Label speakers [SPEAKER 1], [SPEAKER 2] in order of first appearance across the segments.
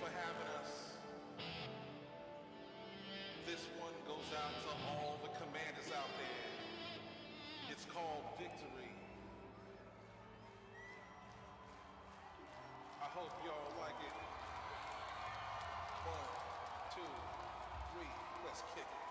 [SPEAKER 1] for having us. This one goes out to all the commanders out there. It's called victory. I hope y'all like it. 1, 2, 3, let's kick it.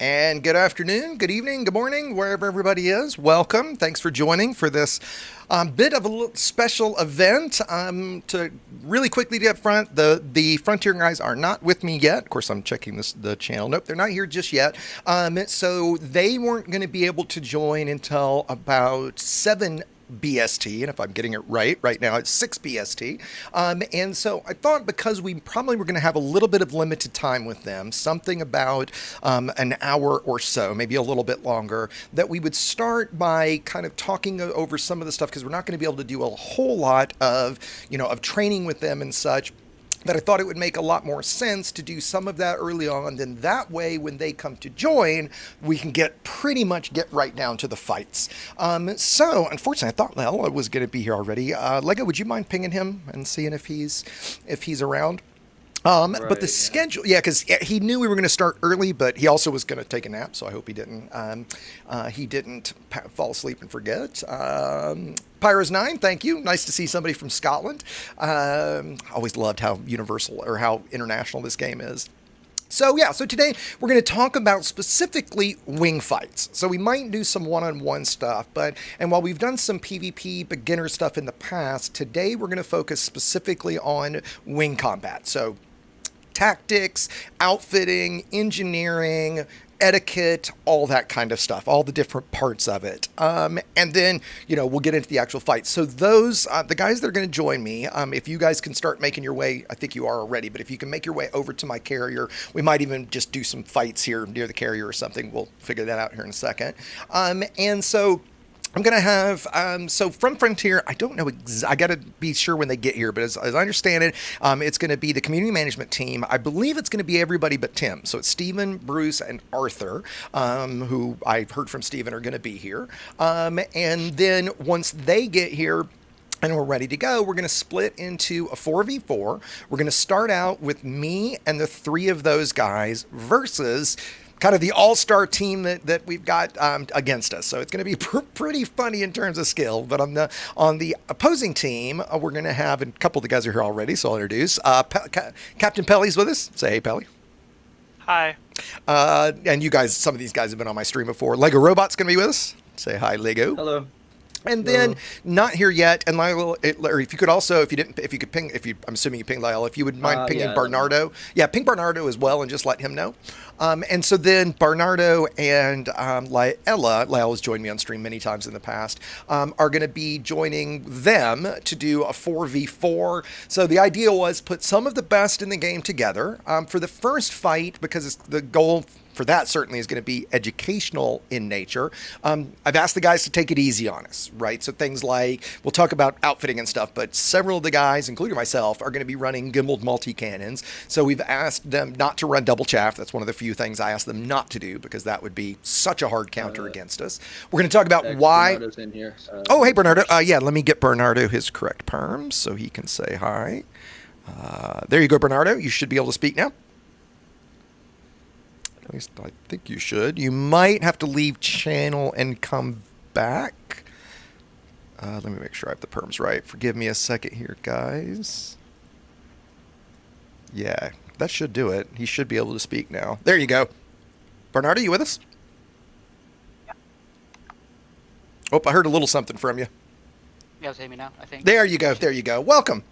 [SPEAKER 2] And good afternoon, good evening, good morning, wherever everybody is. Welcome. Thanks for joining for this bit of a little special event. To really quickly get up front, the Frontier guys are not with me yet. Of course, I'm checking the channel. Nope, they're not here just yet. So they weren't going to be able to join until about 7 BST, and if I'm getting it right now it's 6 BST. And so I thought, because we probably were going to have a little bit of limited time with them, something about an hour or so, maybe a little bit longer, that we would start by kind of talking over some of the stuff, because we're not going to be able to do a whole lot of, of training with them and such. That I thought it would make a lot more sense to do some of that early on. Then that way, when they come to join, we can pretty much get right down to the fights. So unfortunately, I thought Lel was going to be here already. Lego, would you mind pinging him and seeing if he's around? But the schedule, because he knew we were going to start early, but he also was going to take a nap, so I hope he didn't fall asleep and forget. Pyros9, thank you. Nice to see somebody from Scotland. Always loved how universal or how international this game is. So today we're going to talk about specifically wing fights. So we might do some one-on-one stuff, and while we've done some PvP beginner stuff in the past, today we're going to focus specifically on wing combat. So tactics, outfitting, engineering, etiquette, all that kind of stuff, all the different parts of it. And then, we'll get into the actual fight. So those, the guys that are going to join me, if you guys can start making your way, I think you are already, but if you can make your way over to my carrier, we might even just do some fights here near the carrier or something. We'll figure that out here in a second. And so I'm going to have, so from Frontier, I don't know, I got to be sure when they get here, but as I understand it, it's going to be the community management team. I believe it's going to be everybody but Tim. So it's Steven, Bruce, and Arthur, who I've heard from Steven are going to be here. And then once they get here, and we're ready to go, we're going to split into a 4v4. We're going to start out with me and the 3 of those guys versus kind of the all-star team that we've got against us. So it's going to be pretty funny in terms of skill. But on the opposing team, we're going to have, and a couple of the guys are here already, so I'll introduce. Captain Pelley's with us. Say hey, Pelley.
[SPEAKER 3] Hi.
[SPEAKER 2] And you guys, some of these guys have been on my stream before. LegoRobot's going to be with us. Say hi, Lego.
[SPEAKER 4] Hello.
[SPEAKER 2] And then not here yet, and Lyle, or if you could also, I'm assuming you ping Lyle, if you would mind pinging Bernardo. Yeah, ping Bernardo as well, and just let him know. And so then Bernardo and Lyle has joined me on stream many times in the past, are going to be joining them to do a 4v4. So the idea was put some of the best in the game together for the first fight, because the goal for that certainly is going to be educational in nature. I've asked the guys to take it easy on us, right? So things like, we'll talk about outfitting and stuff, but several of the guys, including myself, are going to be running gimbaled multi-cannons. So we've asked them not to run double chaff. That's one of the few things I asked them not to do, because that would be such a hard counter against us. We're going to talk about why.
[SPEAKER 4] Bernardo's in here.
[SPEAKER 2] Oh, hey, Bernardo. Let me get Bernardo his correct perms so he can say hi. There you go, Bernardo. You should be able to speak now. At least I think you should. You might have to leave channel and come back. Let me make sure I have the perms right. Forgive me a second here, guys. Yeah, that should do it. He should be able to speak now. There you go. Bernardo, you with us?
[SPEAKER 3] Yeah.
[SPEAKER 2] Oh, I heard a little something from you.
[SPEAKER 3] You guys hear me now, I think.
[SPEAKER 2] There you go. There you go. Welcome.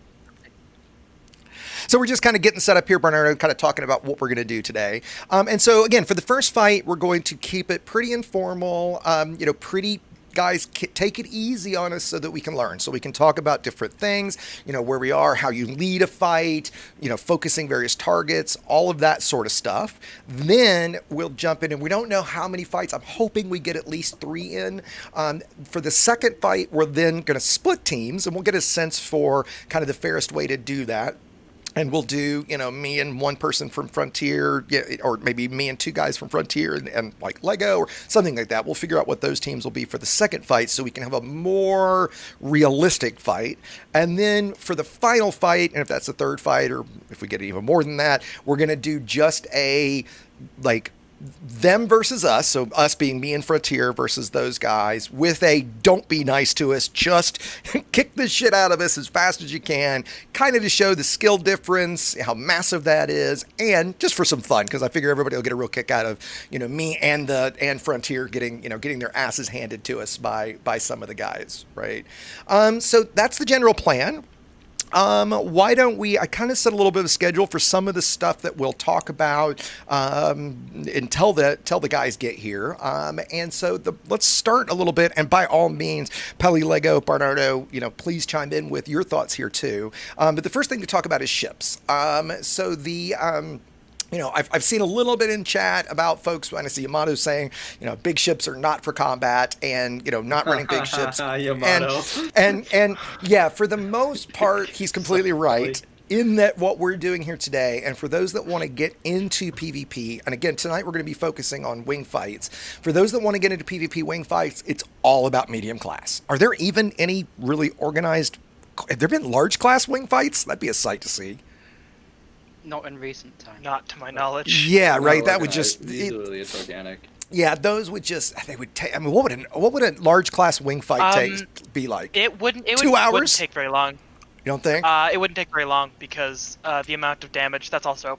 [SPEAKER 2] So we're just kind of getting set up here, Bernardo, kind of talking about what we're going to do today. And so, again, for the first fight, we're going to keep it pretty informal, guys, take it easy on us so that we can learn, so we can talk about different things, where we are, how you lead a fight, focusing various targets, all of that sort of stuff. Then we'll jump in, and we don't know how many fights. I'm hoping we get at least 3 in. For the second fight, we're then going to split teams, and we'll get a sense for kind of the fairest way to do that. And we'll do, me and one person from Frontier, or maybe me and 2 guys from Frontier and like Lego or something like that. We'll figure out what those teams will be for the second fight, so we can have a more realistic fight. And then for the final fight, and if that's the third fight, or if we get even more than that, we're going to do just a, them versus us, so us being me and Frontier versus those guys, with a don't be nice to us, just kick the shit out of us as fast as you can, kind of to show the skill difference, how massive that is, and just for some fun, because I figure everybody will get a real kick out of, me and Frontier getting their asses handed to us by some of the guys, right? So that's the general plan. Why don't we, I kind of set a little bit of a schedule for some of the stuff that we'll talk about until the guys get here. And so let's start a little bit, and by all means, Pelley, Lego, Bernardo, please chime in with your thoughts here too. But the first thing to talk about is ships. So the... I've seen a little bit in chat about folks when I see Yamato saying, big ships are not for combat, and, not running big ships.
[SPEAKER 4] Yamato.
[SPEAKER 2] And yeah, for the most part, he's completely right in that what we're doing here today. And for those that want to get into PvP, and again, tonight we're going to be focusing on wing fights. For those that want to get into PvP wing fights, it's all about medium class. Are there even any really organized, have there been large class wing fights? That'd be a sight to see.
[SPEAKER 3] Not in recent times.
[SPEAKER 5] Not to my knowledge.
[SPEAKER 2] Yeah, right. That would just
[SPEAKER 4] Usually it's organic.
[SPEAKER 2] Yeah, those would just they would take. I mean, what would a large class wing fight be like?
[SPEAKER 5] It wouldn't.
[SPEAKER 2] 2 hours?
[SPEAKER 5] Wouldn't take very long.
[SPEAKER 2] You don't think?
[SPEAKER 5] It wouldn't take very long because the amount of damage that's also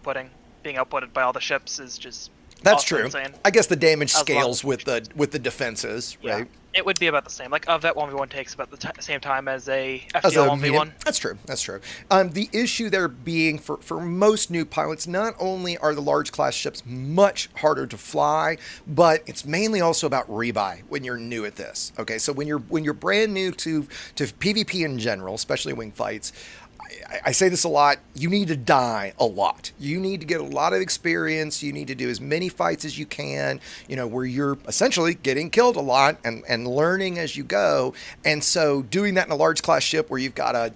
[SPEAKER 5] being outputted by all the ships is just.
[SPEAKER 2] That's true.
[SPEAKER 5] Insane.
[SPEAKER 2] I guess the damage
[SPEAKER 5] As
[SPEAKER 2] scales
[SPEAKER 5] long
[SPEAKER 2] with the defenses, right?
[SPEAKER 5] It would be about the same. Like that 1v1 takes about the same time as a
[SPEAKER 2] As
[SPEAKER 5] FTL
[SPEAKER 2] a
[SPEAKER 5] 1v1.
[SPEAKER 2] medium. That's true. The issue there being for most new pilots, not only are the large class ships much harder to fly, but it's mainly also about rebuy when you're new at this. Okay, so when you're brand new to PvP in general, especially wing fights, I say this a lot, you need to die a lot. You need to get a lot of experience. You need to do as many fights as you can, where you're essentially getting killed a lot and learning as you go. And so doing that in a large class ship where you've got a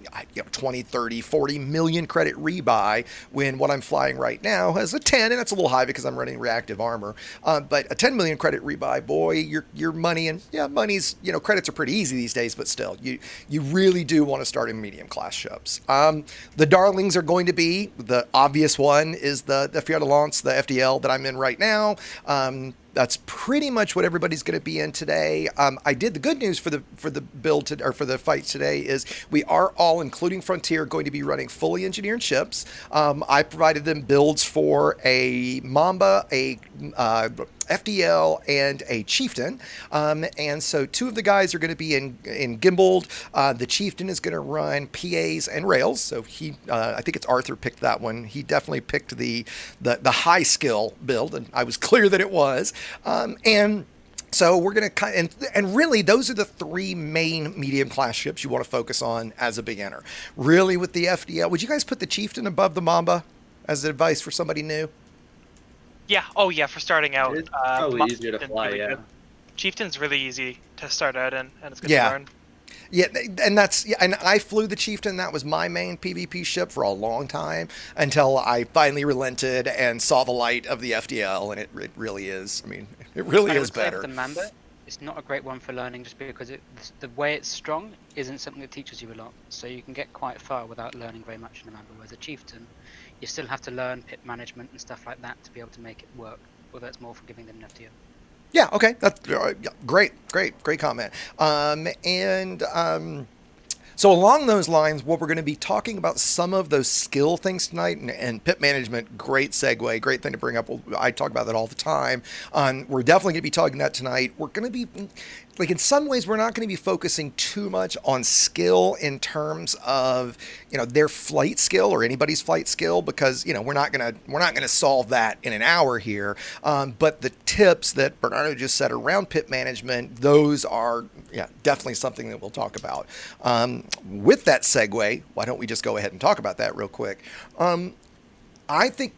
[SPEAKER 2] 20, 30, 40 million credit rebuy, when what I'm flying right now has a 10, and that's a little high because I'm running reactive armor. But a 10 million credit rebuy, boy, your money, and money's, credits are pretty easy these days, but still, you really do want to start in medium class ships. The darlings are going to be, the obvious one is the Fiat Lance, the FDL that I'm in right now. That's pretty much what everybody's going to be in today. I did the good news for the build or for the fight today is we are all, including Frontier, going to be running fully engineered ships. I provided them builds for a Mamba, a FDL, and a Chieftain. And so 2 of the guys are going to be in gimbaled. The Chieftain is going to run PAs and rails. So he, I think it's Arthur picked that one. He definitely picked the high skill build, and I was clear that it was. And so we're going to and really those are the 3 main medium class ships you want to focus on as a beginner. Really, with the FDL, would you guys put the Chieftain above the Mamba as advice for somebody new?
[SPEAKER 5] Yeah. Oh yeah. For starting out,
[SPEAKER 4] It's probably
[SPEAKER 5] Mamba
[SPEAKER 4] easier to
[SPEAKER 5] Chieftain's
[SPEAKER 4] fly,
[SPEAKER 5] really
[SPEAKER 4] yeah.
[SPEAKER 5] good. Chieftain's really easy to start out in, and it's good
[SPEAKER 2] Yeah.
[SPEAKER 5] to learn.
[SPEAKER 2] Yeah, and and I flew the Chieftain. That was my main PvP ship for a long time until I finally relented and saw the light of the FDL, and it really is. I mean, it really
[SPEAKER 3] I
[SPEAKER 2] is
[SPEAKER 3] would say
[SPEAKER 2] better.
[SPEAKER 3] The Mamba, it's not a great one for learning just because the way it's strong isn't something that teaches you a lot. So you can get quite far without learning very much in a Mamba. Whereas a Chieftain, you still have to learn pit management and stuff like that to be able to make it work. Although it's more forgiving than an FTL.
[SPEAKER 2] Yeah, okay, that's great comment. So along those lines, what we're going to be talking about some of those skill things tonight, and pit management, great segue, great thing to bring up. I talk about that all the time. We're definitely going to be talking that tonight. We're going to be, like, in some ways, we're not going to be focusing too much on skill in terms of, their flight skill or anybody's flight skill, because, we're not going to solve that in an hour here. But the tips that Bernardo just said around pit management, those are, definitely something that we'll talk about. With that segue, why don't we just go ahead and talk about that real quick? I think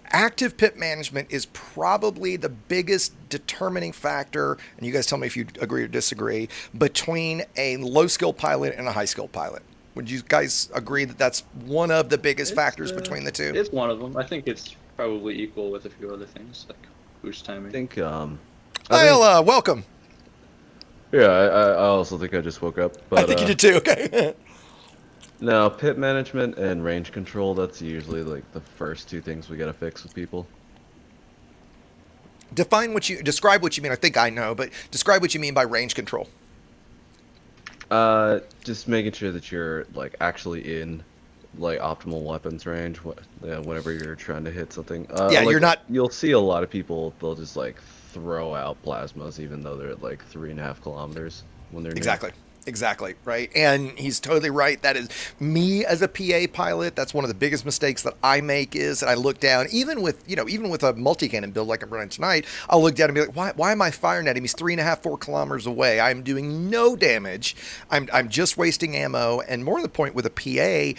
[SPEAKER 2] active pit management is probably the biggest determining factor, and you guys tell me if you agree or disagree, between a low skill pilot and a high skill pilot. Would you guys agree that that's one of the biggest factors between the two?
[SPEAKER 4] It's one of them. I think it's probably equal with a few other things, like boost timing.
[SPEAKER 6] I think,
[SPEAKER 2] Well, welcome.
[SPEAKER 6] yeah, I also think I just woke up. But,
[SPEAKER 2] I think you did too, okay.
[SPEAKER 6] No, pit management and range control, that's usually like the first 2 things we gotta fix with people.
[SPEAKER 2] Describe what you mean. I think I know, but describe what you mean by range control.
[SPEAKER 6] Just making sure that you're like actually in like optimal weapons range whenever you're trying to hit something.
[SPEAKER 2] Yeah,
[SPEAKER 6] like,
[SPEAKER 2] you're not.
[SPEAKER 6] You'll see a lot of people. They'll just like throw out plasmas even though they're at like 3.5 kilometers when they're near.
[SPEAKER 2] Exactly, right. And he's totally right. That is me as a PA pilot. That's one of the biggest mistakes that I make is that I look down, even with a multi-cannon build like I'm running tonight, I'll look down and be like, why am I firing at him? He's 3.5, 4 kilometers away. I'm doing no damage. I'm just wasting ammo. And more to the point with a PA,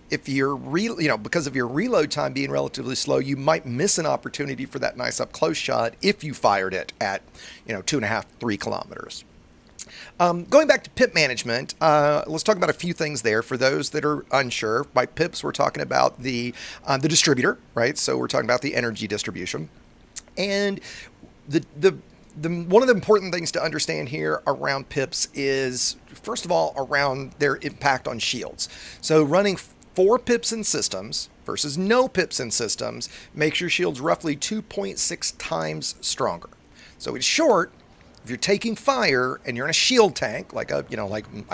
[SPEAKER 2] if you're because of your reload time being relatively slow, you might miss an opportunity for that nice up close shot if you fired it at 2.5, 3 kilometers. Going back to pip management, let's talk about a few things there for those that are unsure. By pips, we're talking about the distributor, right? So we're talking about the energy distribution. And the one of the important things to understand here around pips is, first of all, around their impact on shields. So running 4 pips in systems versus no pips in systems makes your shields roughly 2.6 times stronger. So in short, if you're taking fire and you're in a shield tank, like I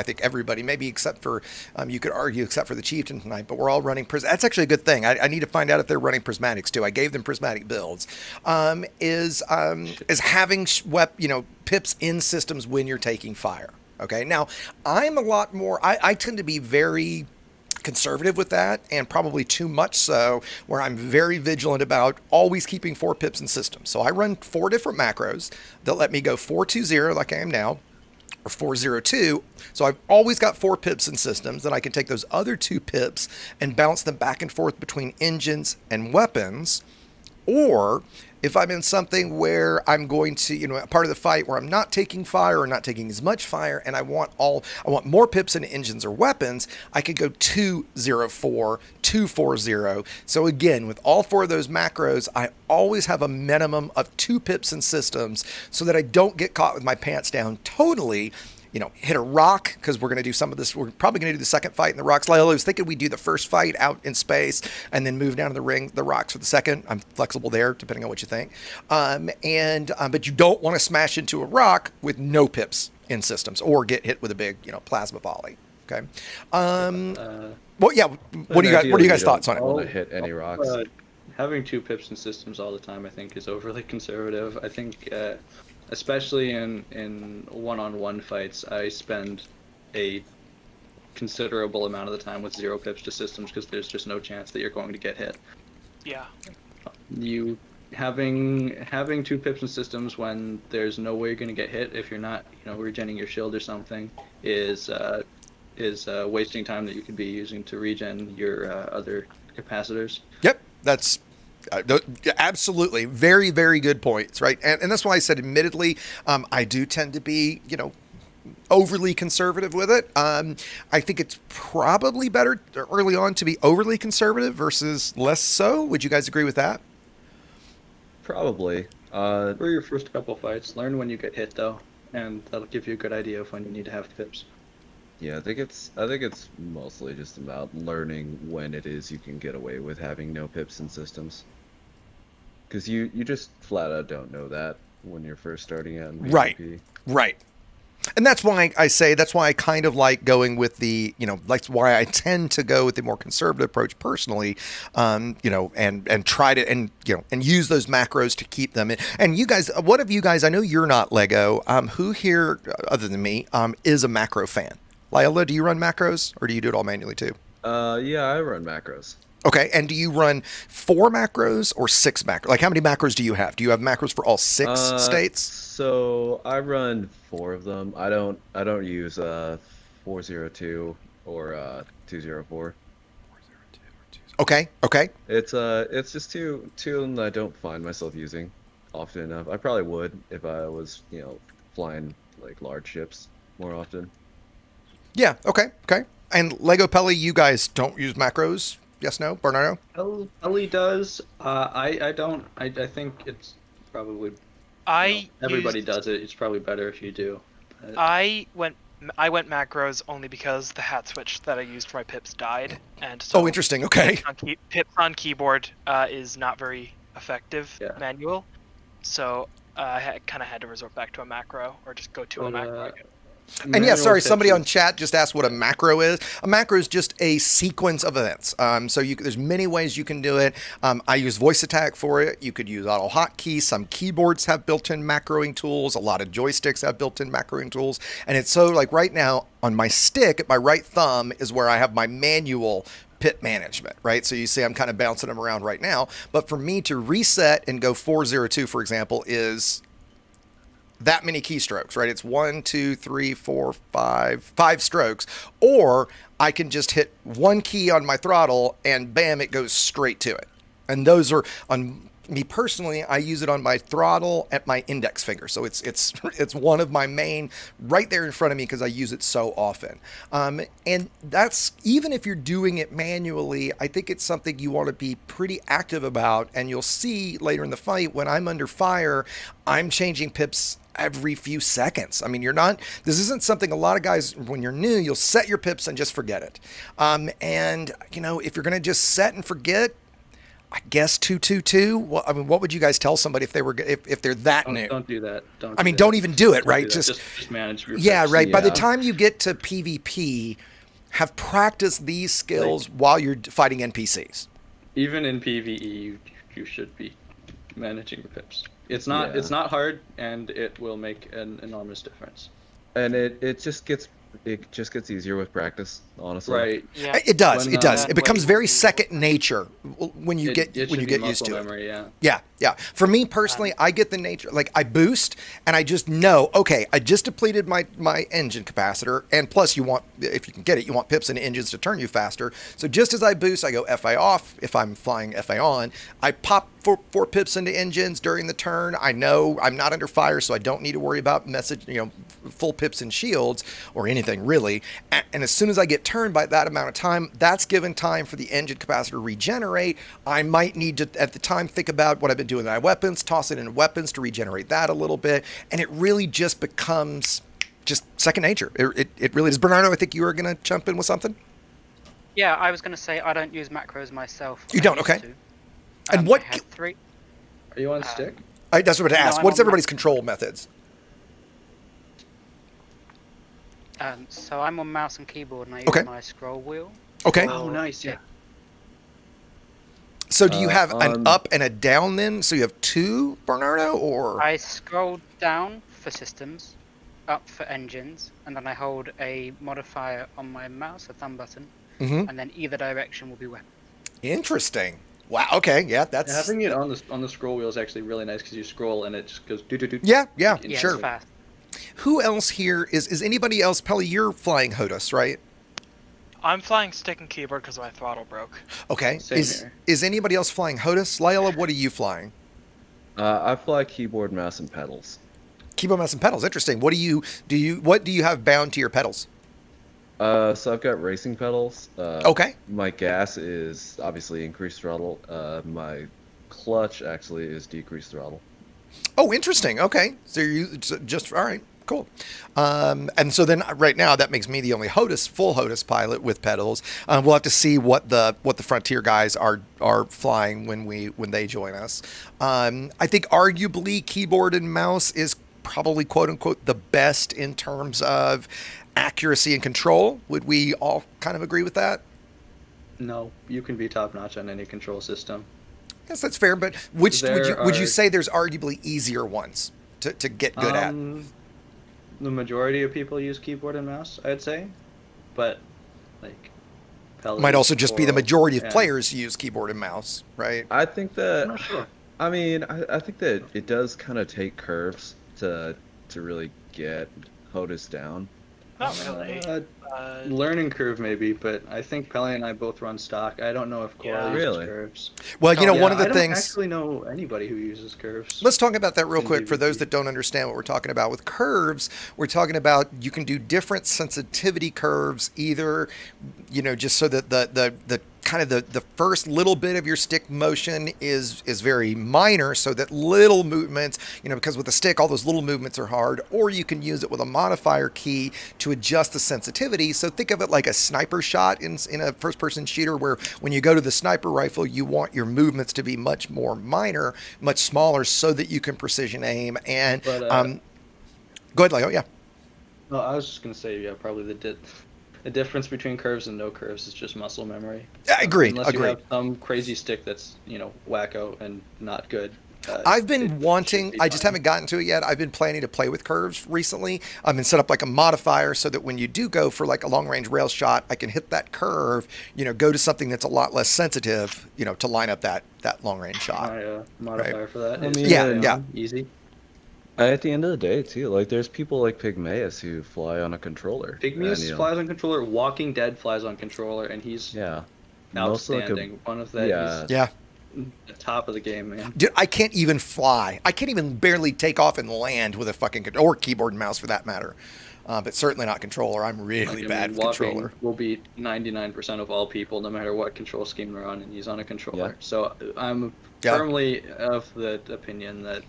[SPEAKER 2] think everybody, maybe except for, you could argue except for the chieftain tonight, but we're all running that's actually a good thing. I need to find out if they're running prismatics too. I gave them prismatic builds. Is having pips in systems when you're taking fire. Okay, now I'm a lot more. I tend to be very conservative with that, and probably too much so, where I'm very vigilant about always keeping 4 pips in systems. So I run 4 different macros that let me go 420 like I am now, or 402. So I've always got 4 pips in systems, and I can take those other 2 pips and bounce them back and forth between engines and weapons. Or if I'm in something where I'm going to, a part of the fight where I'm not taking fire or not taking as much fire, and I want more pips in engines or weapons, I could go 204, 240. So again, with all 4 of those macros, I always have a minimum of 2 pips in systems so that I don't get caught with my pants down totally. Hit a rock, because we're going to do some of this. We're probably going to do the second fight in the rocks. I was thinking we'd do the first fight out in space and then move down to the rocks for the second. I'm flexible there, depending on what you think. But you don't want to smash into a rock with no pips in systems or get hit with a big, plasma volley. Okay. Well, yeah. What do you guys thoughts on it?
[SPEAKER 6] Want to hit any rocks?
[SPEAKER 4] Having 2 pips in systems all the time, I think, is overly conservative. I think. Especially in one-on-one fights, I spend a considerable amount of the time with 0 pips to systems because there's just no chance that you're going to get hit.
[SPEAKER 5] Yeah.
[SPEAKER 4] You having 2 pips in systems when there's no way you're going to get hit if you're not, regenning your shield or something is wasting time that you could be using to regen your other capacitors.
[SPEAKER 2] Yep, that's. Absolutely. Very, very good points, right? And that's why I said, admittedly, I do tend to be, overly conservative with it. I think it's probably better early on to be overly conservative versus less so. Would you guys agree with that?
[SPEAKER 6] Probably.
[SPEAKER 4] For your first couple fights, learn when you get hit, though, and that'll give you a good idea of when you need to have pips.
[SPEAKER 6] Yeah, I think it's mostly just about learning when it is you can get away with having no pips in systems. Because you just flat out don't know that when you're first starting out in PvP. Right.
[SPEAKER 2] And that's why I kind of like going with that's why I tend to go with the more conservative approach personally, and try to, and use those macros to keep them in. And you guys, what of you guys, I know you're not Lego, who here, other than me, is a macro fan? Lila, do you run macros, or do you do it all manually too?
[SPEAKER 6] Yeah, I run macros.
[SPEAKER 2] Okay, and do you run 4 macros or 6 macros? Like, how many macros do you have? Do you have macros for all 6 states?
[SPEAKER 6] So I run 4 of them. I don't use 402 or 204.
[SPEAKER 2] Okay.
[SPEAKER 6] It's just two of them that I don't find myself using often enough. I probably would if I was, flying like large ships more often.
[SPEAKER 2] Yeah, okay. And Lego Pelley, you guys don't use macros? Yes, no? Bernardo?
[SPEAKER 4] Pelley does. I don't. I think it's probably... everybody does it. It's probably better if you do.
[SPEAKER 5] I went macros only because the hat switch that I used for my pips died, and so
[SPEAKER 2] interesting. Okay.
[SPEAKER 5] Pips on keyboard is not very effective manual. so I kind of had to resort back to a macro or just go to a macro.
[SPEAKER 2] And yeah,
[SPEAKER 4] Manual
[SPEAKER 2] sorry,
[SPEAKER 4] tips
[SPEAKER 2] somebody
[SPEAKER 4] is-
[SPEAKER 2] on chat just asked what a macro is. A macro is just a sequence of events. So there's many ways you can do it. I use voice attack for it. You could use auto hotkeys. Some keyboards have built-in macroing tools. A lot of joysticks have built-in macroing tools. And it's so like right now on my stick at my right thumb is where I have my manual pit management, right? So you see I'm kind of bouncing them around right now. But for me to reset and go 402, for example, is that many keystrokes, right? It's 1, 2, 3, 4, 5 strokes. Or I can just hit one key on my throttle and bam, it goes straight to it. And those are on me personally. I use it on my throttle at my index finger, so it's one of my main right there in front of me because I use it so often. And that's even if you're doing it manually. I think it's something you want to be pretty active about. And you'll see later in the fight when I'm under fire, I'm changing pips every few seconds. I mean, this isn't something a lot of guys, when you're new, you'll set your pips and just forget it. And you know, if you're going to just set and forget, I guess 222. Well, I mean, what would you guys tell somebody if they're that new?
[SPEAKER 4] Don't do that.
[SPEAKER 2] Don't even do it,
[SPEAKER 4] Don't
[SPEAKER 2] right?
[SPEAKER 4] do that. Just manage your
[SPEAKER 2] Yeah,
[SPEAKER 4] pips.
[SPEAKER 2] right. By the
[SPEAKER 6] Yeah.
[SPEAKER 2] time you get to PvP, have practiced these skills while you're fighting NPCs.
[SPEAKER 4] Even in PvE, you should be managing your pips. It's not hard, and it will make an enormous difference.
[SPEAKER 6] And it just gets easier with practice, honestly.
[SPEAKER 4] Right.
[SPEAKER 5] Yeah.
[SPEAKER 2] It does.
[SPEAKER 4] When,
[SPEAKER 2] It does.
[SPEAKER 4] uh,
[SPEAKER 2] It becomes very second nature when you get
[SPEAKER 4] It
[SPEAKER 2] when you
[SPEAKER 4] should be
[SPEAKER 2] get used
[SPEAKER 4] muscle
[SPEAKER 2] to it.
[SPEAKER 4] memory, yeah.
[SPEAKER 2] Yeah, yeah. For me personally, I get the nature, like I boost and I just know, okay, I just depleted my engine capacitor. And plus you want, if you can get it, you want pips and engines to turn you faster. So just as I boost, I go FA off. If I'm flying FA on, I pop four pips into engines during the turn. I know I'm not under fire, so I don't need to worry about full pips and shields or anything really. And as soon as I get turned by that amount of time, that's given time for the engine capacitor to regenerate. I might need to, at the time, think about what I've been doing with my weapons, toss it into weapons to regenerate that a little bit. And it really just becomes just second nature. It really is. Bernardo, I think you were going to jump in with something?
[SPEAKER 3] Yeah, I was going to say I don't use macros myself.
[SPEAKER 2] You
[SPEAKER 3] I
[SPEAKER 2] don't?
[SPEAKER 3] used
[SPEAKER 2] Okay.
[SPEAKER 3] to.
[SPEAKER 2] And what...
[SPEAKER 3] I had 3.
[SPEAKER 4] Are you on stick?
[SPEAKER 2] That's what I asked.
[SPEAKER 3] I'm
[SPEAKER 2] What's
[SPEAKER 3] on
[SPEAKER 2] everybody's control methods?
[SPEAKER 3] So I'm on mouse and keyboard, and I
[SPEAKER 2] Okay.
[SPEAKER 3] use my scroll wheel.
[SPEAKER 2] Okay.
[SPEAKER 4] Oh, nice, yeah.
[SPEAKER 2] So do you have an
[SPEAKER 6] on-
[SPEAKER 2] up and a down then? So you have 2, Bernardo, or...
[SPEAKER 3] I scroll down for systems, up for engines, and then I hold a modifier on my mouse, a thumb button,
[SPEAKER 2] Mhm.
[SPEAKER 3] and then either direction will be weapon.
[SPEAKER 2] Interesting. Wow. Okay. Yeah, that's...
[SPEAKER 4] Having it on the scroll wheel is actually really nice because you scroll and it just goes do do do.
[SPEAKER 2] Yeah,
[SPEAKER 3] Yeah,
[SPEAKER 2] sure.
[SPEAKER 3] it's fast.
[SPEAKER 2] Who else here is anybody else? Pelley, you're flying HOTUS, right?
[SPEAKER 5] I'm flying stick and keyboard because my throttle broke.
[SPEAKER 2] Okay.
[SPEAKER 4] Same here.
[SPEAKER 2] Is anybody else flying HOTUS? Lila, what are you flying?
[SPEAKER 6] I fly keyboard, mouse, and pedals.
[SPEAKER 2] Keyboard, mouse, and pedals. Interesting. What do you have bound to your pedals?
[SPEAKER 6] So I've got racing pedals.
[SPEAKER 2] Okay.
[SPEAKER 6] My gas is obviously increased throttle. My clutch actually is decreased throttle.
[SPEAKER 2] Oh, interesting. Okay. So just all right. Cool. And so then right now that makes me the only full HOTUS pilot with pedals. We'll have to see what the Frontier guys are flying when they join us. I think arguably keyboard and mouse is probably quote unquote the best in terms of accuracy and control. Would we all kind of agree with that?
[SPEAKER 4] No, you can be top notch on any control system.
[SPEAKER 2] Yes, that's fair. But which would you
[SPEAKER 4] are-
[SPEAKER 2] say there's arguably easier ones to get good at?
[SPEAKER 4] The majority of people use keyboard and mouse, I'd say, but like Pelley
[SPEAKER 2] Might also just be the majority of
[SPEAKER 4] and-
[SPEAKER 2] players use keyboard and mouse, right?
[SPEAKER 6] I think that.
[SPEAKER 4] I'm not sure.
[SPEAKER 6] I mean, I think that it does kind of take curves to really get HOTUS down.
[SPEAKER 5] Not really.
[SPEAKER 4] Learning curve maybe, but I think Pelley and I both run stock. I don't know if Coral
[SPEAKER 5] Yeah.
[SPEAKER 4] uses
[SPEAKER 6] Really?
[SPEAKER 4] curves.
[SPEAKER 2] Well, you know,
[SPEAKER 4] Yeah,
[SPEAKER 2] one of the
[SPEAKER 4] I don't
[SPEAKER 2] things.
[SPEAKER 4] actually know anybody who uses curves.
[SPEAKER 2] Let's talk about that real
[SPEAKER 4] in
[SPEAKER 2] quick for those
[SPEAKER 4] PvP.
[SPEAKER 2] that don't understand what we're talking about. With curves, we're talking about you can do different sensitivity curves, either, just so that the kind of the first little bit of your stick motion is very minor, so that little movements, because with the stick, all those little movements are hard, or you can use it with a modifier key to adjust the sensitivity. So think of it like a sniper shot in a first-person shooter, where when you go to the sniper rifle, you want your movements to be much more minor, much smaller, so that you can precision aim. And
[SPEAKER 4] But,
[SPEAKER 2] go ahead, Leo. Yeah.
[SPEAKER 4] No, I was just gonna say, yeah, probably the difference between curves and no curves is just muscle memory.
[SPEAKER 2] Agreed.
[SPEAKER 4] Unless you
[SPEAKER 2] Agreed.
[SPEAKER 4] have some crazy stick that's wacko and not good.
[SPEAKER 2] I've
[SPEAKER 4] it
[SPEAKER 2] been wanting,
[SPEAKER 4] should be
[SPEAKER 2] I just
[SPEAKER 4] fine.
[SPEAKER 2] haven't gotten to it yet. I've been planning to play with curves recently, and set up like a modifier so that when you do go for like a long range rail shot, I can hit that curve, go to something that's a lot less sensitive, to line up that long range shot.
[SPEAKER 4] My modifier for that
[SPEAKER 6] I
[SPEAKER 4] is
[SPEAKER 6] mean,
[SPEAKER 2] yeah.
[SPEAKER 4] easy.
[SPEAKER 6] At the end of the day, too, like there's people like Pygmaeus who fly on a controller.
[SPEAKER 4] Pygmaeus
[SPEAKER 6] and,
[SPEAKER 4] flies on controller. Walking Dead flies on controller, and he's
[SPEAKER 6] Yeah. Mostly like
[SPEAKER 4] outstanding. One of the
[SPEAKER 6] yeah.
[SPEAKER 2] Yeah.
[SPEAKER 4] he's the top of the game, man.
[SPEAKER 2] Dude, I can't even fly. I can't even barely take off and land with a fucking, or keyboard and mouse for that matter. But certainly not controller. I'm really bad with
[SPEAKER 4] walking
[SPEAKER 2] controller.
[SPEAKER 4] will beat 99% of all people, no matter what control scheme they're on, and he's on a controller.
[SPEAKER 6] Yeah.
[SPEAKER 4] So I'm
[SPEAKER 2] Yeah.
[SPEAKER 4] firmly of the opinion that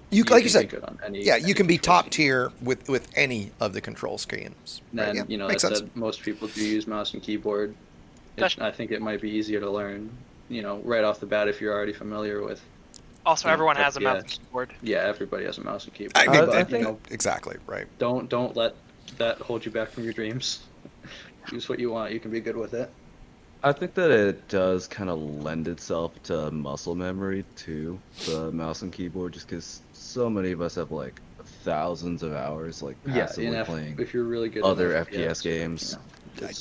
[SPEAKER 2] Like you
[SPEAKER 4] can be
[SPEAKER 2] said,
[SPEAKER 4] good on any,
[SPEAKER 2] yeah, you can be
[SPEAKER 4] control
[SPEAKER 2] top
[SPEAKER 4] scheme.
[SPEAKER 2] tier with any of the control schemes. Right?
[SPEAKER 4] And
[SPEAKER 2] Yeah,
[SPEAKER 4] that
[SPEAKER 2] makes sense.
[SPEAKER 4] said, most people do use mouse and keyboard. I think it might be easier to learn, right off the bat if you're already familiar with.
[SPEAKER 5] Also, everyone has a mouse and
[SPEAKER 4] FPS.
[SPEAKER 5] keyboard.
[SPEAKER 4] Yeah, everybody has a mouse and keyboard.
[SPEAKER 2] I mean,
[SPEAKER 4] but,
[SPEAKER 2] exactly right.
[SPEAKER 4] don't let that hold you back from your dreams. Use what you want. You can be good with it.
[SPEAKER 6] I think that it does kind of lend itself to muscle memory too, the mouse and keyboard, just because so many of us have like thousands of hours like passively
[SPEAKER 4] Yeah,
[SPEAKER 6] playing
[SPEAKER 4] if you're really good
[SPEAKER 6] other
[SPEAKER 4] at
[SPEAKER 6] FPS games.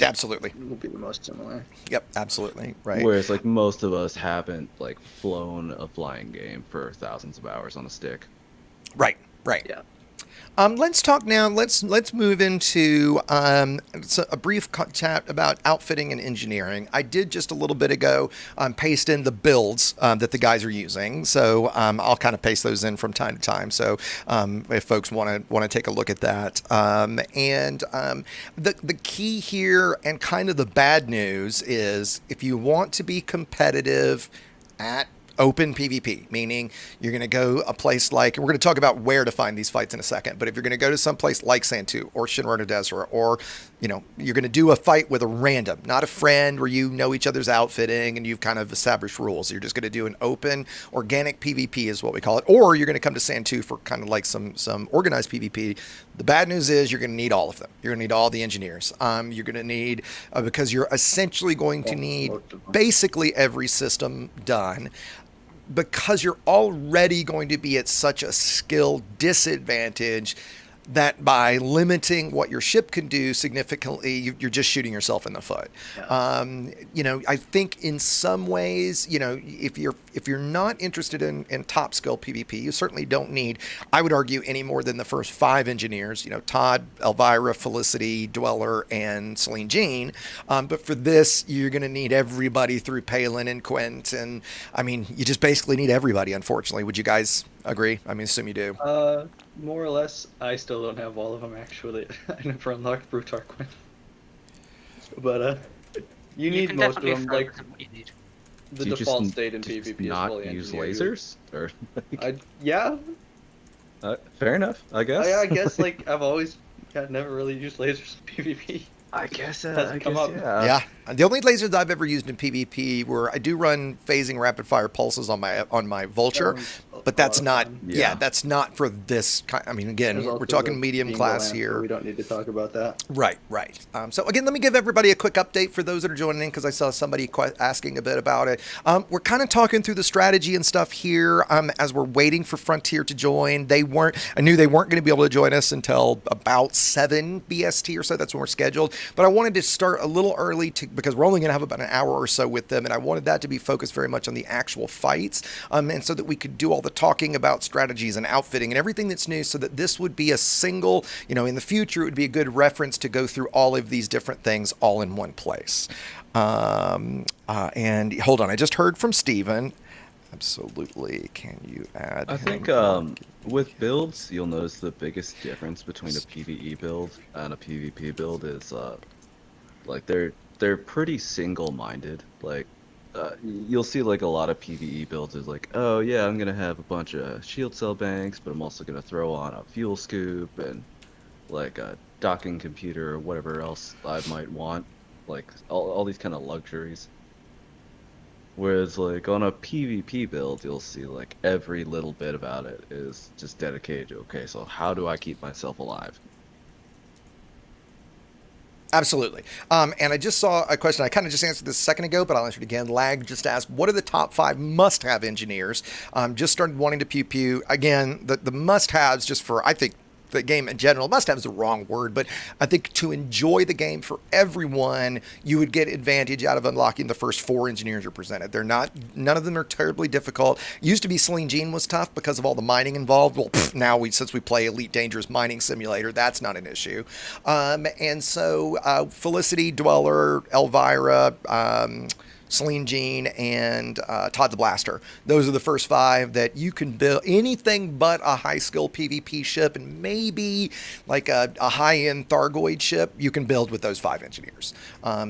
[SPEAKER 2] Absolutely.
[SPEAKER 4] It will be the most similar.
[SPEAKER 2] Yep, absolutely. Right.
[SPEAKER 6] Whereas like most of us haven't like flown a flying game for thousands of hours on a stick.
[SPEAKER 2] Right. Right.
[SPEAKER 4] Yeah.
[SPEAKER 2] Let's talk now. Let's move into a brief chat about outfitting and engineering. I did just a little bit ago paste in the builds that the guys are using, so I'll kind of paste those in from time to time. So if folks want to take a look at that, the key here and kind of the bad news is if you want to be competitive at open PvP, meaning you're going to go a place like, we're going to talk about where to find these fights in a second, but if you're going to go to some place like Santu or Shinra Desra, or you're going to do a fight with a random, not a friend where you know each other's outfitting and you've kind of established rules. You're just going to do an open organic PvP is what we call it, or you're going to come to Santu for kind of like some organized PvP. The bad news is you're going to need all of them. You're going to need all the engineers. You're going to need, because you're essentially going to need basically every system done, because you're already going to be at such a skill disadvantage that by limiting what your ship can do significantly, you're just shooting yourself in the foot.
[SPEAKER 4] Yeah.
[SPEAKER 2] I think in some ways, if you're not interested in top skill PvP, you certainly don't need, I would argue, any more than the first 5 engineers, Todd, Elvira, Felicity, Dweller, and Celine Jean. But for this, you're going to need everybody through Palin and Quint. And I mean, you just basically need everybody, unfortunately. Would you guys agree? I mean, assume you do.
[SPEAKER 4] More or less. I still don't have all of them, actually. I never unlocked Brutar Quinn. But, you need
[SPEAKER 3] can
[SPEAKER 4] most of
[SPEAKER 3] definitely
[SPEAKER 4] them, like,
[SPEAKER 3] focus on what you need.
[SPEAKER 4] the
[SPEAKER 6] Do you
[SPEAKER 4] default
[SPEAKER 6] just-
[SPEAKER 4] state in
[SPEAKER 6] do you just
[SPEAKER 4] PvP is
[SPEAKER 6] not
[SPEAKER 4] fully
[SPEAKER 6] use
[SPEAKER 4] engineered.
[SPEAKER 6] lasers? Or
[SPEAKER 4] Yeah,
[SPEAKER 6] fair enough, I guess.
[SPEAKER 4] I guess, like, I've always never really used lasers in PvP.
[SPEAKER 6] I guess
[SPEAKER 4] Hasn't come up.
[SPEAKER 2] Yeah. The only lasers I've ever used in PvP were, I do run phasing rapid fire pulses on my Vulture, but that's not, that's not for this kind. I mean, again,
[SPEAKER 4] There's
[SPEAKER 2] we're
[SPEAKER 4] also
[SPEAKER 2] talking
[SPEAKER 4] the
[SPEAKER 2] medium
[SPEAKER 4] Bingo
[SPEAKER 2] class
[SPEAKER 4] Lamp,
[SPEAKER 2] here.
[SPEAKER 4] but we don't need to talk about that.
[SPEAKER 2] Right. So again, let me give everybody a quick update for those that are joining in, because I saw somebody asking a bit about it. We're kind of talking through the strategy and stuff here as we're waiting for Frontier to join. I knew they weren't going to be able to join us until about 7 BST or so. That's when we're scheduled. But I wanted to start a little early because we're only going to have about an hour or so with them, and I wanted that to be focused very much on the actual fights, and so that we could do all the talking about strategies and outfitting and everything that's new, so that this would be a single, in the future, it would be a good reference to go through all of these different things all in one place. And hold on, I just heard from Steven. Absolutely. Can you add?
[SPEAKER 6] I think with builds, you'll notice the biggest difference between a PvE build and a PvP build is like they're they're pretty single-minded. Like, you'll see like a lot of PvE builds is like, oh yeah, I'm gonna have a bunch of shield cell banks, but I'm also gonna throw on a fuel scoop and like a docking computer or whatever else I might want, like all these kind of luxuries. Whereas like on a PvP build, you'll see like every little bit about it is just dedicated to, okay, so how do I keep myself alive?
[SPEAKER 2] Absolutely. And I just saw a question. I kind of just answered this a second ago, but I'll answer it again. Lag just asked, what are the top 5 must-have engineers? Just started wanting to pew-pew. Again, the must-haves just for, I think, the game in general, must-have is the wrong word, but I think to enjoy the game for everyone, you would get advantage out of unlocking the first 4 engineers you're presented. They're not, none of them are terribly difficult. Used to be Celine Jean was tough because of all the mining involved. Well, now since we play Elite Dangerous Mining Simulator, that's not an issue. And so Felicity, Dweller, Elvira, Celine Jean, and Todd the Blaster. Those are the first 5 that you can build. Anything but a high-skill PvP ship and maybe like a high-end Thargoid ship, you can build with those 5 engineers.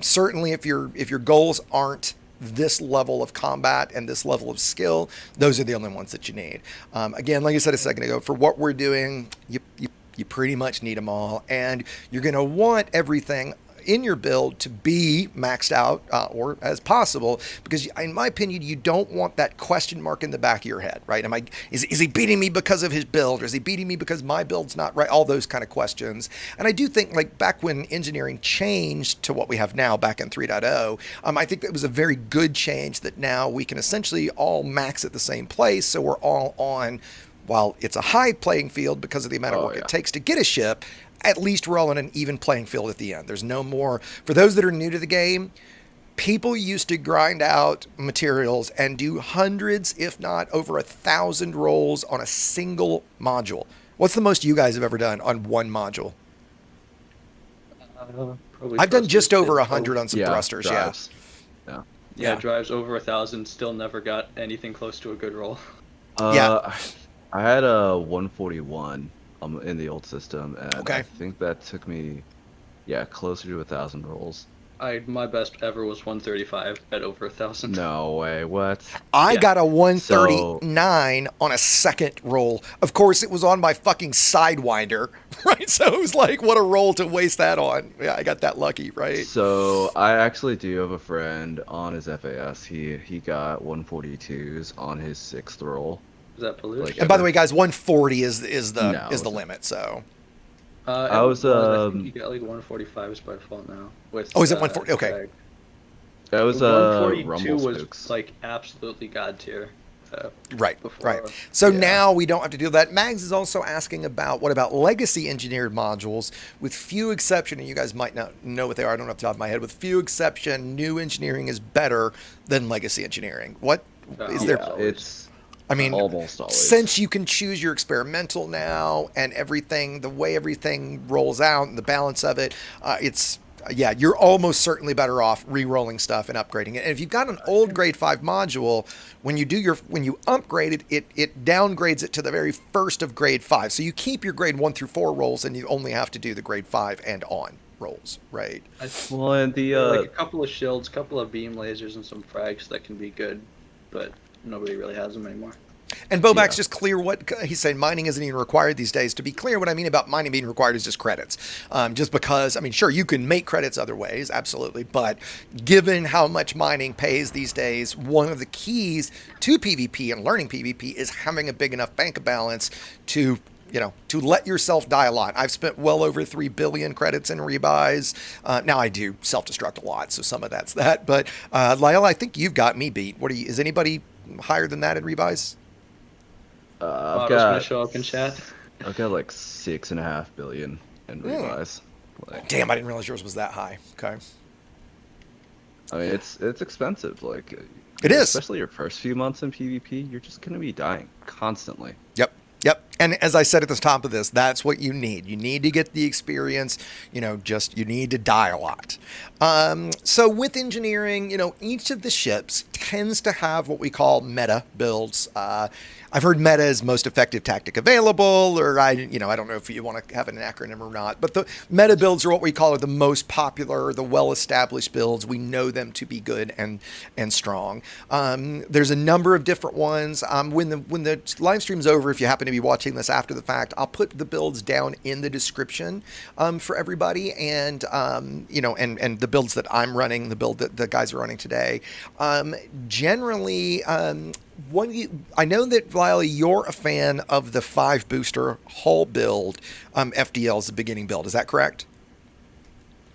[SPEAKER 2] Certainly, if your goals aren't this level of combat and this level of skill, those are the only ones that you need. Again, like I said a second ago, for what we're doing, you pretty much need them all, and you're going to want everything in your build to be maxed out or as possible, because in my opinion, you don't want that question mark in the back of your head, right? Is he beating me because of his build, or is he beating me because my build's not right? All those kind of questions. And I do think, like, back when engineering changed to what we have now back in 3.0, I think that was a very good change, that now we can essentially all max at the same place, so we're all on, while it's a high playing field because of the amount of work it takes to get a ship, at least we're all on an even playing field at the end. There's no more, for those that are new to the game, people used to grind out materials and do hundreds, if not over 1,000 rolls on a single module. What's the most you guys have ever done on one module? I've done just over 100 on some thrusters,
[SPEAKER 6] drives.
[SPEAKER 4] Yeah, drives over 1,000, still never got anything close to a good roll.
[SPEAKER 6] I had a 141 in the old system, and I think that took me, closer to 1,000 rolls.
[SPEAKER 4] My best ever was 135 at over 1,000.
[SPEAKER 6] No way, what?
[SPEAKER 2] I got a 139 on a second roll. Of course, it was on my fucking Sidewinder, right? So it was like, what a roll to waste that on. Yeah, I got that lucky, right?
[SPEAKER 6] So I actually do have a friend on his FAS. He got 142s on his 6th roll.
[SPEAKER 4] Is that pollution?
[SPEAKER 2] And by the way, guys, 140 is the limit. So
[SPEAKER 4] I think you got like 145s by default now. With,
[SPEAKER 2] is it 140? Okay.
[SPEAKER 6] That was
[SPEAKER 4] 142 was like absolutely god tier.
[SPEAKER 2] Right. So now we don't have to do that. Mags is also asking about, what about legacy engineered modules? With few exception, and you guys might not know what they are, I don't know off the top of my head. With few exception, new engineering is better than legacy engineering. What is there? I mean,
[SPEAKER 6] almost always.
[SPEAKER 2] Since you can choose your experimental now and everything, the way everything rolls out and the balance of it, you're almost certainly better off re-rolling stuff and upgrading it. And if you've got an old grade 5 module, when you upgrade it, it downgrades it to the very first of grade 5. So you keep your grade 1 through 4 rolls, and you only have to do the grade 5 and on rolls, right?
[SPEAKER 6] Well, and the
[SPEAKER 4] like a couple of shields, couple of beam lasers, and some frags that can be good, but nobody really has them anymore.
[SPEAKER 2] And Bobak's just clear what he's saying. Mining isn't even required these days. To be clear, what I mean about mining being required is just credits. Just because, I mean, sure, you can make credits other ways, absolutely. But given how much mining pays these days, one of the keys to PvP and learning PvP is having a big enough bank balance to let yourself die a lot. I've spent well over 3 billion credits in rebuys. Now I do self-destruct a lot, so some of that's that. But Lyle, I think you've got me beat. Is anybody higher than that in rebuys?
[SPEAKER 6] I've
[SPEAKER 4] got show up in chat.
[SPEAKER 6] I've got like 6.5 billion in rebuys.
[SPEAKER 2] Damn, I didn't realize yours was that high. Okay.
[SPEAKER 6] I mean, it's expensive. Like,
[SPEAKER 2] it is,
[SPEAKER 6] especially your first few months in PvP. You're just gonna be dying constantly.
[SPEAKER 2] Yep. And as I said at the top of this, that's what you need. You need to get the experience, you need to die a lot. So with engineering, each of the ships tends to have what we call meta builds. I've heard meta is most effective tactic available, or I don't know if you want to have an acronym or not, but the meta builds are what we call the most popular, the well-established builds. We know them to be good and strong. There's a number of different ones. When the live stream's over, if you happen to be watching this after the fact, I'll put the builds down in the description for everybody, and and the builds that I'm running, the build that the guys are running today. Generally, I know that, Lyle, you're a fan of the 5 booster hull build. FDL is the beginning build. Is that correct?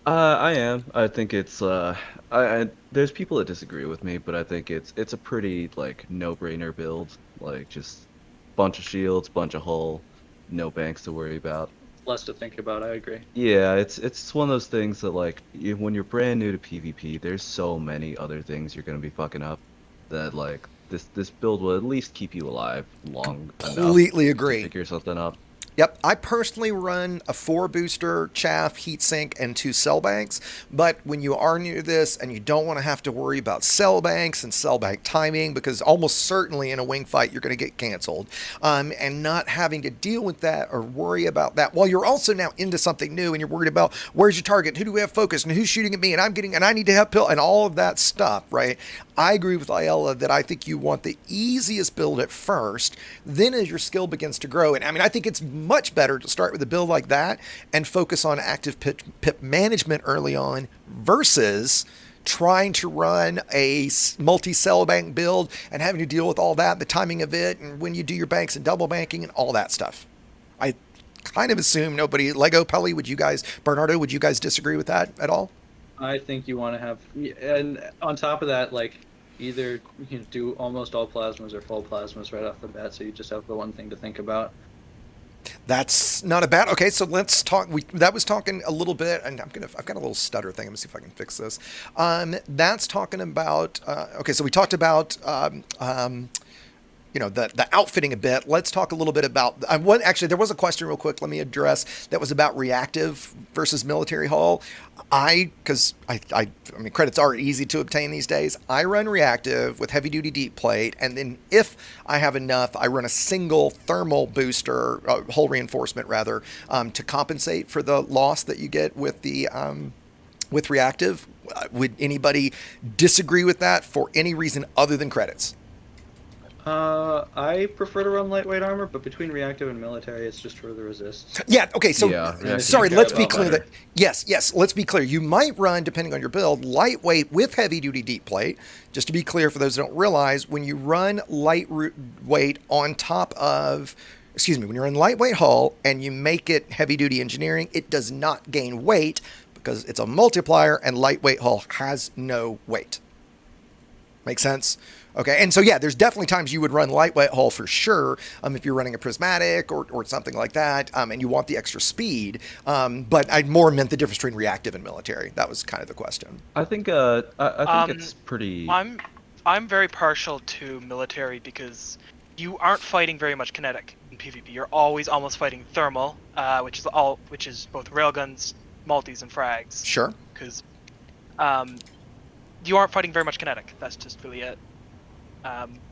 [SPEAKER 6] I am. I think it's there's people that disagree with me, but I think it's a pretty no-brainer build. Just bunch of shields, bunch of hull, no banks to worry about.
[SPEAKER 4] Less to think about. I agree.
[SPEAKER 6] Yeah, it's one of those things that when you're brand new to PvP, there's so many other things you're gonna be fucking up that this build will at least keep you alive long enough.
[SPEAKER 2] Completely agree.
[SPEAKER 6] To figure something up.
[SPEAKER 2] Yep, I personally run a 4 booster, chaff, heatsink, and 2 cell banks. But when you are new to this and you don't want to have to worry about cell banks and cell bank timing, because almost certainly in a wing fight you're going to get canceled, and not having to deal with that or worry about that while you're also now into something new and you're worried about where's your target, who do we have focused, and who's shooting at me, and I need to have pill and all of that stuff, right? I agree with Ayala that I think you want the easiest build at first. Then as your skill begins to grow, and I think it's much better to start with a build like that and focus on active pip management early on versus trying to run a multi-cell bank build and having to deal with all that, the timing of it, and when you do your banks and double banking and all that stuff. I kind of assume nobody, Lego, Pelley, Bernardo, would you guys disagree with that at all?
[SPEAKER 4] I think you want to have, and on top of that, either do almost all plasmas or full plasmas right off the bat, so you just have the one thing to think about.
[SPEAKER 2] That's not a bad. Okay, so let's talk. That was talking a little bit, and I've got a little stutter thing. Let me see if I can fix this. That's talking about. Okay, so we talked about. The outfitting a bit. Let's talk a little bit about actually there was a question real quick. Let me address that was about reactive versus military hull. Because credits are easy to obtain these days. I run reactive with heavy duty deep plate, and then if I have enough, I run a single thermal booster, hull reinforcement rather, to compensate for the loss that you get with the with reactive. Would anybody disagree with that for any reason other than credits?
[SPEAKER 4] I prefer to run lightweight armor, but between reactive and military, it's just for the resist.
[SPEAKER 2] Yeah, okay, so, sorry, let's be clear
[SPEAKER 6] better.
[SPEAKER 2] that, yes, let's be clear. You might run, depending on your build, lightweight with heavy-duty deep plate. Just to be clear, for those who don't realize, when you run lightweight on top of, when you run lightweight hull and you make it heavy-duty engineering, it does not gain weight because it's a multiplier and lightweight hull has no weight. Make sense? Okay, and so there's definitely times you would run lightweight hull for sure if you're running a prismatic or something like that, and you want the extra speed. But I more meant the difference between reactive and military. That was kind of the question.
[SPEAKER 6] I think I think it's pretty.
[SPEAKER 5] I'm very partial to military because you aren't fighting very much kinetic in PvP. You're always almost fighting thermal, which is both railguns, multis, and frags.
[SPEAKER 2] Sure.
[SPEAKER 5] Because you aren't fighting very much kinetic. That's just really it.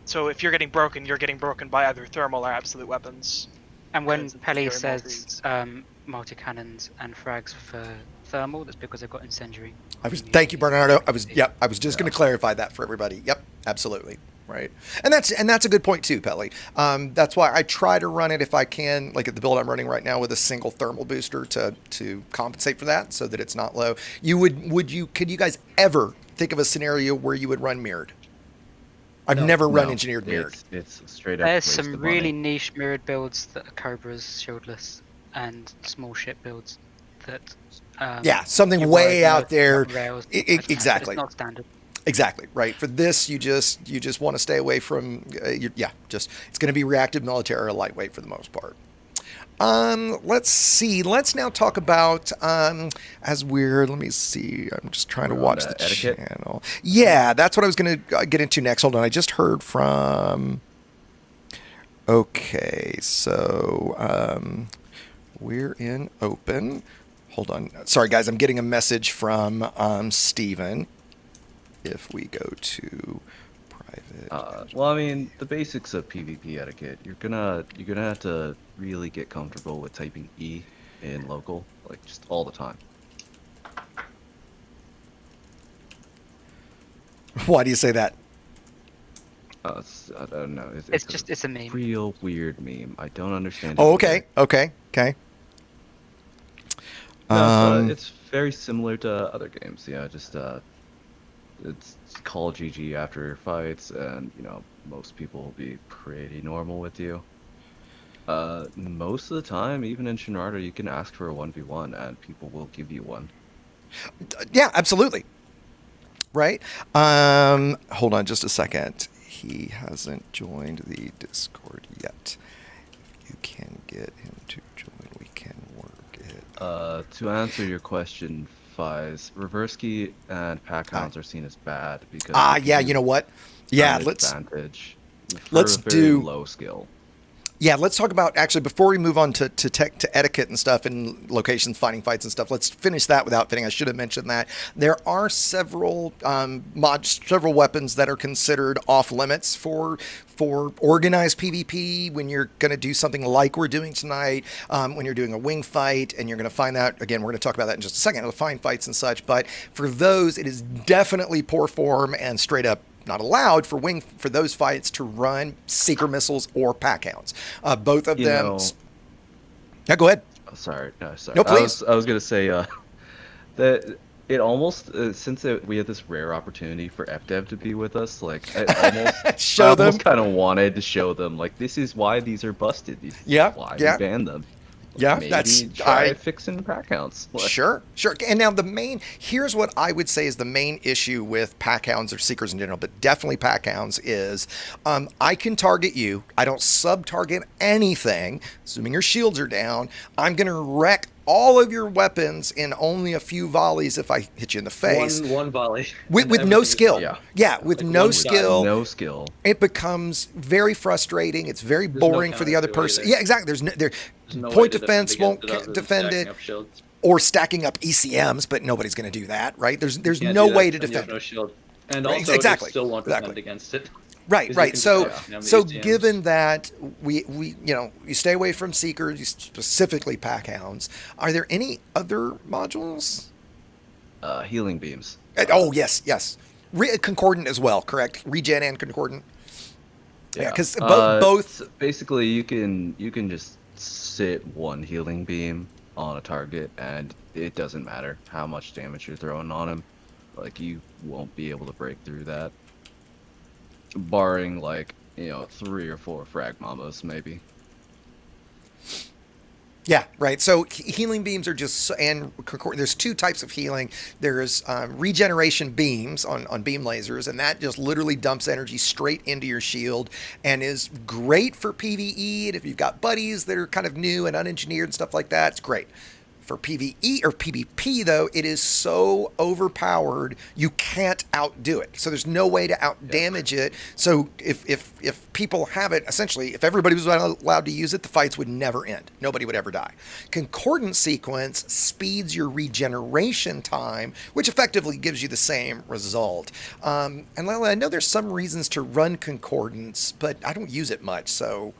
[SPEAKER 5] So if you're getting broken by either thermal or absolute weapons.
[SPEAKER 3] And when Pelley says multi-cannons and frags for thermal, that's because they've got incendiary.
[SPEAKER 2] Thank you, Bernardo. I was just going to clarify that for everybody. Yep, absolutely. Right. And that's a good point too, Pelley. That's why I try to run it if I can, like at the build I'm running right now with a single thermal booster to compensate for that so that it's not low. Could you guys ever think of a scenario where you would run mirrored? I've never run engineered mirrored.
[SPEAKER 6] It's straight up.
[SPEAKER 3] There's some really niche mirrored builds that are Cobras, shieldless, and small ship builds that.
[SPEAKER 2] Something way out there. Exactly.
[SPEAKER 3] It's not standard.
[SPEAKER 2] Exactly right. For this, you just want to stay away from. It's going to be reactive military or lightweight for the most part. Let's see. Let's now talk about let me see. I'm just trying to watch the
[SPEAKER 6] etiquette
[SPEAKER 2] channel. Yeah, that's what I was going to get into next. Hold on. I just heard from Okay, so we're in open. Hold on. Sorry, guys, I'm getting a message from Steven. If we go to private.
[SPEAKER 6] Well, I mean, the basics of PvP etiquette. You're gonna have to really get comfortable with typing E in local, like just all the time.
[SPEAKER 2] Why do you say that?
[SPEAKER 6] I don't know.
[SPEAKER 3] It's a meme.
[SPEAKER 6] Real weird meme. I don't understand.
[SPEAKER 2] Oh,
[SPEAKER 6] it
[SPEAKER 2] okay,
[SPEAKER 6] either.
[SPEAKER 2] okay.
[SPEAKER 6] No, it's very similar to other games. Yeah, just it's call GG after fights, and most people will be pretty normal with you. Most of the time, even in Shinrarta, you can ask for a 1v1, and people will give you one.
[SPEAKER 2] Yeah, absolutely. Right. Hold on just a second. He hasn't joined the Discord yet. If you can get him to join, we can work it.
[SPEAKER 6] To answer your question, Fies, reverse key and pack hounds are seen as bad because
[SPEAKER 2] Yeah, you know what? Yeah, let's
[SPEAKER 6] a very
[SPEAKER 2] do
[SPEAKER 6] low skill.
[SPEAKER 2] Yeah, let's talk about, actually, before we move on to etiquette and stuff and locations, finding fights and stuff, let's finish that with outfitting. I should have mentioned that. There are several several weapons that are considered off limits for organized PvP when you're going to do something like we're doing tonight, when you're doing a wing fight, and you're going to find that, again, we're going to talk about that in just a second, the find fights and such, but for those, it is definitely poor form and straight up not allowed for those fights to run seeker missiles or pack hounds. Both of them. Yeah, go ahead.
[SPEAKER 6] Oh, sorry.
[SPEAKER 2] No, please.
[SPEAKER 6] I was gonna say that it almost since we had this rare opportunity for FDev to be with us, like I almost kind of wanted to show them, like, this is why these are busted. This is why we banned them.
[SPEAKER 2] Yeah,
[SPEAKER 6] maybe try fixing pack hounds.
[SPEAKER 2] Sure. And now here's what I would say is the main issue with pack hounds or seekers in general, but definitely pack hounds is I can target you. I don't sub-target anything, assuming your shields are down. I'm going to wreck all of your weapons in only a few volleys if I hit you in the face.
[SPEAKER 4] One volley.
[SPEAKER 2] With no skill. Yeah, with
[SPEAKER 6] like
[SPEAKER 2] no skill.
[SPEAKER 6] No skill.
[SPEAKER 2] It becomes very frustrating. It's very boring for the other person.
[SPEAKER 4] Either.
[SPEAKER 2] Yeah, exactly. There's
[SPEAKER 4] no
[SPEAKER 2] point defense won't defend it.
[SPEAKER 4] Shields.
[SPEAKER 2] Or stacking up ECMs, but nobody's going to do that, right? There's
[SPEAKER 4] You
[SPEAKER 2] no
[SPEAKER 4] can't do
[SPEAKER 2] way
[SPEAKER 4] that
[SPEAKER 2] to
[SPEAKER 4] when you have
[SPEAKER 2] defend.
[SPEAKER 4] no shield. And
[SPEAKER 2] Right,
[SPEAKER 4] also,
[SPEAKER 2] exactly,
[SPEAKER 4] it still won't defend
[SPEAKER 2] exactly.
[SPEAKER 4] against it.
[SPEAKER 2] Right.
[SPEAKER 4] Because you can
[SPEAKER 2] So
[SPEAKER 4] just the ECMs.
[SPEAKER 2] given that we you stay away from seekers, specifically pack hounds. Are there any other modules?
[SPEAKER 6] Healing beams.
[SPEAKER 2] Oh yes. Concordant as well, correct? Regen and concordant. Yeah, because both.
[SPEAKER 6] Basically, you can just sit one healing beam on a target, and it doesn't matter how much damage you're throwing on him. Like, you won't be able to break through that, barring 3 or 4 frag mambas maybe.
[SPEAKER 2] Yeah, right. So healing beams are there's 2 types of healing. There's regeneration beams on beam lasers, and that just literally dumps energy straight into your shield and is great for PvE. And if you've got buddies that are kind of new and unengineered and stuff like that, it's great. For PvE or PvP, though, it is so overpowered, you can't outdo it. So there's no way to outdamage it. So if people have it, essentially, if everybody was allowed to use it, the fights would never end. Nobody would ever die. Concordant sequence speeds your regeneration time, which effectively gives you the same result. And Lila, I know there's some reasons to run concordance, but I don't use it much, so...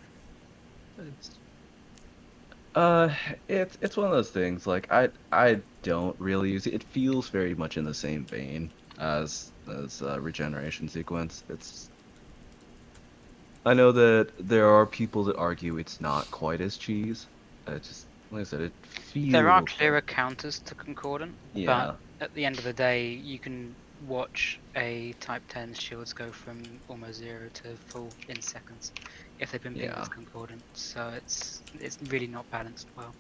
[SPEAKER 6] It's one of those things, like, I don't really use it. It feels very much in the same vein as regeneration sequence. I know that there are people that argue it's not quite as cheese. Just, like I said, it feels...
[SPEAKER 3] There are clearer counters to concordant,
[SPEAKER 6] Yeah.
[SPEAKER 3] but at the end of the day, you can watch a Type 10 shields go from almost 0 to full in seconds if they've been pinged as concordant. So it's really not balanced well.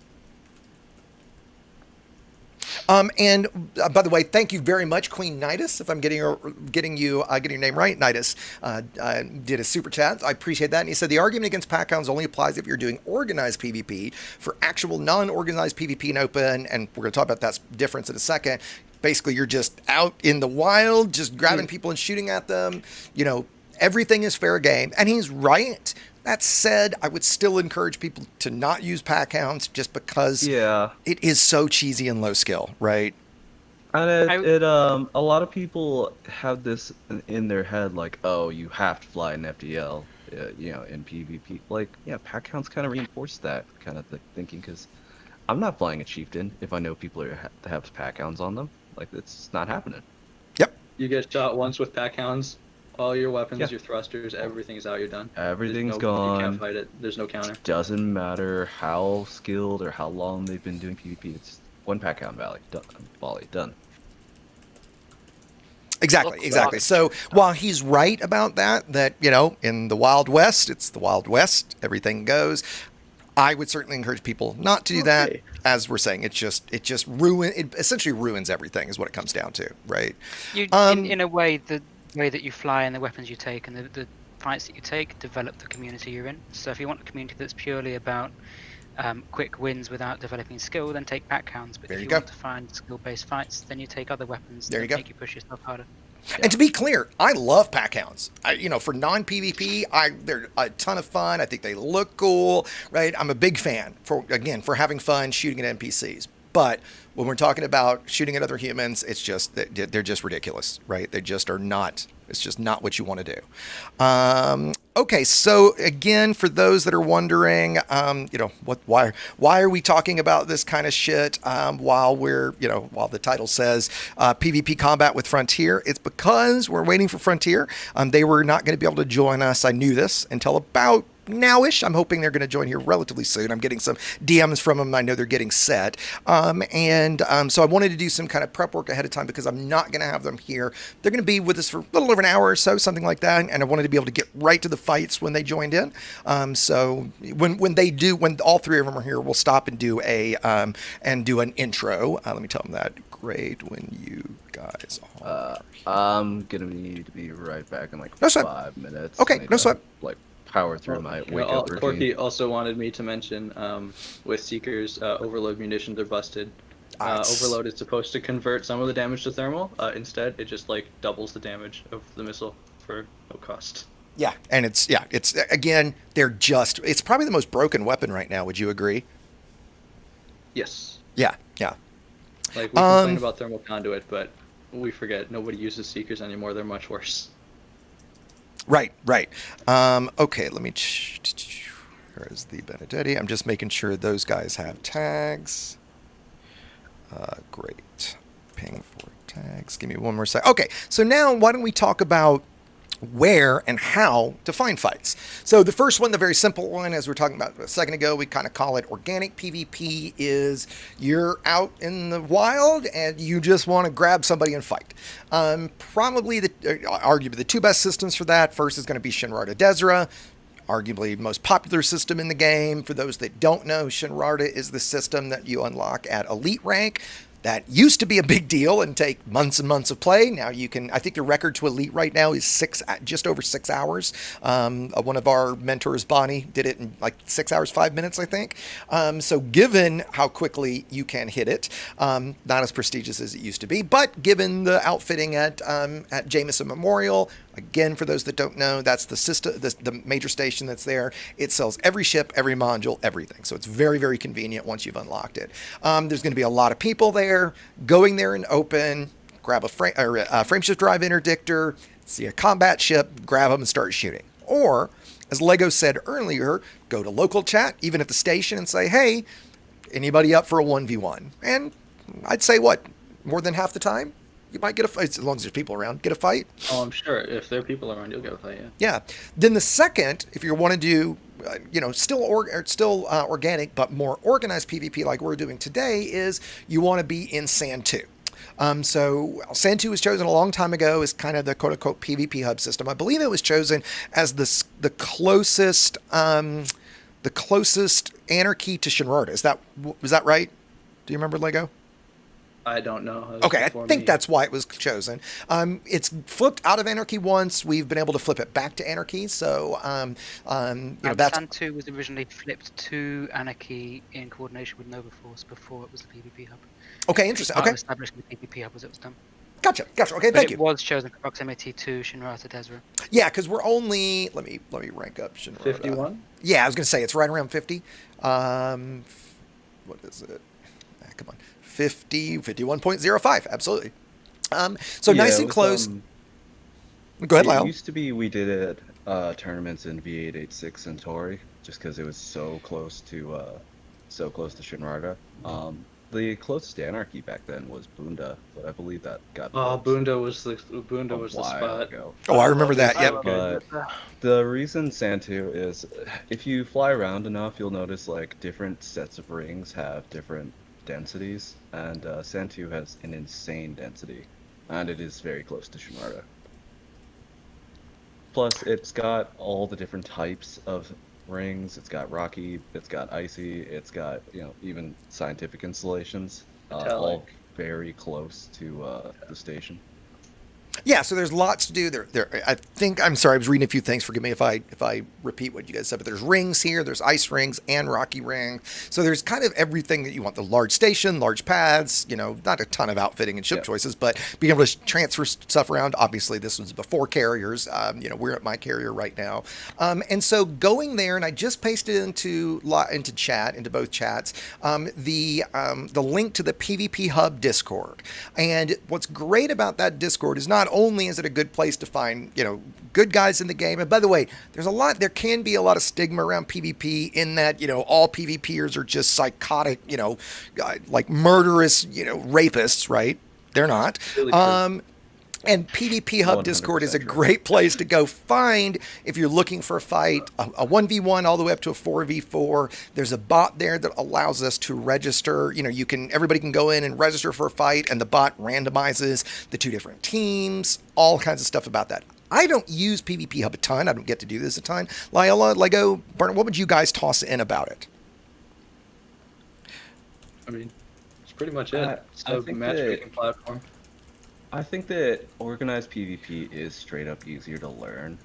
[SPEAKER 2] And by the way, thank you very much, Queen Nidus. If I'm getting your name right, Nidus did a super chat. I appreciate that. And he said the argument against pack hounds only applies if you're doing organized PvP. For actual non-organized PvP and open, and we're going to talk about that difference in a second. Basically, you're just out in the wild, just grabbing people and shooting at them. Everything is fair game. And he's right. That said, I would still encourage people to not use pack hounds just because
[SPEAKER 6] Yeah.
[SPEAKER 2] it is so cheesy and low skill, right?
[SPEAKER 6] And
[SPEAKER 3] I-
[SPEAKER 6] a lot of people have this in their head, like, oh, you have to fly an FDL, in PvP. Like, yeah, pack hounds kind of reinforce that kind of thinking, because I'm not flying a chieftain if I know people have pack hounds on them. Like, it's not happening.
[SPEAKER 2] Yep.
[SPEAKER 4] You get shot once with pack hounds, all your weapons,
[SPEAKER 6] Yeah.
[SPEAKER 4] your thrusters, everything's out. You're done.
[SPEAKER 6] Everything's
[SPEAKER 4] You
[SPEAKER 6] gone.
[SPEAKER 4] can't fight it. There's no counter.
[SPEAKER 6] Doesn't matter how skilled or how long they've been doing PvP. It's one pack hound volley, done.
[SPEAKER 2] Exactly. So while he's right about that, in the Wild West, it's the Wild West, everything goes. I would certainly encourage people not to do that.
[SPEAKER 6] Okay.
[SPEAKER 2] As we're saying, it essentially ruins everything, is what it comes down to, right?
[SPEAKER 3] In a way, the way that you fly and the weapons you take and the fights that you take develop the community you're in. So if you want a community that's purely about quick wins without developing skill, then take pack hounds. But
[SPEAKER 2] There
[SPEAKER 3] if
[SPEAKER 2] you
[SPEAKER 3] you
[SPEAKER 2] go.
[SPEAKER 3] want to find skill-based fights, then you take other weapons
[SPEAKER 2] There
[SPEAKER 3] that
[SPEAKER 2] you go.
[SPEAKER 3] make you push yourself harder.
[SPEAKER 2] And to be clear, I love pack hounds. For non-PvP, they're a ton of fun. I think they look cool, right? I'm a big fan for having fun shooting at NPCs. But when we're talking about shooting at other humans, they're just ridiculous, right? They just are not. It's just not what you want to do. Okay, so again, for those that are wondering, why are we talking about this kind of shit while the title says PvP combat with Frontier? It's because we're waiting for Frontier. They were not going to be able to join us. I knew this until about now-ish. I'm hoping they're going to join here relatively soon. I'm getting some DMs from them. I know they're getting set. So I wanted to do some kind of prep work ahead of time because I'm not going to have them here. They're going to be with us for a little over an hour or so, something like that. And I wanted to be able to get right to the fights when they joined in. So when all three of them are here, we'll stop and do an intro. Let me tell them that. Great when you guys are.
[SPEAKER 6] I'm gonna need to be right back in like
[SPEAKER 2] No sweat.
[SPEAKER 6] 5 minutes.
[SPEAKER 2] Okay,
[SPEAKER 6] I need
[SPEAKER 2] no
[SPEAKER 6] to,
[SPEAKER 2] sweat.
[SPEAKER 6] Like power through my wake up routine.
[SPEAKER 4] Corky also wanted me to mention with Seekers, overload munitions are busted. Overload is supposed to convert some of the damage to thermal. Instead, it just doubles the damage of the missile for no cost.
[SPEAKER 2] Yeah, and it's probably the most broken weapon right now. Would you agree?
[SPEAKER 4] Yes.
[SPEAKER 2] Yeah.
[SPEAKER 4] We complain about thermal conduit, but we forget nobody uses Seekers anymore. They're much worse.
[SPEAKER 2] Right. Okay, let me. Here is the Benedetti. I'm just making sure those guys have tags. Great. Ping for tags. Give me one more sec. Okay, so now why don't we talk about where and how to find fights. So the first one, the very simple one, as we were talking about a second ago, we kind of call it organic PvP, is you're out in the wild and you just want to grab somebody and fight. Probably arguably the two best systems for that. First is going to be Shinrarta Desra, arguably most popular system in the game. For those that don't know, Shinrarta is the system that you unlock at elite rank. That used to be a big deal and take months and months of play. Now you can, I think the record to elite right now is just over 6 hours. One of our mentors, Bonnie, did it in 6 hours, 5 minutes, I think. So given how quickly you can hit it, not as prestigious as it used to be, but given the outfitting at Jameson Memorial, again, for those that don't know, that's the system, the major station that's there. It sells every ship, every module, everything. So it's very, very convenient once you've unlocked it. There's going to be a lot of people there. Going there and open, grab a frameshift drive interdictor, see a combat ship, grab them and start shooting. Or, as Lego said earlier, go to local chat, even at the station, and say, hey, anybody up for a 1v1? And I'd say, more than half the time? You might get a fight, as long as there's people around, get a fight.
[SPEAKER 4] Oh, I'm sure. If there are people around, you'll get a fight, yeah.
[SPEAKER 2] Yeah. Then the second, if you want to do, still organic, but more organized PvP like we're doing today, is you want to be in Sand 2. So Sand 2 was chosen a long time ago as kind of the quote-unquote PvP hub system. I believe it was chosen as the closest anarchy to Shinrarta. Was that right? Do you remember, Lego?
[SPEAKER 4] I don't know.
[SPEAKER 2] Okay, I think that's why it was chosen. It's flipped out of Anarchy once. We've been able to flip it back to Anarchy. So, that's...
[SPEAKER 3] Sand 2 was originally flipped to Anarchy in coordination with Nova Force before it was the PvP hub.
[SPEAKER 2] Okay, interesting.
[SPEAKER 3] Okay.
[SPEAKER 2] Okay.
[SPEAKER 3] Establishing the PvP hub as it was done.
[SPEAKER 2] Gotcha. Okay,
[SPEAKER 3] But
[SPEAKER 2] thank
[SPEAKER 3] it
[SPEAKER 2] you.
[SPEAKER 3] was chosen for proximity to Shinrata Desra.
[SPEAKER 2] Yeah, because we're only let me rank up Shinrata.
[SPEAKER 4] 51?
[SPEAKER 2] Yeah, I was gonna say it's right around 50. What is it? Come on, 51.05. Absolutely. So
[SPEAKER 6] Yeah,
[SPEAKER 2] nice
[SPEAKER 6] it
[SPEAKER 2] and
[SPEAKER 6] was,
[SPEAKER 2] close. Go ahead,
[SPEAKER 6] It
[SPEAKER 2] Lyle.
[SPEAKER 6] used to be we did it tournaments in V886 Centauri, just because it was so close to Shinraga. The closest anarchy back then was Bunda, but I believe that got
[SPEAKER 4] Oh,
[SPEAKER 6] fixed
[SPEAKER 4] Bunda
[SPEAKER 6] a
[SPEAKER 4] was the
[SPEAKER 6] while
[SPEAKER 4] spot.
[SPEAKER 6] ago.
[SPEAKER 2] Oh, I remember
[SPEAKER 5] love it.
[SPEAKER 2] that.
[SPEAKER 5] I
[SPEAKER 2] Yep.
[SPEAKER 5] love
[SPEAKER 6] But
[SPEAKER 5] it.
[SPEAKER 6] the reason Santu is, if you fly around enough, you'll notice like different sets of rings have different densities, and Santu has an insane density, and it is very close to Shinraga. Plus, it's got all the different types of rings. It's got rocky, it's got icy, it's got, even scientific installations, all
[SPEAKER 4] Metallic.
[SPEAKER 6] very close to the station.
[SPEAKER 2] Yeah, so there's lots to do. I think I'm sorry. I was reading a few things. Forgive me if I repeat what you guys said. But there's rings here. There's ice rings and rocky rings. So there's kind of everything that you want. The large station, large pads. Not a ton of outfitting and ship
[SPEAKER 6] Yep.
[SPEAKER 2] choices, but being able to transfer stuff around. Obviously, this was before carriers. We're at my carrier right now, and so going there, and I just pasted into chat, into both chats, the link to the PvP Hub Discord. And what's great about that Discord is not only is it a good place to find, good guys in the game. And by the way, there can be a lot of stigma around PvP in that, all PvPers are just psychotic, like murderous, rapists, right? They're not.
[SPEAKER 4] Really true.
[SPEAKER 2] And PvP Hub Discord is a
[SPEAKER 6] 100% true.
[SPEAKER 2] great place to go find if you're looking for a fight, a 1v1 all the way up to a 4v4. There's a bot there that allows us to register. Everybody can go in and register for a fight, and the bot randomizes the two different teams, all kinds of stuff about that. I don't use PvP Hub a ton. I don't get to do this a ton. Lila, Lego, Bernard, what would you guys toss in about it?
[SPEAKER 4] I mean, it's pretty much it. It's
[SPEAKER 6] I
[SPEAKER 4] a
[SPEAKER 6] think
[SPEAKER 4] matchmaking platform.
[SPEAKER 6] I think that organized PvP is straight up easier to learn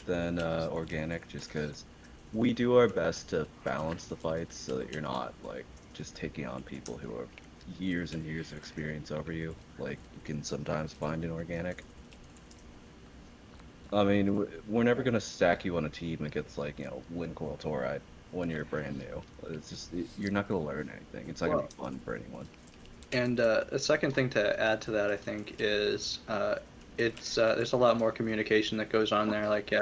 [SPEAKER 6] than organic, just because we do our best to balance the fights so that you're not like just taking on people who are years and years of experience over you, like you can sometimes find in organic. I mean, we're never gonna stack you on a team against like Lin Coil Tauride when you're brand new. It's just you're not gonna learn anything. It's not gonna be fun for anyone.
[SPEAKER 4] And a second thing to add to that, I think, is there's a lot more communication that goes on there. Like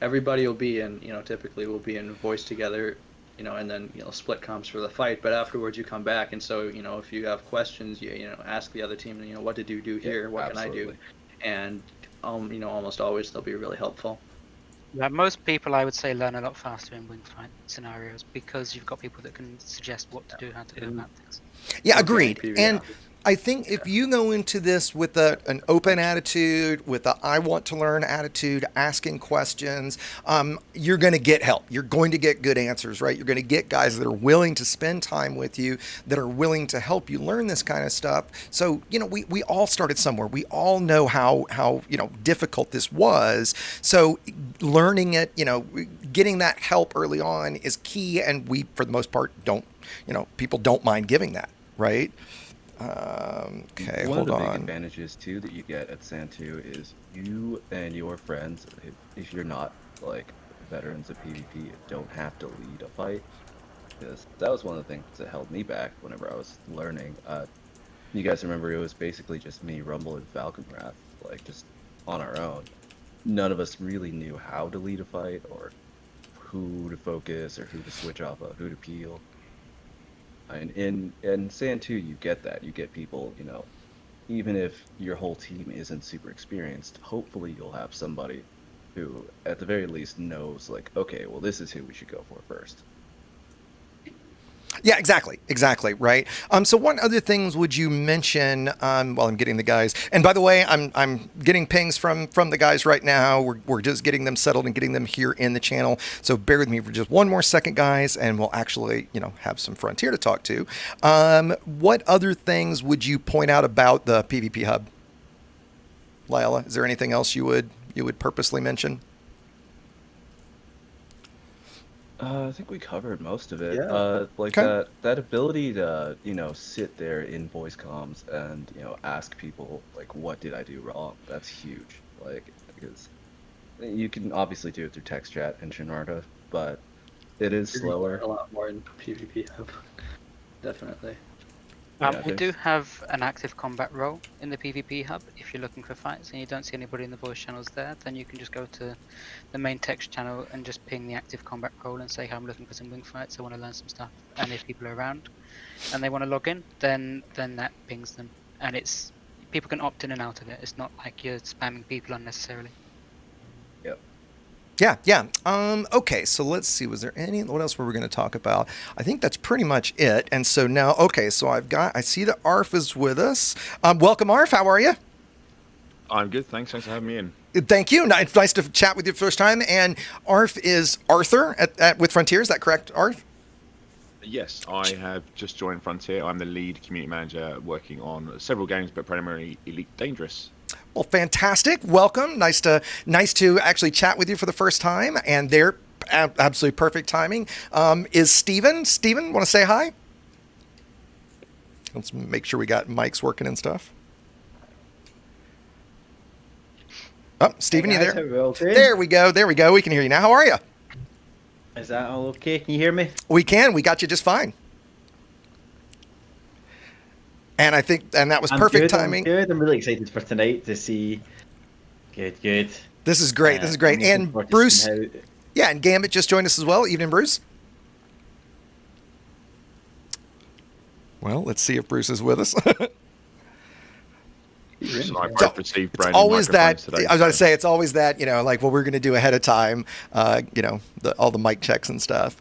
[SPEAKER 4] everybody will be in, typically will be in voice together, and then split comps for the fight. But afterwards, you come back, and so if you have questions, you ask the other team, what did you do here? What can I do? And almost always they'll be really helpful.
[SPEAKER 3] Yeah, most people, I would say, learn a lot faster in wing fight scenarios because you've got people that can suggest what to do, how to go about things.
[SPEAKER 2] Yeah, agreed.
[SPEAKER 4] PvP,
[SPEAKER 2] And I think if you go into this with an open attitude, with a I want to learn attitude, asking questions, you're going to get help. You're going to get good answers, right? You're going to get guys that are willing to spend time with you, that are willing to help you learn this kind of stuff. So, we all started somewhere. We all know how difficult this was. So learning it, getting that help early on is key. And we, for the most part, people don't mind giving that, right? Okay,
[SPEAKER 6] One
[SPEAKER 2] hold
[SPEAKER 6] of the
[SPEAKER 2] on.
[SPEAKER 6] big advantages too that you get at Santu is you and your friends, if you're not like veterans of PvP, don't have to lead a fight. Because that was one of the things that held me back whenever I was learning. You guys remember it was basically just me, Rumble, and Falcon Wrath, like just on our own. None of us really knew how to lead a fight or who to focus or who to switch off of, who to peel. And in Sand 2, you get that. You get people, even if your whole team isn't super experienced, hopefully you'll have somebody who, at the very least, knows, like, okay, well, this is who we should go for first.
[SPEAKER 2] Yeah, exactly, right. So what other things would you mention while I'm getting the guys? And by the way, I'm getting pings from the guys right now. We're just getting them settled and getting them here in the channel. So bear with me for just one more second, guys, and we'll actually have some Frontier to talk to. What other things would you point out about the PvP Hub, Lila? Is there anything else you would purposely mention?
[SPEAKER 6] I think we covered most of it.
[SPEAKER 7] Yeah.
[SPEAKER 6] Like
[SPEAKER 2] Okay.
[SPEAKER 6] that ability to, sit there in voice comms and, ask people like, what did I do wrong? That's huge. Like, because you can obviously do it through text chat and Shinarda, but it is slower.
[SPEAKER 4] A lot more in PvP hub. Definitely.
[SPEAKER 6] Yeah,
[SPEAKER 3] We do
[SPEAKER 6] there's-
[SPEAKER 3] have an active combat role in the PvP hub. If you're looking for fights and you don't see anybody in the voice channels there, then you can just go to the main text channel and just ping the active combat role and say, "Hey, I'm looking for some wing fights. I want to learn some stuff." And if people are around and they want to log in, then that pings them. And it's people can opt in and out of it. It's not like you're spamming people unnecessarily.
[SPEAKER 2] Yeah. Okay, so let's see. Was there what else were we going to talk about? I think that's pretty much it. And so now, okay, so I see that Arf is with us. Welcome, Arf. How are you?
[SPEAKER 8] I'm good, thanks. Thanks for having me in.
[SPEAKER 2] Thank you. It's nice to chat with you the first time. And Arf is Arthur with Frontier. Is that correct, Arf?
[SPEAKER 8] Yes, I have just joined Frontier. I'm the lead community manager working on several games, but primarily Elite Dangerous.
[SPEAKER 2] Well, fantastic. Welcome. Nice to actually chat with you for the first time. And they're absolutely perfect timing. Is Steven? Steven, want to say hi? Let's make sure we got mics working and stuff. Oh, Steven, you there? There we go. We can hear you now. How are you?
[SPEAKER 7] Is that all okay? Can you hear me?
[SPEAKER 2] We can. We got you just fine. And I think, that was perfect timing.
[SPEAKER 7] I'm good. I'm really excited for tonight to see. Good.
[SPEAKER 2] This is great. And Bruce, yeah, and Gambit just joined us as well. Evening, Bruce. Well, let's see if Bruce is with us.
[SPEAKER 8] So I've received brand new
[SPEAKER 2] Always that.
[SPEAKER 8] microphones today,
[SPEAKER 2] I was going to
[SPEAKER 8] so-
[SPEAKER 2] say it's always that. Like what we're going to do ahead of time. All the mic checks and stuff.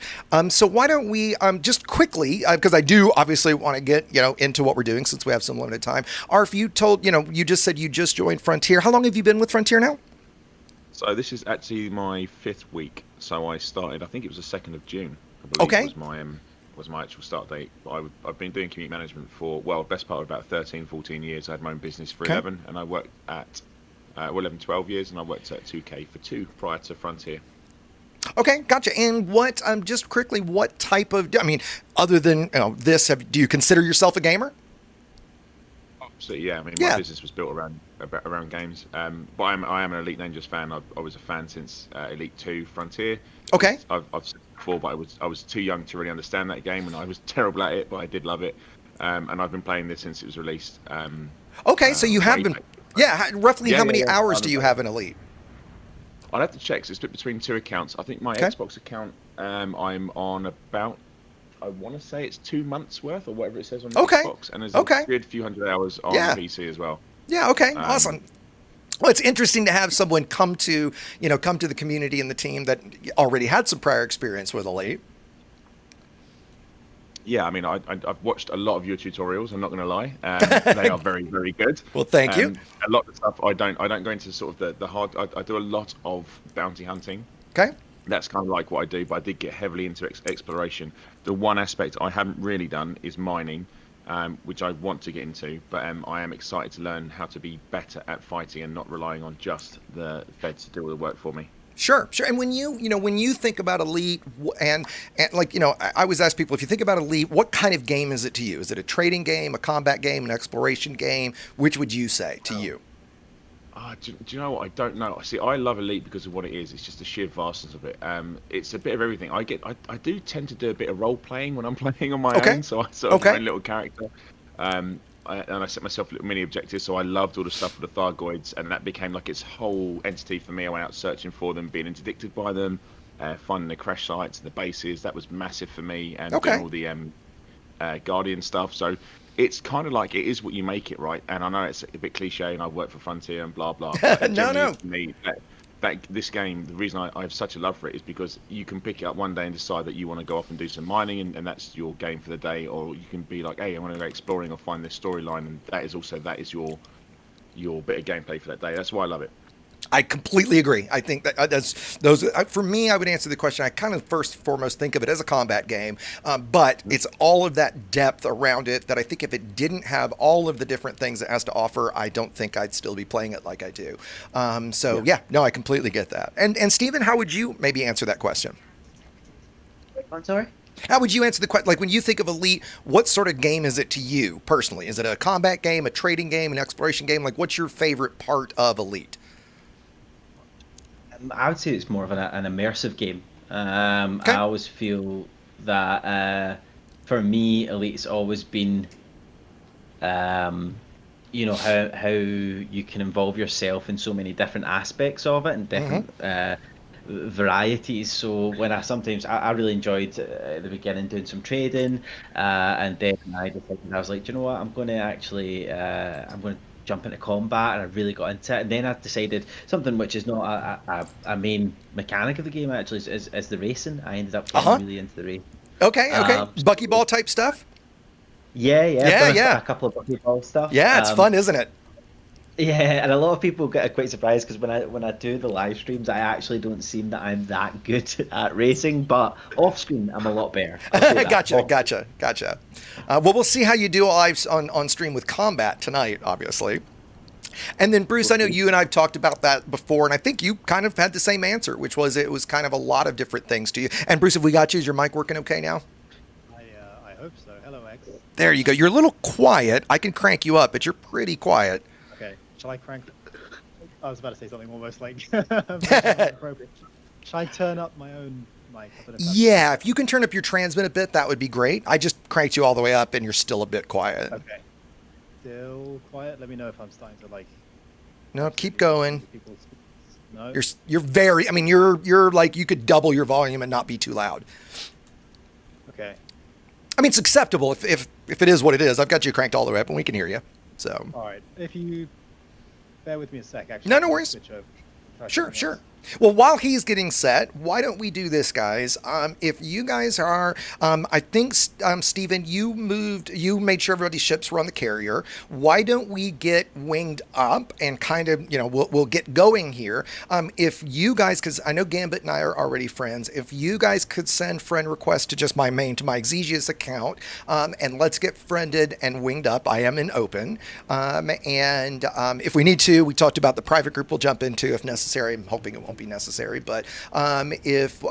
[SPEAKER 2] So why don't we just quickly, because I do obviously want to get into what we're doing since we have some limited time. Arf, you just said you just joined Frontier. How long have you been with Frontier now?
[SPEAKER 8] So this is actually my 5th week. So I started, I think it was the 2nd of June. I believe
[SPEAKER 2] Okay.
[SPEAKER 8] was my actual start date. But I've been doing community management for, best part of about 13, 14 years. I had my own business for
[SPEAKER 2] Okay.
[SPEAKER 8] 11, and I worked at 11, 12 years, and I worked at 2K for 2 prior to Frontier.
[SPEAKER 2] Okay, gotcha. And what, just quickly, what type of, other than this, do you consider yourself a gamer?
[SPEAKER 8] So yeah, my business was built around games. But I am an Elite Dangerous fan. I was a fan since Elite 2 Frontier.
[SPEAKER 2] Okay.
[SPEAKER 8] I've said before, but I was too young to really understand that game, and I was terrible at it, but I did love it. And I've been playing this since it was released.
[SPEAKER 2] Okay, so you have
[SPEAKER 8] way
[SPEAKER 2] been.
[SPEAKER 8] back.
[SPEAKER 2] Yeah, roughly how many
[SPEAKER 8] Yeah.
[SPEAKER 2] hours do you have in Elite?
[SPEAKER 8] I'll have to check. So it's split between 2 accounts. I think my
[SPEAKER 2] Okay.
[SPEAKER 8] Xbox account, I'm on about, I want to say it's 2 months worth or whatever it says on the
[SPEAKER 2] Okay.
[SPEAKER 8] Xbox, and there's
[SPEAKER 2] Okay.
[SPEAKER 8] a good few hundred hours on
[SPEAKER 2] Yeah.
[SPEAKER 8] PC as well.
[SPEAKER 2] Yeah, okay, awesome. Well, it's interesting to have someone come to the community and the team that already had some prior experience with Elite.
[SPEAKER 8] Yeah, I've watched a lot of your tutorials. I'm not going to lie, they are very, very good.
[SPEAKER 2] Well, thank you.
[SPEAKER 8] A lot of the stuff I don't go into sort of the hard. I do a lot of bounty hunting.
[SPEAKER 2] Okay.
[SPEAKER 8] That's kind of like what I do, but I did get heavily into exploration. The one aspect I haven't really done is mining, which I want to get into, but I am excited to learn how to be better at fighting and not relying on just the feds to do all the work for me.
[SPEAKER 2] Sure. And when you think about Elite, and like I always ask people, if you think about Elite, what kind of game is it to you? Is it a trading game, a combat game, an exploration game? Which would you say to you?
[SPEAKER 8] Do you know what? I don't know. See, I love Elite because of what it is. It's just the sheer vastness of it. It's a bit of everything. I do tend to do a bit of role playing when I'm playing on my own. So I sort of my own little character. And I set myself little mini objectives. So I loved all the stuff with the Thargoids, and that became like its whole entity for me. I went out searching for them, being interdicted by them, finding the crash sites and the bases. That was massive for me, and doing all the Guardian stuff. So it's kind of like it is what you make it, right? And I know it's a bit cliche, and I work for Frontier and blah blah.
[SPEAKER 2] No.
[SPEAKER 8] For me, that this game, the reason I have such a love for it is because you can pick it up one day and decide that you want to go off and do some mining, and that's your game for the day, or you can be like, hey, I want to go exploring or find this storyline, and that is your bit of gameplay for that day. That's why I love it.
[SPEAKER 2] I completely agree. I think that for me, I would answer the question. I kind of first and foremost think of it as a combat game, but it's all of that depth around it that I think if it didn't have all of the different things it has to offer, I don't think I'd still be playing it like I do. I completely get that. And Stephen, how would you maybe answer that question?
[SPEAKER 7] I'm sorry.
[SPEAKER 2] How would you answer the question? Like, when you think of Elite, what sort of game is it to you personally? Is it a combat game, a trading game, an exploration game? Like, what's your favorite part of Elite?
[SPEAKER 7] I would say it's more of an immersive game.
[SPEAKER 2] Okay.
[SPEAKER 7] I always feel that for me, Elite's always been, you know, how you can involve yourself in so many different aspects of it and different varieties. So when I really enjoyed at the beginning doing some trading, and then I decided, I was like, do you know what, I'm going to jump into combat, and I really got into it. And then I decided something which is not a main mechanic of the game actually is the racing. I ended up getting really into the race.
[SPEAKER 2] Okay. Buckyball type stuff.
[SPEAKER 7] Yeah.
[SPEAKER 2] Yeah.
[SPEAKER 7] A couple of buckyball stuff.
[SPEAKER 2] Yeah, it's fun, isn't it?
[SPEAKER 7] Yeah, and a lot of people get quite surprised because when I do the live streams, I actually don't seem that I'm that good at racing, but off screen I'm a lot better.
[SPEAKER 2] Gotcha. Well, we'll see how you do live on stream with combat tonight, obviously. And then, Bruce, I know you and I have talked about that before, and I think you kind of had the same answer, which was it was kind of a lot of different things to you. And Bruce, have we got you? Is your mic working okay now?
[SPEAKER 9] I hope so. Hello, X.
[SPEAKER 2] There you go. You're a little quiet. I can crank you up, but you're pretty quiet.
[SPEAKER 9] Okay. Shall I crank? I was about to say something almost like appropriate. Shall I turn up my own mic?
[SPEAKER 2] Yeah, if you can turn up your transmit a bit, that would be great. I just cranked you all the way up, and you're still a bit quiet.
[SPEAKER 9] Okay. Still quiet. Let me know if I'm starting to like.
[SPEAKER 2] No, keep going.
[SPEAKER 9] No.
[SPEAKER 2] You're very. I mean, you're like you could double your volume and not be too loud.
[SPEAKER 9] Okay.
[SPEAKER 2] I mean, it's acceptable if it is what it is. I've got you cranked all the way up, and we can hear you. So.
[SPEAKER 9] All right. If you bear with me a sec, actually.
[SPEAKER 2] No worries. Sure. Well, while he's getting set, why don't we do this, guys? If you guys are, I think, Steven, you made sure everybody's ships were on the carrier. Why don't we get winged up and kind of, we'll get going here. If you guys, because I know Gambit and I are already friends, if you guys could send friend requests to just my Exigeous account, and let's get friended and winged up. I am in open. And if we need to, we talked about the private group we'll jump into if necessary. I'm hoping it won't be necessary, but if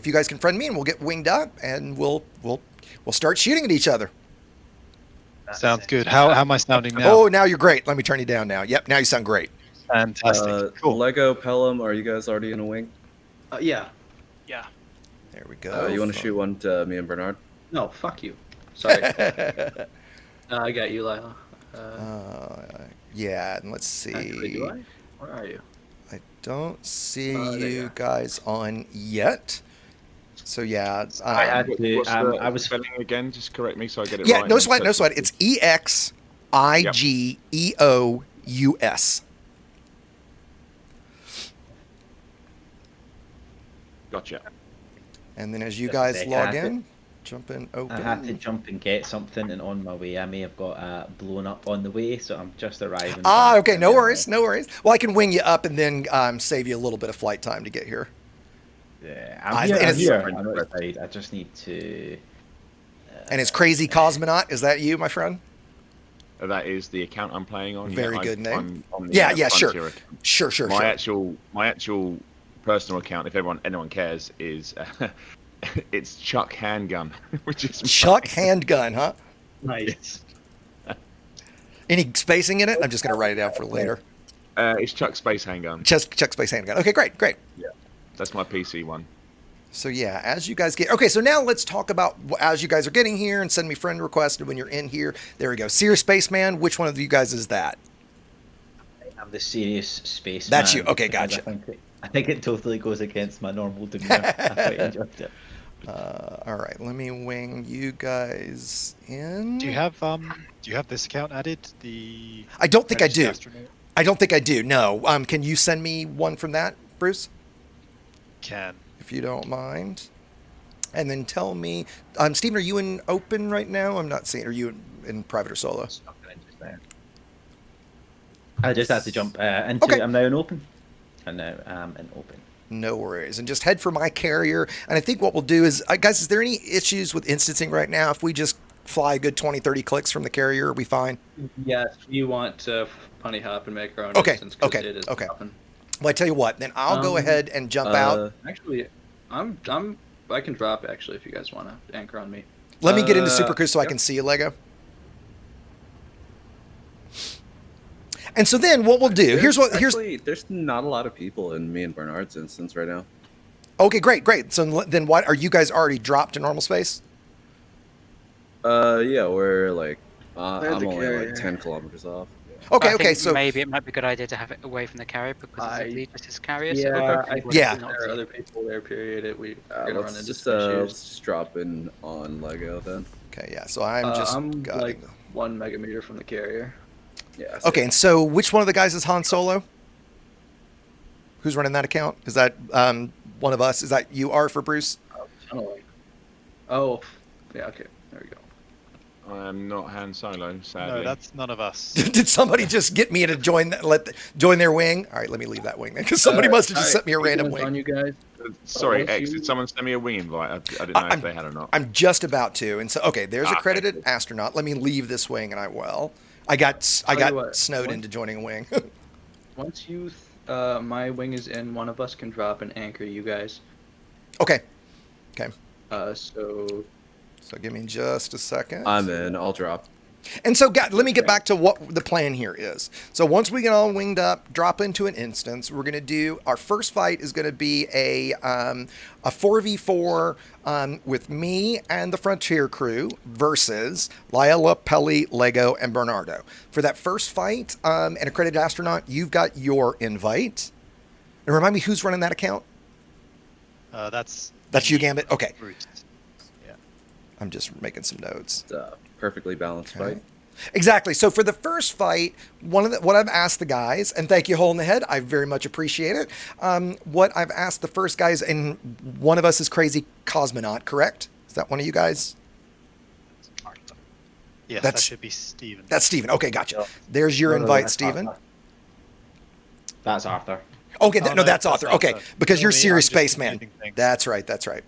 [SPEAKER 2] you guys can friend me, and we'll get winged up and we'll start shooting at each other.
[SPEAKER 10] Sounds good. How am I sounding now?
[SPEAKER 2] Oh, now you're great. Let me turn you down now. Yep, now you sound great.
[SPEAKER 10] Fantastic. Cool.
[SPEAKER 6] Lego, Pelham, are you guys already in a wing?
[SPEAKER 4] Yeah.
[SPEAKER 2] There we go.
[SPEAKER 6] You want to shoot one to me and Bernard?
[SPEAKER 4] No, fuck you. Sorry. I got you, Lila.
[SPEAKER 2] Yeah, and let's see.
[SPEAKER 4] Actually, do I? Where are you?
[SPEAKER 2] I don't see you guys on yet. So yeah,
[SPEAKER 7] I was
[SPEAKER 8] spelling again. Just correct me so I get it right.
[SPEAKER 2] Yeah, no sweat. It's EXIGEOUS.
[SPEAKER 8] Gotcha.
[SPEAKER 2] And then as you guys log in, jump in, open.
[SPEAKER 7] I had to jump and get something, and on my way I may have got blown up on the way, so I'm just arriving.
[SPEAKER 2] Okay, no worries. Well, I can wing you up and then save you a little bit of flight time to get here.
[SPEAKER 7] Yeah, I'm here. I'm outside. I just need to.
[SPEAKER 2] And it's Crazy Cosmonaut. Is that you, my friend?
[SPEAKER 8] That is the account I'm playing on.
[SPEAKER 2] Very good name.
[SPEAKER 8] I'm on the
[SPEAKER 2] sure.
[SPEAKER 8] Account.
[SPEAKER 2] Sure.
[SPEAKER 8] My actual personal account, if anyone cares, is it's Chuck Handgun, which is
[SPEAKER 2] Chuck Handgun, huh?
[SPEAKER 7] Nice.
[SPEAKER 2] Any spacing in it? I'm just going to write it down for later.
[SPEAKER 8] It's Chuck Space Handgun.
[SPEAKER 2] Chuck Space Handgun. Okay, great.
[SPEAKER 8] Yeah, that's my PC one.
[SPEAKER 2] So yeah, as you guys get... Okay, so now let's talk about as you guys are getting here and send me friend requests when you're in here. There we go. Serious Spaceman, which one of you guys is that?
[SPEAKER 7] I'm the Serious Spaceman.
[SPEAKER 2] That's you. Okay, gotcha.
[SPEAKER 7] I think it totally goes against my normal demeanor. I quite enjoyed it.
[SPEAKER 2] All right, let me wing you guys in.
[SPEAKER 10] Do you have this account added?
[SPEAKER 2] I don't think I do.
[SPEAKER 10] Astronaut?
[SPEAKER 2] I don't think I do. No. Can you send me one from that, Bruce?
[SPEAKER 10] Can.
[SPEAKER 2] If you don't mind. And then tell me, Steven, are you in open right now? I'm not seeing. Are you in private or solo?
[SPEAKER 7] I just had to jump into.
[SPEAKER 2] Okay.
[SPEAKER 7] I'm now in open. And now I'm in open.
[SPEAKER 2] No worries. And just head for my carrier. And I think what we'll do is, guys, is there any issues with instancing right now? If we just fly a good 20, 30 clicks from the carrier, are we fine?
[SPEAKER 4] Yes, we want to punny hop and make our own
[SPEAKER 2] Okay,
[SPEAKER 4] instance. 'Cause it is
[SPEAKER 2] okay.
[SPEAKER 4] hopping.
[SPEAKER 2] Well, I tell you what, then I'll go ahead and jump out.
[SPEAKER 4] Actually, I'm I can drop actually if you guys want to anchor on me.
[SPEAKER 2] Let me get into Super Cruise so I
[SPEAKER 6] yep.
[SPEAKER 2] can see you, Lego. And so then what we'll do, here's
[SPEAKER 6] Actually, there's not a lot of people in me and Bernard's instance right now.
[SPEAKER 2] Okay, great. So then what, are you guys already dropped to normal space?
[SPEAKER 6] Yeah, we're like,
[SPEAKER 4] There's
[SPEAKER 6] I'm
[SPEAKER 4] the
[SPEAKER 6] only
[SPEAKER 4] carrier.
[SPEAKER 6] like 10 kilometers off.
[SPEAKER 2] Okay,
[SPEAKER 3] I
[SPEAKER 2] okay,
[SPEAKER 3] think
[SPEAKER 2] so
[SPEAKER 3] maybe it might be a good idea to have it away from the carrier because it's Exigeous carrier. So
[SPEAKER 4] Yeah, I think
[SPEAKER 2] Yeah.
[SPEAKER 4] there are other people there. Period. We're gonna run
[SPEAKER 6] Let's
[SPEAKER 4] into
[SPEAKER 6] just
[SPEAKER 4] some issues.
[SPEAKER 6] let's just drop in on Lego then.
[SPEAKER 2] okay, yeah. So I'm just
[SPEAKER 4] I'm
[SPEAKER 2] guiding
[SPEAKER 4] like
[SPEAKER 2] them.
[SPEAKER 4] 1 megameter from the carrier.
[SPEAKER 6] Yeah.
[SPEAKER 2] Okay, and so which one of the guys is Han Solo? Who's running that account? Is that one of us? Is that you are for Bruce?
[SPEAKER 4] Tunneling. Oh, yeah. Okay, there we go.
[SPEAKER 8] I am not Han Solo, sadly.
[SPEAKER 10] No, that's none of us.
[SPEAKER 2] Did somebody just get me to join join their wing? All right, let me leave that wing then, because somebody must have just sent me a random
[SPEAKER 4] On
[SPEAKER 2] wing.
[SPEAKER 4] you guys.
[SPEAKER 8] Sorry,
[SPEAKER 4] once
[SPEAKER 8] X,
[SPEAKER 4] you-
[SPEAKER 8] did someone send me a wing invite? I didn't know if they had or not.
[SPEAKER 2] I'm just about to, and so okay, there's
[SPEAKER 8] Okay,
[SPEAKER 2] accredited
[SPEAKER 8] cool.
[SPEAKER 2] astronaut. Let me leave this wing, and I will. I got
[SPEAKER 4] you what,
[SPEAKER 2] snowed
[SPEAKER 4] once-
[SPEAKER 2] into joining a wing.
[SPEAKER 4] Once you, my wing is in, one of us can drop and anchor you guys.
[SPEAKER 2] Okay.
[SPEAKER 4] So
[SPEAKER 2] So give me just a second.
[SPEAKER 6] I'm in. I'll drop.
[SPEAKER 2] And so, let me get back to what the plan here is. So once we get all winged up, drop into an instance, we're going to do, our first fight is going to be a 4v4 with me and the Frontier crew versus Lila, Pelley, Lego, and Bernardo. For that first fight, an accredited astronaut, you've got your invite. And remind me, who's running that account?
[SPEAKER 10] That's
[SPEAKER 2] You, Gambit? Okay.
[SPEAKER 10] Bruce. Yeah.
[SPEAKER 2] I'm just making some notes.
[SPEAKER 6] It's a perfectly balanced fight.
[SPEAKER 2] Exactly. So for the first fight, what I've asked the guys, and thank you, Hole in the Head, I very much appreciate it. What I've asked the first guys, and one of us is Crazy Cosmonaut, correct? Is that one of you guys?
[SPEAKER 10] Yes,
[SPEAKER 2] That's-
[SPEAKER 10] that should be Steven.
[SPEAKER 2] That's Steven. Okay, gotcha.
[SPEAKER 7] Yeah.
[SPEAKER 2] There's your
[SPEAKER 7] No, no,
[SPEAKER 2] invite,
[SPEAKER 7] that's
[SPEAKER 2] Steven.
[SPEAKER 7] Arthur. That's Arthur.
[SPEAKER 2] Okay,
[SPEAKER 10] Oh,
[SPEAKER 2] no, that's Arthur. Okay,
[SPEAKER 10] Arthur.
[SPEAKER 2] because you're
[SPEAKER 10] Me,
[SPEAKER 2] serious
[SPEAKER 10] I'm just
[SPEAKER 2] spaceman.
[SPEAKER 10] confusing things.
[SPEAKER 2] That's right.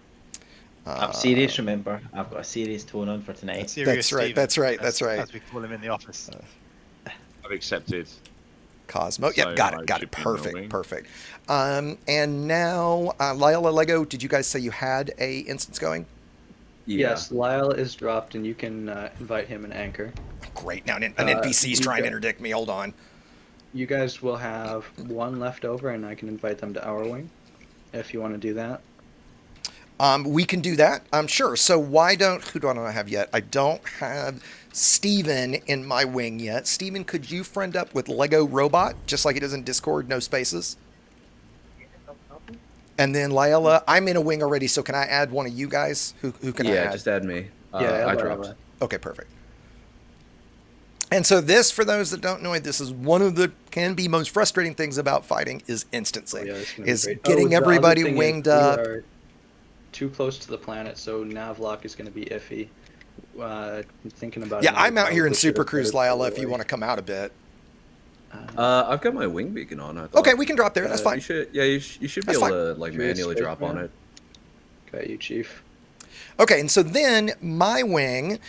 [SPEAKER 7] I'm serious, remember. I've got a serious tone on for tonight.
[SPEAKER 10] Serious
[SPEAKER 2] That's right,
[SPEAKER 10] Steven,
[SPEAKER 2] that's right,
[SPEAKER 10] as-
[SPEAKER 2] that's right.
[SPEAKER 10] As we call him in the office.
[SPEAKER 8] I've accepted.
[SPEAKER 2] Cosmo. Yep,
[SPEAKER 8] So
[SPEAKER 2] got
[SPEAKER 8] I
[SPEAKER 2] it.
[SPEAKER 8] should be moving.
[SPEAKER 2] Perfect. And now, Lila, Lego, did you guys say you had a instance going?
[SPEAKER 6] Yeah.
[SPEAKER 4] yes, Lyle is dropped, and you can invite him and anchor.
[SPEAKER 2] Great. Now an NPC's trying to interdict me. Hold on.
[SPEAKER 4] You guys will have one left over, and I can invite them to our wing, if you want to do that.
[SPEAKER 2] We can do that. Sure. So who don't I have yet? I don't have Steven in my wing yet. Steven, could you friend up with LegoRobot, just like it is in Discord, no spaces? And then Lila, I'm in a wing already, so can I add one of you guys? Who can I add?
[SPEAKER 6] Just add me.
[SPEAKER 4] Yeah,
[SPEAKER 6] I
[SPEAKER 4] Lyle.
[SPEAKER 6] dropped.
[SPEAKER 2] Okay, perfect. And so this, for those that don't know it, this is one of the can be most frustrating things about fighting is instancing,
[SPEAKER 4] Yeah, it's gonna be
[SPEAKER 2] is
[SPEAKER 4] great.
[SPEAKER 2] getting
[SPEAKER 4] the other
[SPEAKER 2] everybody
[SPEAKER 4] thing is
[SPEAKER 2] winged
[SPEAKER 4] we
[SPEAKER 2] up.
[SPEAKER 4] are too close to the planet, so navlock is going to be iffy. Thinking about
[SPEAKER 2] Yeah,
[SPEAKER 4] it now,
[SPEAKER 2] I'm out here in
[SPEAKER 4] probably
[SPEAKER 2] Super
[SPEAKER 4] should've
[SPEAKER 2] Cruise,
[SPEAKER 4] put it
[SPEAKER 2] Lila, if you
[SPEAKER 4] away.
[SPEAKER 2] want to come out a bit.
[SPEAKER 6] I've got my wing beacon on. I thought.
[SPEAKER 2] Okay, we can drop there. That's fine.
[SPEAKER 6] You should. Yeah, you should be
[SPEAKER 2] That's
[SPEAKER 6] able
[SPEAKER 2] fine.
[SPEAKER 6] to like
[SPEAKER 4] Should we
[SPEAKER 6] manually
[SPEAKER 4] space
[SPEAKER 6] drop on
[SPEAKER 4] man?
[SPEAKER 6] it.
[SPEAKER 4] Okay, you chief.
[SPEAKER 2] Okay, and so then my wing,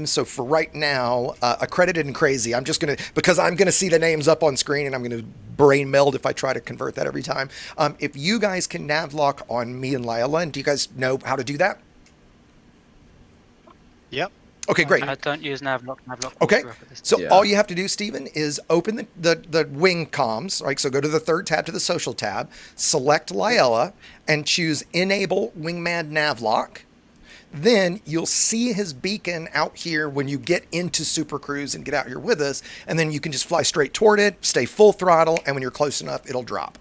[SPEAKER 2] so for right now, accredited and crazy, I'm just going to, because I'm going to see the names up on screen and I'm going to brain meld if I try to convert that every time. If you guys can navlock on me and Lila, and do you guys know how to do that?
[SPEAKER 10] Yep.
[SPEAKER 2] Okay, great.
[SPEAKER 3] Don't use navlock. Navlock.
[SPEAKER 2] Okay,
[SPEAKER 3] will screw up at this
[SPEAKER 2] so
[SPEAKER 6] Yeah.
[SPEAKER 2] all you have to do, Steven, is open the wing comms, right? So go to the third tab to the social tab, select Lila, and choose Enable Wingman Navlock. Then you'll see his beacon out here when you get into Super Cruise and get out here with us, and then you can just fly straight toward it, stay full throttle, and when you're close enough, it'll drop.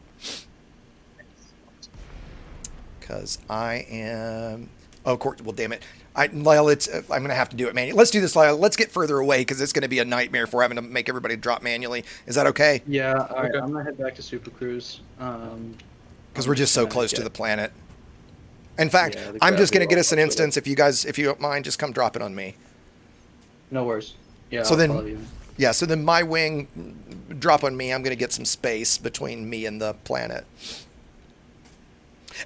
[SPEAKER 2] Because I am... Oh, of course, well, damn it. Lyle, I'm going to have to do it manually. Let's do this, Lyle. Let's get further away because it's going to be a nightmare if we're having to make everybody drop manually. Is that okay?
[SPEAKER 4] Yeah, all right. I'm gonna head back to Super Cruise.
[SPEAKER 2] Because we're just so close to the planet. In fact,
[SPEAKER 4] Yeah, the
[SPEAKER 2] I'm just going to
[SPEAKER 4] gravity
[SPEAKER 2] get us an
[SPEAKER 4] will-
[SPEAKER 2] instance. If you don't mind, just come drop it on me.
[SPEAKER 4] No worries. Yeah.
[SPEAKER 2] So
[SPEAKER 4] I'll
[SPEAKER 2] then-
[SPEAKER 4] follow you.
[SPEAKER 2] Yeah, so then my wing, drop on me. I'm going to get some space between me and the planet.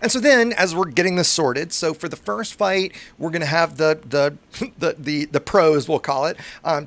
[SPEAKER 2] And so then, as we're getting this sorted, so for the first fight, we're going to have the pros, we'll call it,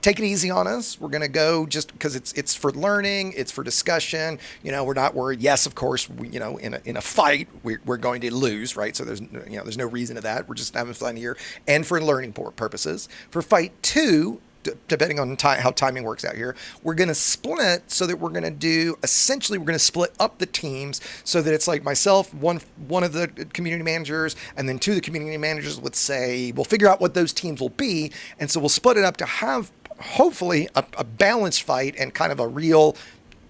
[SPEAKER 2] take it easy on us. We're going to go just because it's for learning, it's for discussion. We're not worried. Yes, of course, in a fight, we're going to lose, right? So there's no reason to that. We're just having fun here, and for learning purposes. For fight 2, depending on how timing works out here, we're going to split so that we're going to split up the teams so that it's like myself, one of the community managers, and then 2 of the community managers would say, we'll figure out what those teams will be. And so we'll split it up to have hopefully a balanced fight and kind of a real,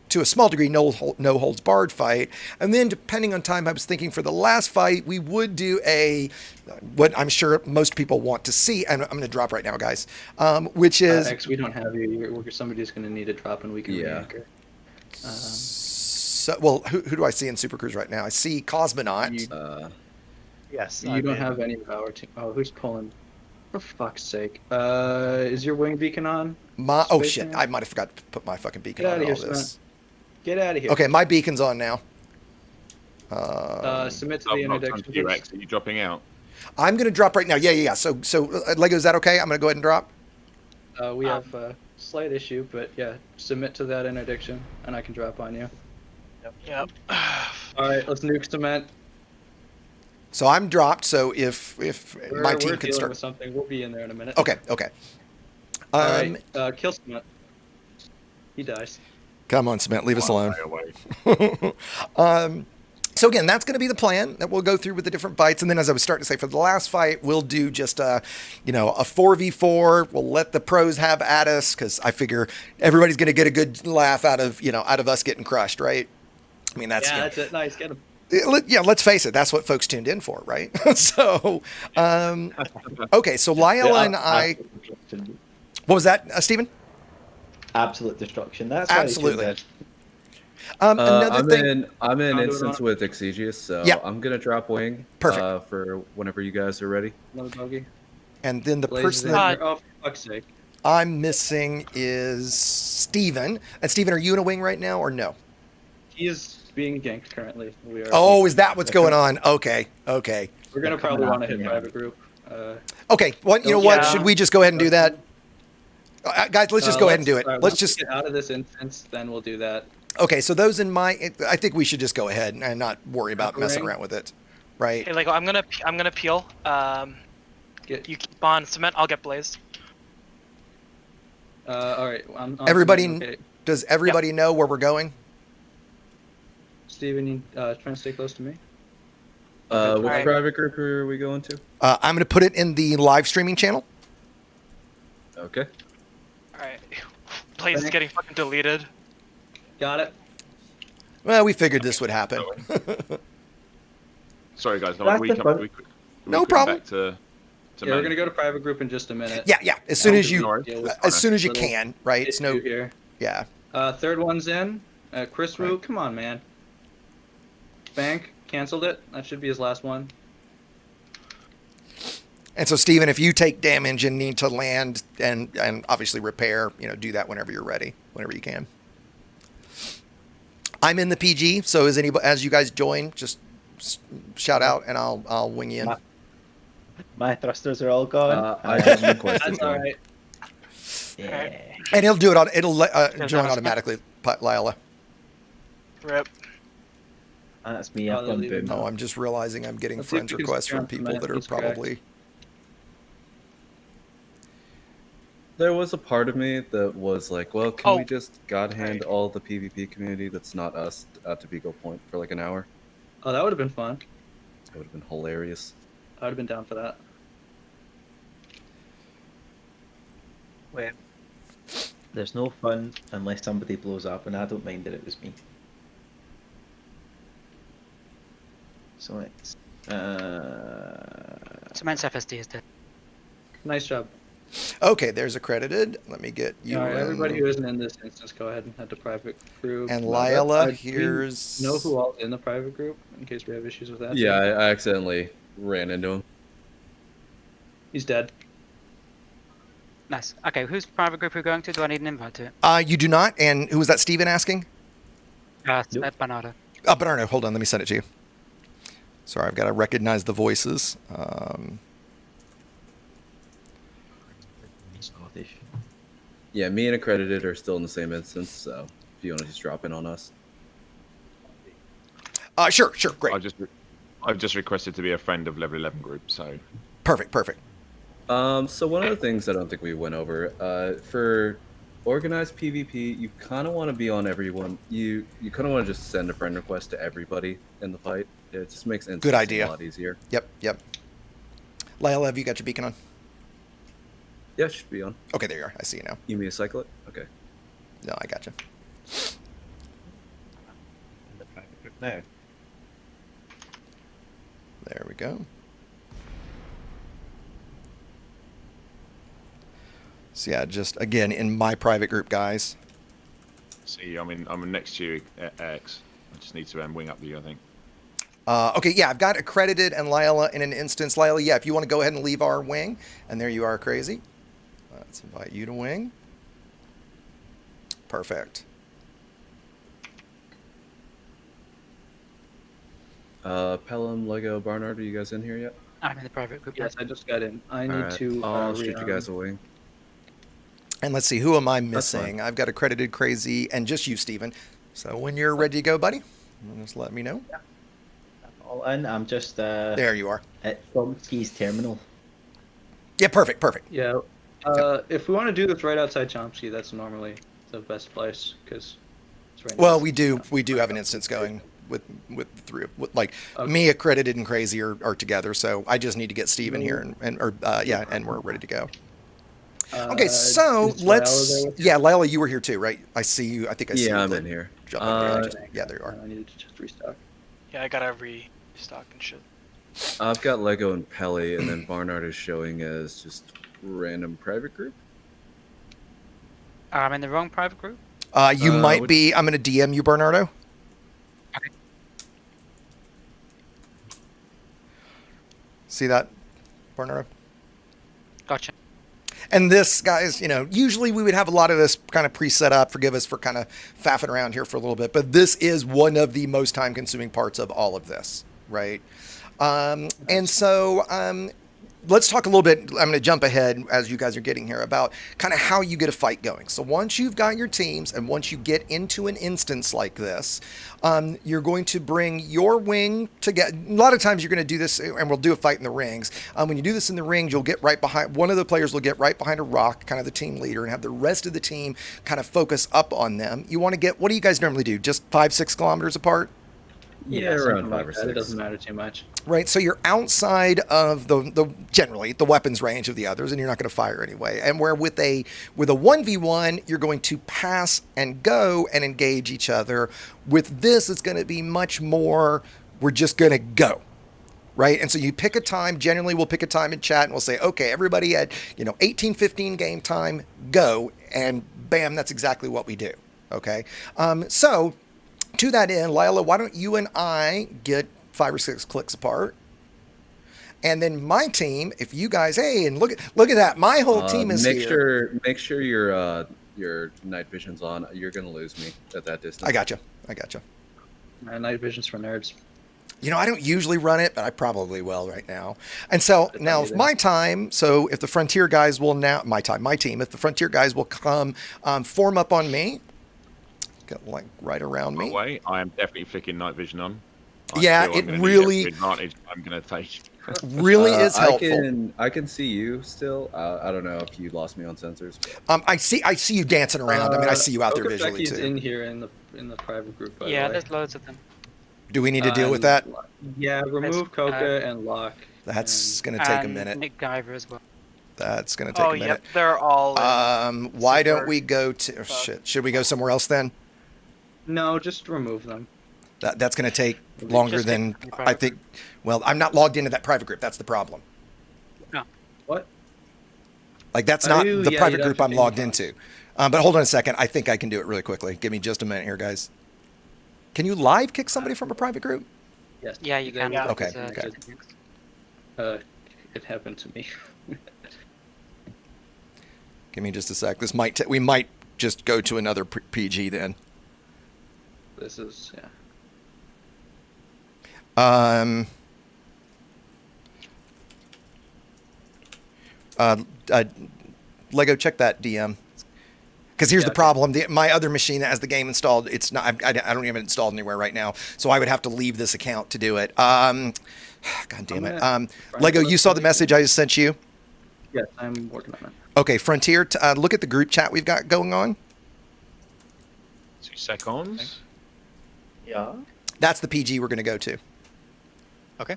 [SPEAKER 2] to a small degree, no holds barred fight. And then depending on time, I was thinking for the last fight, we would do what I'm sure most people want to see. And I'm going to drop right now, guys, which is...
[SPEAKER 4] X, we don't have you. Somebody's going to need a drop and we can re-anchor.
[SPEAKER 2] Who do I see in Super Cruise right now? I see Cosmonaut.
[SPEAKER 9] Yes.
[SPEAKER 4] You don't have any power to... Oh, who's pulling? For fuck's sake. Is your wing beacon on?
[SPEAKER 2] Shit. I might have forgot to put my fucking beacon on all this.
[SPEAKER 4] Get out of here.
[SPEAKER 2] Okay, my beacon's on now.
[SPEAKER 4] Submit to the introduction.
[SPEAKER 8] Are you dropping out?
[SPEAKER 2] I'm going to drop right now. Yeah. So Lego, is that okay? I'm going to go ahead and drop.
[SPEAKER 4] We have a slight issue, but yeah, submit to that interdiction, and I can drop on you.
[SPEAKER 5] Yep.
[SPEAKER 4] All right, let's nuke cement.
[SPEAKER 2] So I'm dropped. So if my team can start
[SPEAKER 4] with something, we'll be in there in a minute.
[SPEAKER 2] Okay.
[SPEAKER 4] All right, kill cement. He dies.
[SPEAKER 2] Come on, Cement, leave us alone. So again, that's going to be the plan that we'll go through with the different fights. And then as I was starting to say, for the last fight, we'll do just a 4v4. We'll let the pros have at us because I figure everybody's going to get a good laugh out of us getting crushed, right? I mean, that's...
[SPEAKER 4] Yeah, that's it. Nice, get him.
[SPEAKER 2] Yeah, let's face it. That's what folks tuned in for, right? So, okay. So Lyle and I... What was that, Stephen?
[SPEAKER 7] Absolute destruction. That's
[SPEAKER 2] absolutely. Another thing,
[SPEAKER 6] I'm in instance with Exigeous, so
[SPEAKER 2] yeah.
[SPEAKER 6] I'm gonna drop wing.
[SPEAKER 2] Perfect.
[SPEAKER 6] For whenever you guys are ready.
[SPEAKER 4] Another bogey.
[SPEAKER 2] And then the person that
[SPEAKER 4] oh, for fuck's sake.
[SPEAKER 2] I'm missing is Stephen. And Stephen, are you in a wing right now or no?
[SPEAKER 4] He is being ganked currently. We are.
[SPEAKER 2] Oh, is that what's going on? Okay.
[SPEAKER 4] We're gonna probably want to hit private group.
[SPEAKER 2] Okay. What? You know what? Should we just go ahead and do that? Guys, let's just go ahead and do it. Let's just
[SPEAKER 4] get out of this instance, then we'll do that.
[SPEAKER 2] Okay, so those I think we should just go ahead and not worry about messing around with it, right?
[SPEAKER 5] Hey, Lego, I'm gonna peel. You keep on cement. I'll get blazed.
[SPEAKER 4] All right.
[SPEAKER 2] Does everybody know where we're going?
[SPEAKER 4] Steven, you trying to stay close to me?
[SPEAKER 6] Which private group are we going to?
[SPEAKER 2] I'm going to put it in the live streaming channel.
[SPEAKER 6] Okay.
[SPEAKER 5] Alright. Blaze is getting fucking deleted.
[SPEAKER 4] Got it.
[SPEAKER 2] Well, we figured this would happen.
[SPEAKER 8] Sorry, guys.
[SPEAKER 2] No problem.
[SPEAKER 8] Back to
[SPEAKER 4] we're going to go to private group in just a minute.
[SPEAKER 2] Yeah. As soon as you can, right? It's no...
[SPEAKER 4] Here.
[SPEAKER 2] Yeah.
[SPEAKER 4] Third one's in. Chris Rue, come on, man. Bank, canceled it. That should be his last one.
[SPEAKER 2] And so, Steven, if you take damage and need to land and obviously repair, do that whenever you're ready, whenever you can. I'm in the PG, so as you guys join, just shout out and I'll wing you in.
[SPEAKER 7] My thrusters are all gone.
[SPEAKER 4] That's all right.
[SPEAKER 7] Yeah.
[SPEAKER 2] And it'll do it. It'll join automatically, Lila.
[SPEAKER 5] Rip.
[SPEAKER 7] That's me up on boom.
[SPEAKER 2] Oh, I'm just realizing I'm getting friends requests from people that are probably...
[SPEAKER 6] There was a part of me that was like, well, can we just God hand all the PvP community that's not us out to Beagle Point for like an hour?
[SPEAKER 4] Oh, that would have been fun.
[SPEAKER 6] That would have been hilarious.
[SPEAKER 4] I would have been down for that.
[SPEAKER 7] Well, there's no fun unless somebody blows up, and I don't mind that it was me. So it's...
[SPEAKER 3] Cement's FSD is dead.
[SPEAKER 4] Nice job.
[SPEAKER 2] Okay, there's accredited. Let me get you.
[SPEAKER 4] All right, everybody who isn't in this instance, go ahead and head to private group.
[SPEAKER 2] And Lila, here's...
[SPEAKER 4] Know who all's in the private group, in case we have issues with that?
[SPEAKER 6] Yeah, I accidentally ran into him.
[SPEAKER 4] He's dead.
[SPEAKER 3] Nice. Okay, who's private group we're going to? Do I need an invite to it?
[SPEAKER 2] You do not. And who was that, Steven, asking?
[SPEAKER 3] Bernardo.
[SPEAKER 2] Oh, Bernardo. Hold on, let me send it to you. Sorry, I've got to recognize the voices.
[SPEAKER 7] Scottish.
[SPEAKER 6] Yeah, me and accredited are still in the same instance, so if you want to just drop in on us.
[SPEAKER 2] Sure, great.
[SPEAKER 8] I've just requested to be a friend of level 11 group, so.
[SPEAKER 2] Perfect.
[SPEAKER 6] So one of the things I don't think we went over, for organized PvP, you kind of want to be on everyone. You kind of want to just send a friend request to everybody in the fight. It just makes
[SPEAKER 2] Good idea.
[SPEAKER 6] a lot easier.
[SPEAKER 2] Yep. Lyle, have you got your beacon on?
[SPEAKER 6] Yeah, should be on.
[SPEAKER 2] Okay, there you are. I see you now.
[SPEAKER 6] You mean to cycle it? Okay.
[SPEAKER 2] No, I got you.
[SPEAKER 7] The private group now.
[SPEAKER 2] There we go. So yeah, just again in my private group, guys.
[SPEAKER 8] See, I'm next to you at X. I just need to wing up you, I think.
[SPEAKER 2] Okay, yeah, I've got accredited and Lila in an instance. Lila, yeah, if you want to go ahead and leave our wing, and there you are, Crazy. Let's invite you to wing. Perfect.
[SPEAKER 6] Pelham, Lego, Barnard, are you guys in here yet?
[SPEAKER 3] I'm in the private group.
[SPEAKER 4] Yes, I just got in. I need
[SPEAKER 6] Alright,
[SPEAKER 4] to.
[SPEAKER 6] I'll shoot you guys a wing.
[SPEAKER 2] And let's see, who am I
[SPEAKER 6] That's fine.
[SPEAKER 2] missing? I've got accredited, Crazy, and just you, Steven. So when you're ready to go, buddy, just let me know.
[SPEAKER 7] All in. I'm just
[SPEAKER 2] There you are.
[SPEAKER 7] at Chomsky's terminal.
[SPEAKER 2] Yeah, perfect.
[SPEAKER 4] Yeah. If we want to do this right outside Chomsky, that's normally the best place because it's right.
[SPEAKER 2] Well,
[SPEAKER 4] next
[SPEAKER 2] we do have an instance going with the three of like
[SPEAKER 4] Okay.
[SPEAKER 2] me, accredited, and Crazy are together. So I just need to get Steven here and we're ready to go. Okay, so
[SPEAKER 4] is Lila
[SPEAKER 2] let's.
[SPEAKER 4] there with you?
[SPEAKER 2] Yeah, Lila, you were here too, right? I see you. I think I see you.
[SPEAKER 6] Yeah, I'm
[SPEAKER 2] like,
[SPEAKER 6] in here.
[SPEAKER 2] jump in here. Yeah, there you are.
[SPEAKER 4] I needed to just restock.
[SPEAKER 5] Yeah, I gotta restock and shit.
[SPEAKER 6] I've got Lego and Pelley, and then Barnard is showing as just random private group.
[SPEAKER 3] I'm in the wrong private group.
[SPEAKER 2] You might
[SPEAKER 6] would-
[SPEAKER 2] be. I'm going to DM you, Bernardo.
[SPEAKER 3] Okay.
[SPEAKER 2] See that, Bernardo?
[SPEAKER 3] Gotcha.
[SPEAKER 2] And this, guys, usually we would have a lot of this kind of pre-set up. Forgive us for kind of faffing around here for a little bit, but this is one of the most time-consuming parts of all of this, right? And so let's talk a little bit. I'm going to jump ahead as you guys are getting here about kind of how you get a fight going. So once you've got your teams and once you get into an instance like this, you're going to bring your wing together. A lot of times you're going to do this, and we'll do a fight in the rings. When you do this in the rings, you'll get right behind, one of the players will get right behind a rock, kind of the team leader, and have the rest of the team kind of focus up on them. You want to get, what do you guys normally do? Just 5-6 kilometers apart?
[SPEAKER 6] Yeah,
[SPEAKER 4] something
[SPEAKER 6] around 5
[SPEAKER 4] like
[SPEAKER 6] or
[SPEAKER 4] that. It
[SPEAKER 6] 6.
[SPEAKER 4] doesn't matter too much.
[SPEAKER 2] Right, so you're outside of generally the weapons range of the others, and you're not going to fire anyway. And where with a 1v1, you're going to pass and go and engage each other. With this, it's going to be much more. We're just going to go, right? And so you pick a time. Generally, we'll pick a time in chat, and we'll say, okay, everybody at 18:15 game time, go, and bam, that's exactly what we do. Okay, so. To that end, Lila, why don't you and I get 5 or 6 clicks apart? And then my team, if you guys, hey, and look at that, my whole team is here.
[SPEAKER 6] Make sure your night vision's on. You're gonna lose me at that distance.
[SPEAKER 2] I gotcha.
[SPEAKER 4] Night vision's for nerds.
[SPEAKER 2] I don't usually run it, but I probably will right now. And so now if my time, so if the Frontier guys will now, my team, if the Frontier guys will come form up on me, get like right around me.
[SPEAKER 8] Way, I am definitely flicking night vision on.
[SPEAKER 2] Yeah, it really
[SPEAKER 8] advantage I'm gonna take.
[SPEAKER 2] Really is helpful.
[SPEAKER 6] I can see you still. I don't know if you lost me on sensors. But...
[SPEAKER 2] I see you dancing around. I see you out there visually
[SPEAKER 4] Okazaki's
[SPEAKER 2] too.
[SPEAKER 4] in here in the private group. By
[SPEAKER 3] Yeah,
[SPEAKER 4] the way.
[SPEAKER 3] there's loads of them.
[SPEAKER 2] Do we need to deal with that?
[SPEAKER 4] Yeah, remove Coca and Lock.
[SPEAKER 2] That's going to take a
[SPEAKER 3] And
[SPEAKER 2] minute.
[SPEAKER 3] Nick Guyver as well.
[SPEAKER 2] That's going to take a minute.
[SPEAKER 5] Yep, they're all.
[SPEAKER 2] Why don't we go to... shit. Should we go somewhere else then?
[SPEAKER 4] No, just remove them.
[SPEAKER 2] That's going to take longer
[SPEAKER 3] Just
[SPEAKER 2] than
[SPEAKER 3] take the
[SPEAKER 2] I
[SPEAKER 3] private
[SPEAKER 2] think. Well, I'm not logged into that private group. That's the problem.
[SPEAKER 3] No.
[SPEAKER 4] What?
[SPEAKER 2] Like, that's
[SPEAKER 4] Are
[SPEAKER 2] not
[SPEAKER 4] you-
[SPEAKER 2] the
[SPEAKER 4] yeah,
[SPEAKER 2] private
[SPEAKER 4] you'd
[SPEAKER 2] group
[SPEAKER 4] have
[SPEAKER 2] I'm
[SPEAKER 4] to
[SPEAKER 2] logged
[SPEAKER 4] be
[SPEAKER 2] into. But hold on a second. I think I can do it really quickly. Give me just a minute here, guys. Can you live kick somebody from a private group?
[SPEAKER 4] Yes.
[SPEAKER 3] Yeah, you can.
[SPEAKER 5] Yeah.
[SPEAKER 2] Okay,
[SPEAKER 3] There's,
[SPEAKER 2] okay.
[SPEAKER 3] techniques.
[SPEAKER 4] It happened to me.
[SPEAKER 2] Give me just a sec. This might we might just go to another PG then.
[SPEAKER 4] This is yeah.
[SPEAKER 2] Lego, check that DM. Because here's the problem: my other machine that has the game installed, it's not. I don't even install it anywhere right now, so I would have to leave this account to do it. God damn it, Lego! You saw the message I just sent you.
[SPEAKER 4] Yes, I'm working on it.
[SPEAKER 2] Okay, Frontier. Look at the group chat we've got going on.
[SPEAKER 8] 2 seconds.
[SPEAKER 7] Yeah.
[SPEAKER 2] That's the PG we're going to go to.
[SPEAKER 10] Okay.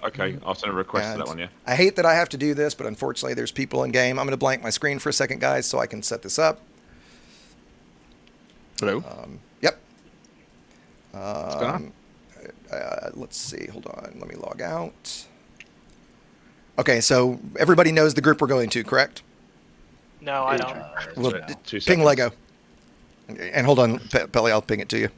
[SPEAKER 8] Okay, I'll send a request to that one, yeah.
[SPEAKER 2] I hate that I have to do this, but unfortunately there's people in game. I'm going to blank my screen for a second, guys, so I can set this up.
[SPEAKER 8] Hello?
[SPEAKER 2] Yep.
[SPEAKER 8] What's going on?
[SPEAKER 2] Let's see. Hold on. Let me log out. Okay, so everybody knows the group we're going to, correct?
[SPEAKER 5] No, I don't.
[SPEAKER 2] Well,
[SPEAKER 8] 2
[SPEAKER 2] ping
[SPEAKER 8] seconds.
[SPEAKER 2] Lego. And hold on, Pelley, I'll ping it to you.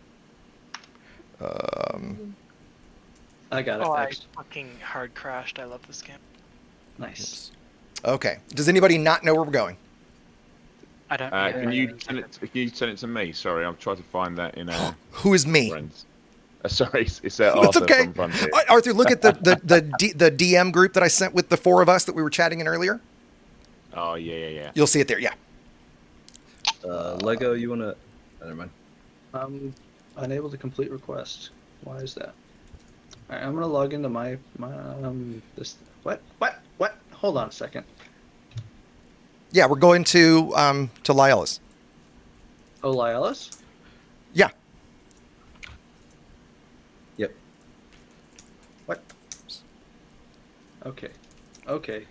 [SPEAKER 4] I got it.
[SPEAKER 5] Oh, I
[SPEAKER 4] Thanks.
[SPEAKER 5] fucking hard crashed. I love this game.
[SPEAKER 4] Nice.
[SPEAKER 2] Okay. Does anybody not know where we're going?
[SPEAKER 3] I don't.
[SPEAKER 8] Can you send it to me? Sorry, I'm trying to find that in
[SPEAKER 2] Who is me?
[SPEAKER 8] friends. Sorry, it's
[SPEAKER 2] It's
[SPEAKER 8] Arthur
[SPEAKER 2] okay.
[SPEAKER 8] from Frontier.
[SPEAKER 2] Arthur, look at the DM group that I sent with the 4 of us that we were chatting in earlier.
[SPEAKER 8] Oh, yeah.
[SPEAKER 2] You'll see it there, yeah.
[SPEAKER 6] Lego, you wanna? Never mind.
[SPEAKER 4] Unable to complete request. Why is that? Alright, I'm gonna log into my this. What? Hold on a second.
[SPEAKER 2] Yeah, we're going to Lyalis.
[SPEAKER 4] Oh, Lyalis?
[SPEAKER 2] Yeah.
[SPEAKER 6] Yep.
[SPEAKER 4] What? Okay. Alright.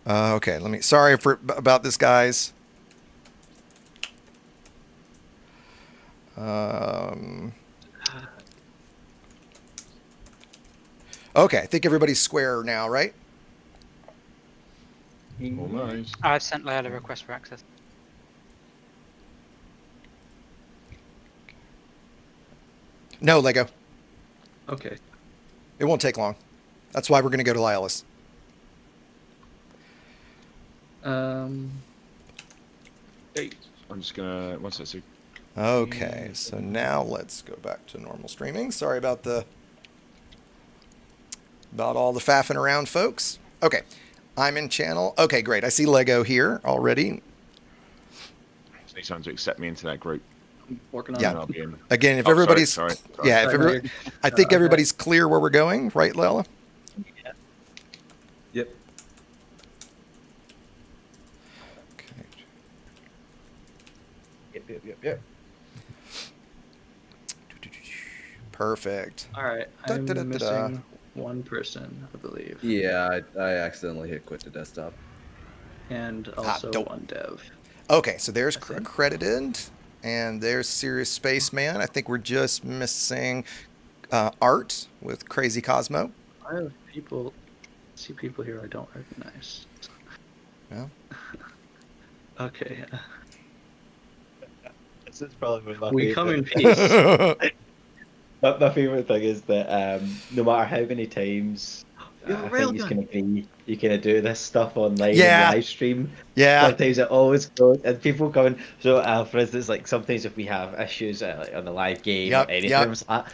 [SPEAKER 2] Okay, sorry about this, guys. Okay, I think everybody's square now, right?
[SPEAKER 8] Almost.
[SPEAKER 3] I've sent Layla a request for access.
[SPEAKER 2] No, Lego.
[SPEAKER 4] Okay.
[SPEAKER 2] It won't take long. That's why we're going to go to Lyalis.
[SPEAKER 8] Hey, I'm just gonna once that's
[SPEAKER 2] Okay, so now let's go back to normal streaming. Sorry about all the faffing around, folks. Okay, I'm in channel. Okay, great. I see Lego here already.
[SPEAKER 8] need someone to accept me into that group.
[SPEAKER 4] I'm working on
[SPEAKER 2] Yeah.
[SPEAKER 4] it.
[SPEAKER 8] I'll be in.
[SPEAKER 2] Again, if
[SPEAKER 8] Oh,
[SPEAKER 2] everybody's
[SPEAKER 8] sorry.
[SPEAKER 2] yeah, if
[SPEAKER 4] Sorry,
[SPEAKER 2] every,
[SPEAKER 4] you're-
[SPEAKER 2] I think
[SPEAKER 4] okay.
[SPEAKER 2] everybody's clear where we're going, right, Lela?
[SPEAKER 6] Yep.
[SPEAKER 2] Okay.
[SPEAKER 7] Yep.
[SPEAKER 2] Perfect.
[SPEAKER 4] All right,
[SPEAKER 2] Da,
[SPEAKER 4] I'm
[SPEAKER 2] da, da, da, da.
[SPEAKER 4] missing one person, I believe,
[SPEAKER 6] Yeah, I accidentally hit quit to desktop.
[SPEAKER 4] and also
[SPEAKER 2] dope.
[SPEAKER 4] one dev.
[SPEAKER 2] Okay, so there's
[SPEAKER 4] I think.
[SPEAKER 2] accredited, and there's Serious Spaceman. I think we're just missing Art with Crazy Cosmo.
[SPEAKER 4] I have people, see people here I don't recognize.
[SPEAKER 2] Yeah.
[SPEAKER 4] Okay,
[SPEAKER 7] This is probably my
[SPEAKER 4] we come in
[SPEAKER 7] favorite.
[SPEAKER 4] peace.
[SPEAKER 7] My favorite thing is that no matter how many times
[SPEAKER 4] You're
[SPEAKER 7] I
[SPEAKER 4] real
[SPEAKER 7] think you
[SPEAKER 4] good.
[SPEAKER 7] can agree, you can do this stuff online
[SPEAKER 2] Yeah.
[SPEAKER 7] and live stream.
[SPEAKER 2] Yeah.
[SPEAKER 7] Sometimes it always goes, and people coming. So, for instance, like sometimes if we have issues like on the live game
[SPEAKER 2] Yep,
[SPEAKER 7] or anything,
[SPEAKER 2] yep.
[SPEAKER 7] it's like,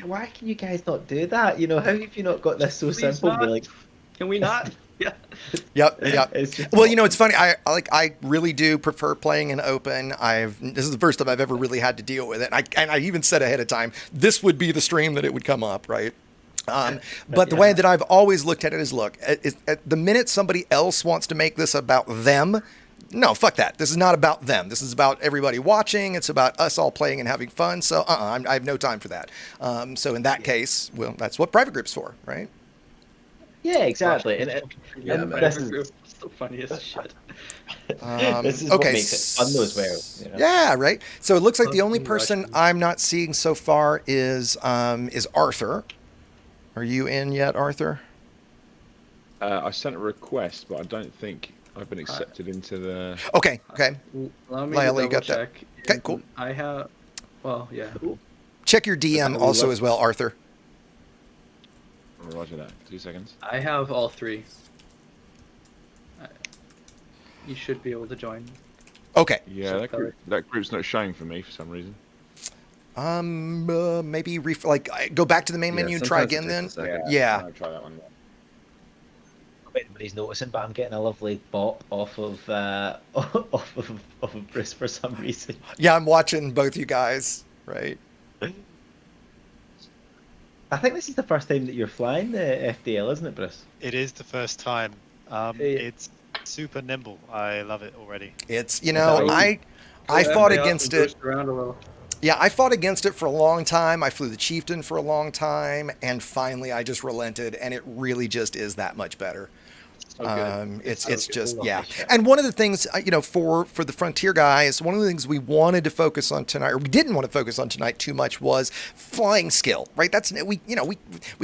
[SPEAKER 7] why can you guys not do that? You know, how have you not got this so
[SPEAKER 4] Please
[SPEAKER 7] simple?
[SPEAKER 4] not.
[SPEAKER 7] We're like,
[SPEAKER 4] Can we not? Yeah.
[SPEAKER 2] Yep.
[SPEAKER 7] it's just
[SPEAKER 2] Well, you know, it's funny. I really do prefer playing in open. This is the first time I've ever really had to deal with it. And I even said ahead of time, this would be the stream that it would come up, right? But the way that I've always looked at it is, look, at the minute somebody else wants to make this about them, no, fuck that. This is not about them. This is about everybody watching. It's about us all playing and having fun. So I have no time for that. So in that case, well, that's what private group's for, right?
[SPEAKER 7] yeah, exactly. And
[SPEAKER 6] Yeah,
[SPEAKER 7] and
[SPEAKER 6] man.
[SPEAKER 7] this is
[SPEAKER 4] the funniest shit.
[SPEAKER 7] this is what makes it fun as well. You know?
[SPEAKER 2] Yeah, right. So it looks like the only
[SPEAKER 4] Fucking
[SPEAKER 2] person
[SPEAKER 4] Russian.
[SPEAKER 2] I'm not seeing so far is Arthur. Are you in yet, Arthur?
[SPEAKER 8] I sent a request, but I don't think I've been accepted into the.
[SPEAKER 2] Okay.
[SPEAKER 4] Allow me
[SPEAKER 2] Layla,
[SPEAKER 4] to
[SPEAKER 2] you got that?
[SPEAKER 4] double check.
[SPEAKER 2] Okay, cool.
[SPEAKER 4] I have, well, yeah.
[SPEAKER 2] Check your DM
[SPEAKER 8] we
[SPEAKER 2] also
[SPEAKER 8] love-
[SPEAKER 2] as well, Arthur.
[SPEAKER 8] Roger that. 2 seconds.
[SPEAKER 4] I have all three. You should be able to join.
[SPEAKER 2] Okay.
[SPEAKER 8] Yeah,
[SPEAKER 4] So
[SPEAKER 8] that group's not showing for me for some reason.
[SPEAKER 2] Maybe go back to the main menu and try
[SPEAKER 6] sometimes it
[SPEAKER 2] again then.
[SPEAKER 6] takes a second.
[SPEAKER 2] Yeah.
[SPEAKER 8] I'll try that one.
[SPEAKER 7] anybody's noticing, but I'm getting a lovely bop off of off of Bruce for some reason.
[SPEAKER 2] Yeah, I'm watching both you guys, right?
[SPEAKER 7] I think this is the first time that you're flying the FDL, isn't it, Bruce?
[SPEAKER 10] It is the first time. It's super nimble. I love it already.
[SPEAKER 2] It's, you know, I fought against it.
[SPEAKER 4] Around a little.
[SPEAKER 2] Yeah, I fought against it for a long time. I flew the Chieftain for a long time, and finally I just relented, and it really just is that much better. It's just, yeah. And one of the things, you know, for the Frontier guys, one of the things we wanted to focus on tonight, or we didn't want to focus on tonight too much, was flying skill, right? That's, we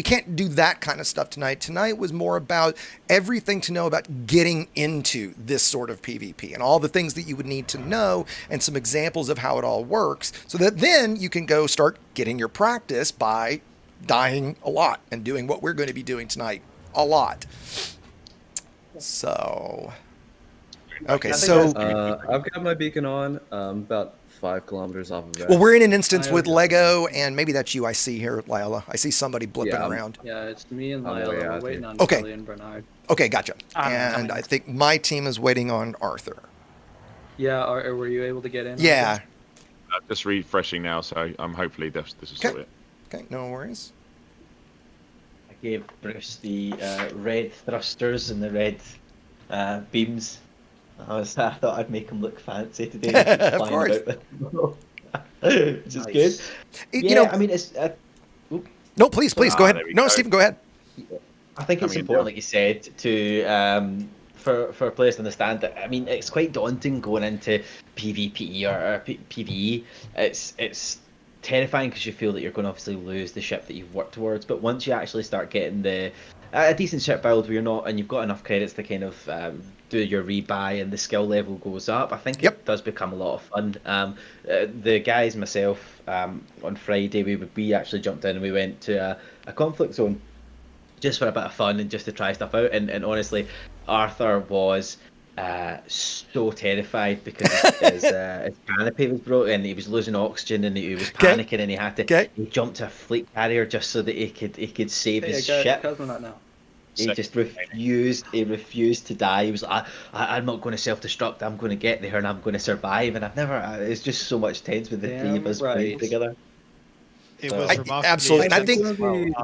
[SPEAKER 2] can't do that kind of stuff tonight. Tonight was more about everything to know about getting into this sort of PvP and all the things that you would need to know and some examples of how it all works, so that then you can go start getting your practice by dying a lot and doing what we're going to be doing tonight a lot. So, okay, so
[SPEAKER 6] I've got my beacon on, about 5 kilometers off of that.
[SPEAKER 2] well, we're in an instance with Lego, and maybe that's you I see here, Lila. I see somebody blipping around.
[SPEAKER 4] Yeah, it's me and Lila. We're waiting on
[SPEAKER 2] Okay.
[SPEAKER 4] Pelley and Bernard.
[SPEAKER 2] Okay, gotcha. And I think my team is waiting on Arthur.
[SPEAKER 4] Yeah, were you able to get in?
[SPEAKER 2] Yeah.
[SPEAKER 8] I'm just refreshing now, so hopefully this will sort it.
[SPEAKER 2] Okay, no worries.
[SPEAKER 7] I gave Bruce the red thrusters and the red beams. I thought I'd make him look fancy today.
[SPEAKER 2] Of course.
[SPEAKER 7] Which is good.
[SPEAKER 2] You know,
[SPEAKER 7] I mean, it's...
[SPEAKER 2] no, please, go ahead. No, Stephen, go ahead.
[SPEAKER 7] I think it's important, like you said, to for players to understand that. I mean, it's quite daunting going into PvP or PvE. It's terrifying because you feel that you're going to obviously lose the ship that you've worked towards. But once you actually start getting a decent ship build where you're not, and you've got enough credits to kind of do your rebuy, and the skill level goes up, I think it does become a lot of fun. The guys, myself, on Friday, we actually jumped in and we went to a conflict zone just for a bit of fun and just to try stuff out. And honestly, Arthur was so terrified because his canopy was broken, he was losing oxygen, and he was panicking, and he had to he jumped to a fleet carrier just so that he could save his ship. He just refused. He refused to die. He was like, I'm not going to self-destruct. I'm going to get there and I'm going to survive. And I've never. It's just so much tense with the three of us playing together.
[SPEAKER 10] It was remarkably.
[SPEAKER 2] Absolutely, and I think.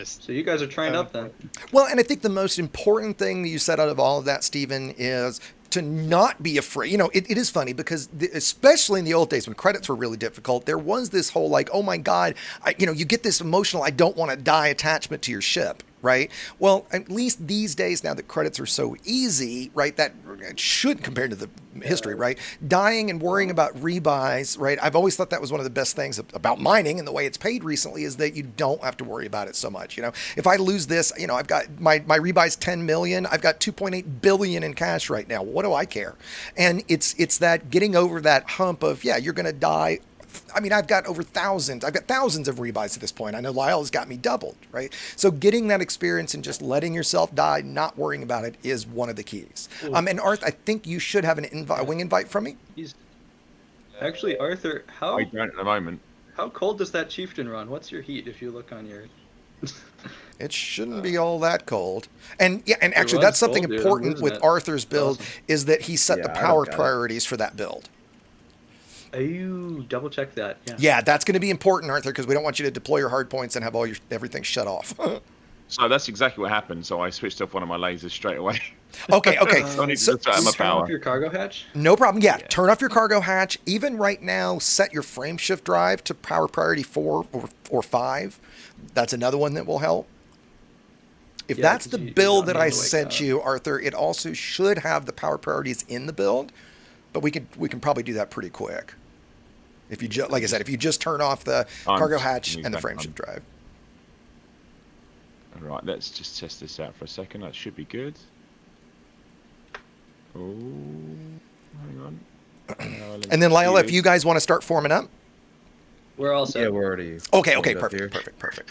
[SPEAKER 4] So you guys are trained up then.
[SPEAKER 2] Well, and I think the most important thing that you said out of all of that, Stephen, is to not be afraid. You know, it is funny because especially in the old days when credits were really difficult, there was this whole like, oh my God, you get this emotional, I don't want to die attachment to your ship. Right. Well, at least these days, now that credits are so easy, right, that should, compared to the history, right, dying and worrying about rebuys, right, I've always thought that was one of the best things about mining and the way it's paid recently is that you don't have to worry about it so much. You know, if I lose this, I've got my rebuy's 10 million, I've got 2.8 billion in cash right now. What do I care? And it's that getting over that hump of, you're going to die. I mean, I've got thousands of rebuys at this point. I know Lyle's got me doubled, right? So getting that experience and just letting yourself die, not worrying about it, is one of the keys. And Arthur, I think you should have a wing invite from me.
[SPEAKER 4] Actually, Arthur,
[SPEAKER 8] I don't at the moment.
[SPEAKER 4] How cold does that Chieftain run? What's your heat if you look on your...
[SPEAKER 2] It shouldn't be all that cold. And actually that's something important with Arthur's build is that he set the power priorities for that build.
[SPEAKER 4] You double check that.
[SPEAKER 2] Yeah, that's going to be important, Arthur, because we don't want you to deploy your hard points and have everything shut off.
[SPEAKER 8] So that's exactly what happened. So I switched off one of my lasers straight away.
[SPEAKER 2] Okay.
[SPEAKER 8] So I need to turn my power.
[SPEAKER 4] Off your cargo hatch?
[SPEAKER 2] No problem. Yeah, turn off your cargo hatch. Even right now, set your frame shift drive to power priority 4 or 5. That's another one that will help. If that's the build that I sent you, Arthur, it also should have the power priorities in the build, but we can probably do that pretty quick. If you like I said, if you just turn off the cargo hatch and the frame shift drive.
[SPEAKER 8] All right, let's just test this out for a second. That should be good. Oh, hang on.
[SPEAKER 2] And then Lyle, if you guys want to start forming up.
[SPEAKER 4] We're all set.
[SPEAKER 6] Yeah, we're already.
[SPEAKER 2] Okay, perfect.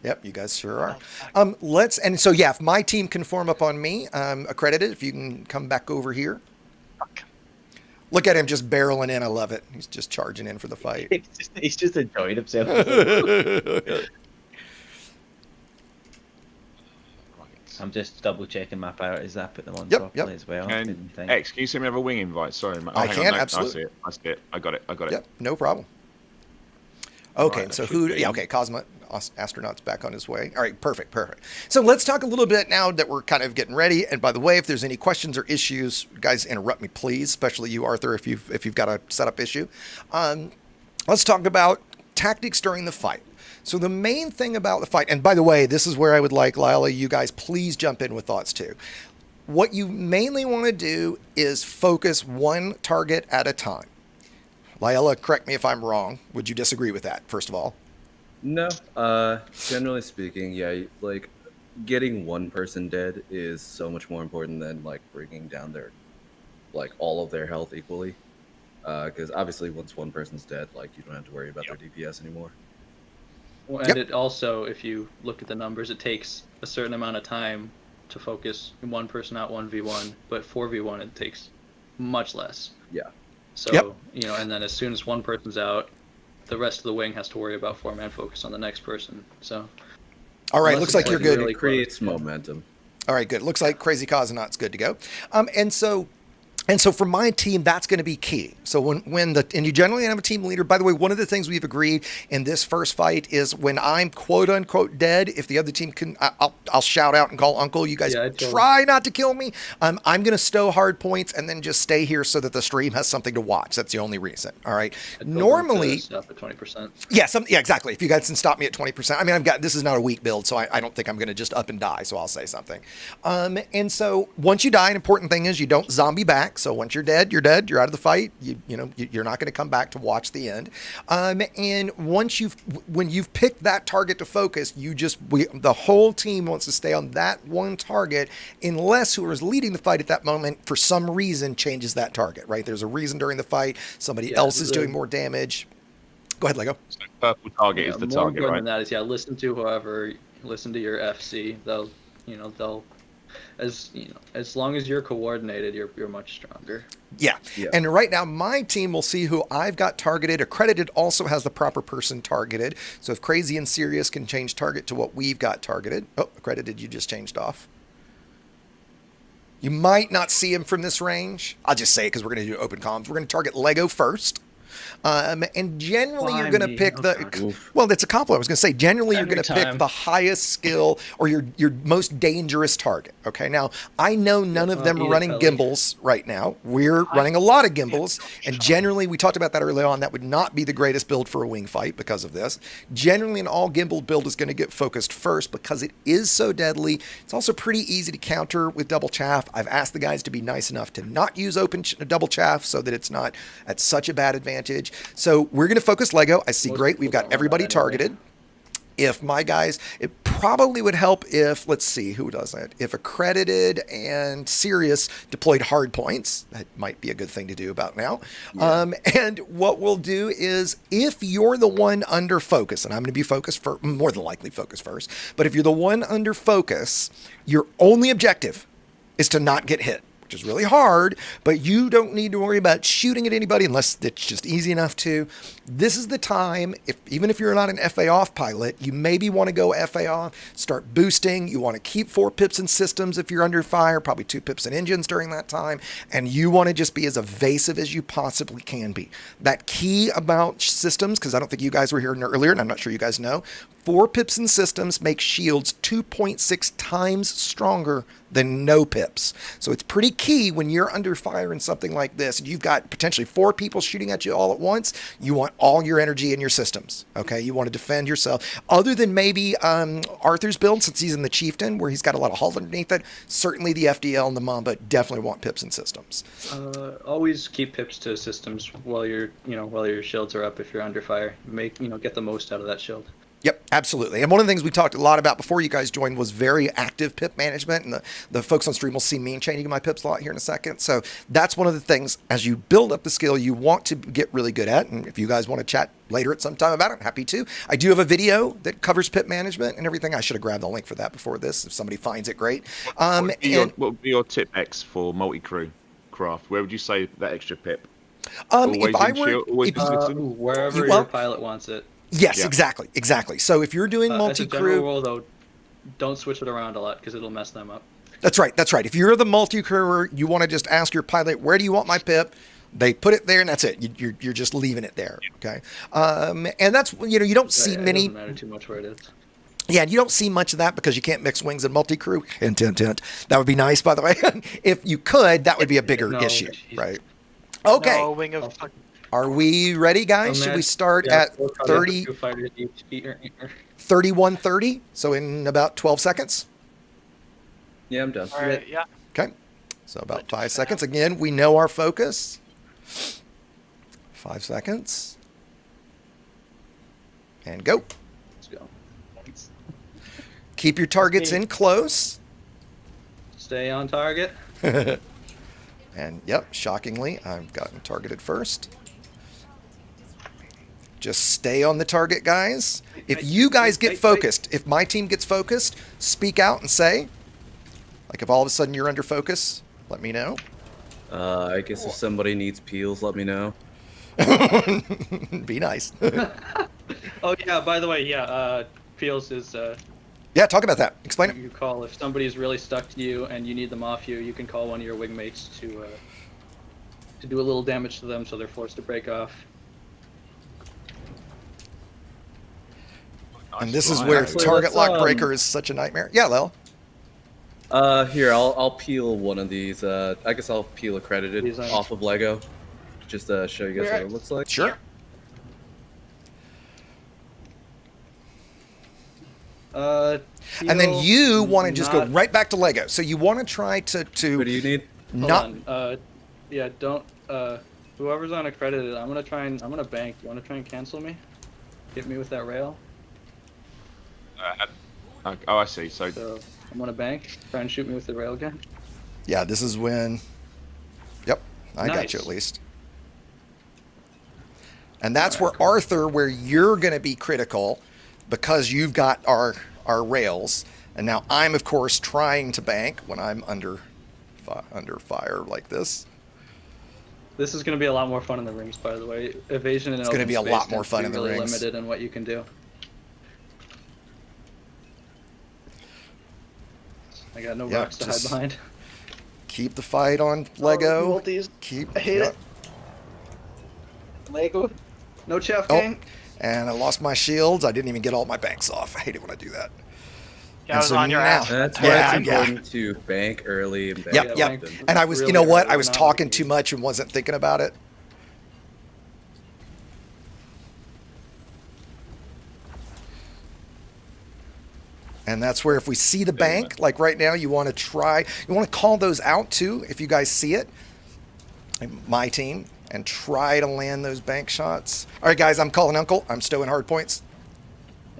[SPEAKER 2] Yep, you guys sure are. If my team can form up on me, accredited, if you can come back over here. Look at him just barreling in. I love it. He's just charging in for the fight.
[SPEAKER 7] He's just enjoying himself.
[SPEAKER 8] Right.
[SPEAKER 7] I'm just double checking my priorities. I put them on
[SPEAKER 2] Yep,
[SPEAKER 7] properly as well.
[SPEAKER 8] And X, can you send me another wing invite? Sorry, mate.
[SPEAKER 2] I can, absolutely.
[SPEAKER 8] I see it. I got it.
[SPEAKER 2] Yep, no problem. Okay,
[SPEAKER 8] Right,
[SPEAKER 2] so
[SPEAKER 8] that
[SPEAKER 2] who?
[SPEAKER 8] should be-
[SPEAKER 2] Yeah, okay, Cosmo astronaut's back on his way. All right, perfect. So let's talk a little bit now that we're kind of getting ready. And by the way, if there's any questions or issues, guys, interrupt me, please. Especially you, Arthur, if you've got a setup issue. Let's talk about tactics during the fight. So the main thing about the fight, and by the way, this is where I would like Lila, you guys, please jump in with thoughts too. What you mainly want to do is focus one target at a time. Lila, correct me if I'm wrong. Would you disagree with that, first of all?
[SPEAKER 6] No. Generally speaking, yeah, like getting one person dead is so much more important than like bringing down their, like all of their health equally. Because obviously, once one person's dead, like you don't have to worry about their DPS anymore.
[SPEAKER 4] Well, and it also, if you look at the numbers, it takes a certain amount of time to focus one person out 1v1, but 4v1 it takes much less.
[SPEAKER 6] Yeah.
[SPEAKER 4] So, you know, and then as soon as one person's out, the rest of the wing has to worry about 4-man focus on the next person. So,
[SPEAKER 2] all right, looks like you're good.
[SPEAKER 6] It creates momentum.
[SPEAKER 2] All right, good. Looks like Crazy Cosmonaut's good to go. And so for my team, that's going to be key. So and you generally have a team leader. By the way, one of the things we've agreed in this first fight is when I'm quote unquote dead, if the other team can, I'll shout out and call Uncle. You guys try not to kill me. I'm going to stow hard points and then just stay here so that the stream has something to watch. That's the only reason. All right. Normally,
[SPEAKER 4] stop at 20%.
[SPEAKER 2] Yeah, exactly. If you guys can stop me at 20%, I mean, this is not a weak build, so I don't think I'm going to just up and die. So I'll say something. And so once you die, an important thing is you don't zombie back. So once you're dead. You're out of the fight. You're not going to come back to watch the end. And when you've picked that target to focus, the whole team wants to stay on that one target, unless whoever's leading the fight at that moment, for some reason, changes that target. Right? There's a reason during the fight. Somebody else is doing more damage. Go ahead, Lego.
[SPEAKER 8] So purple target is the
[SPEAKER 4] more
[SPEAKER 8] target,
[SPEAKER 4] important
[SPEAKER 8] right?
[SPEAKER 4] than that is listen to your FC. They'll as long as you're coordinated, you're much stronger.
[SPEAKER 2] Yeah. And right now, my team will see who I've got targeted. Accredited also has the proper person targeted. So if Crazy and Serious can change target to what we've got targeted. Oh, Accredited, you just changed off. You might not see him from this range. I'll just say it because we're going to do open comms. We're going to target Lego first. And generally you're going to pick well, that's a compliment. I was going to say, generally you're going to pick the highest skill or your most dangerous target. Okay. Now I know none of them are running gimbals right now. We're running a lot of gimbals, and generally we talked about that earlier on. That would not be the greatest build for a wing fight because of this. Generally an all gimbal build is going to get focused first because it is so deadly. It's also pretty easy to counter with double chaff. I've asked the guys to be nice enough to not use double chaff so that it's not at such a bad advantage. So we're going to focus Lego. I see. Great. We've got everybody targeted. If my guys, it probably would help if, let's see, who does that? If Accredited and Serious deployed hard points, that might be a good thing to do about now. Yeah. And what we'll do is, if you're the one under focus, and I'm going to be focused for more than likely focus first, but if you're the one under focus, your only objective is to not get hit, which is really hard, but you don't need to worry about shooting at anybody unless it's just easy enough to. This is the time, even if you're not an FA off pilot, you maybe want to go FA off, start boosting. You want to keep 4 pips in systems if you're under fire, probably 2 pips in engines during that time, and you want to just be as evasive as you possibly can be. That key about systems, because I don't think you guys were here earlier, and I'm not sure you guys know, 4 pips in systems make shields 2.6 times stronger than no pips. So it's pretty key when you're under fire in something like this. You've got potentially 4 people shooting at you all at once. You want all your energy in your systems. Okay, you want to defend yourself. Other than maybe Arthur's build, since he's in the Chieftain, where he's got a lot of hull underneath it. Certainly the FDL and the Mamba definitely want pips in systems.
[SPEAKER 4] Always keep pips to systems while your shields are up. If you're under fire, get the most out of that shield.
[SPEAKER 2] Yep, absolutely. And one of the things we talked a lot about before you guys joined was very active pip management. And the folks on stream will see me changing my pips a lot here in a second. So that's one of the things, as you build up the skill, you want to get really good at. And if you guys want to chat later at some time about it, I'm happy to. I do have a video that covers pip management and everything. I should have grabbed the link for that before this. If somebody finds it, great.
[SPEAKER 8] What would be your tip, X, for multi-crew craft? Where would you say that extra pip?
[SPEAKER 4] Wherever your pilot wants it.
[SPEAKER 2] Yes, yeah. Exactly. So if you're doing multi-crew,
[SPEAKER 4] rule, though, don't switch it around a lot because it'll mess them up.
[SPEAKER 2] That's right. That's right. If you're the multi-crewer, you want to just ask your pilot, where do you want my pip? They put it there, and that's it. You're just leaving it there. Okay. And that's, you don't see
[SPEAKER 4] It
[SPEAKER 2] many.
[SPEAKER 4] doesn't matter too much where it is.
[SPEAKER 2] Yeah, you don't see much of that because you can't mix wings and multi-crew. Hint, hint, hint. That would be nice, by the way. If you could, that would be a bigger
[SPEAKER 4] No,
[SPEAKER 2] issue,
[SPEAKER 4] jeez.
[SPEAKER 2] right? Okay.
[SPEAKER 5] No, wing of
[SPEAKER 2] Are we ready, guys? Should we start at 31:30? So in about 12 seconds?
[SPEAKER 6] Yeah, I'm done.
[SPEAKER 5] All right, yeah.
[SPEAKER 2] Okay. So about 5 seconds. Again, we know our focus. 5 seconds. And go.
[SPEAKER 4] Let's go.
[SPEAKER 2] Keep your targets in close.
[SPEAKER 4] Stay on target.
[SPEAKER 2] And yep, shockingly, I've gotten targeted first. Just stay on the target, guys. If you guys get focused, if my team gets focused, speak out and say, like if all of a sudden you're under focus, let me know.
[SPEAKER 6] I guess if somebody needs peels, let me know.
[SPEAKER 2] Be nice.
[SPEAKER 4] Oh yeah, by the way, yeah, Peels is
[SPEAKER 2] Yeah, talk about that. Explain it.
[SPEAKER 4] you call if somebody's really stuck to you and you need them off you, you can call one of your wingmates to do a little damage to them so they're forced to break off.
[SPEAKER 2] And this is where
[SPEAKER 6] Actually,
[SPEAKER 2] target
[SPEAKER 6] let's,
[SPEAKER 2] lock breaker is such a nightmare. Yeah, Lil.
[SPEAKER 6] Here, I'll peel one of these. I guess I'll peel accredited
[SPEAKER 4] These are-
[SPEAKER 6] off of Lego. Just show you guys what it looks like.
[SPEAKER 2] Sure. And then you want to just go right back to Lego. So you want to try to
[SPEAKER 6] What do you need?
[SPEAKER 2] not.
[SPEAKER 4] Yeah, don't. Whoever's on accredited, I'm gonna bank. You wanna try and cancel me? Hit me with that rail.
[SPEAKER 8] Oh, I see. So
[SPEAKER 4] So I'm gonna bank. Try and shoot me with the rail gun.
[SPEAKER 2] Yeah, this is when. Yep, I got
[SPEAKER 4] Nice.
[SPEAKER 2] you at least. And that's where Arthur, where you're going to be critical, because you've got our rails, and now I'm of course trying to bank when I'm under fire like this.
[SPEAKER 4] This is gonna be a lot more fun in the rings, by the way. Evasion and
[SPEAKER 2] It's gonna
[SPEAKER 4] open
[SPEAKER 2] be a
[SPEAKER 4] space
[SPEAKER 2] lot more
[SPEAKER 4] tends to
[SPEAKER 2] fun
[SPEAKER 4] be
[SPEAKER 2] in the
[SPEAKER 4] really
[SPEAKER 2] rings.
[SPEAKER 4] limited in what you can do. I got no
[SPEAKER 2] Yeah,
[SPEAKER 4] rocks to hide
[SPEAKER 2] just-
[SPEAKER 4] behind.
[SPEAKER 2] Keep the fight on Lego.
[SPEAKER 4] Multis.
[SPEAKER 2] Keep.
[SPEAKER 4] I hate
[SPEAKER 2] yeah.
[SPEAKER 4] it. Lego. No chaff
[SPEAKER 2] Oh,
[SPEAKER 4] gang.
[SPEAKER 2] and I lost my shields. I didn't even get all my banks off. I hate it when I do that.
[SPEAKER 5] Yeah,
[SPEAKER 2] And
[SPEAKER 5] I was
[SPEAKER 2] so
[SPEAKER 5] on your
[SPEAKER 2] now-
[SPEAKER 5] ass.
[SPEAKER 6] That's why
[SPEAKER 2] Yeah,
[SPEAKER 6] it's
[SPEAKER 2] yeah.
[SPEAKER 6] important to bank early and bank
[SPEAKER 2] Yep,
[SPEAKER 4] Yeah,
[SPEAKER 2] yep.
[SPEAKER 6] often.
[SPEAKER 2] And I was,
[SPEAKER 4] Really
[SPEAKER 2] you know what?
[SPEAKER 4] early,
[SPEAKER 2] I was
[SPEAKER 4] not
[SPEAKER 2] talking
[SPEAKER 4] late.
[SPEAKER 2] too much and wasn't thinking about it. And that's where if we see the bank, like right now, you want to call those out too, if you guys see it, my team, and try to land those bank shots. All right, guys, I'm calling Uncle. I'm stowing hard points.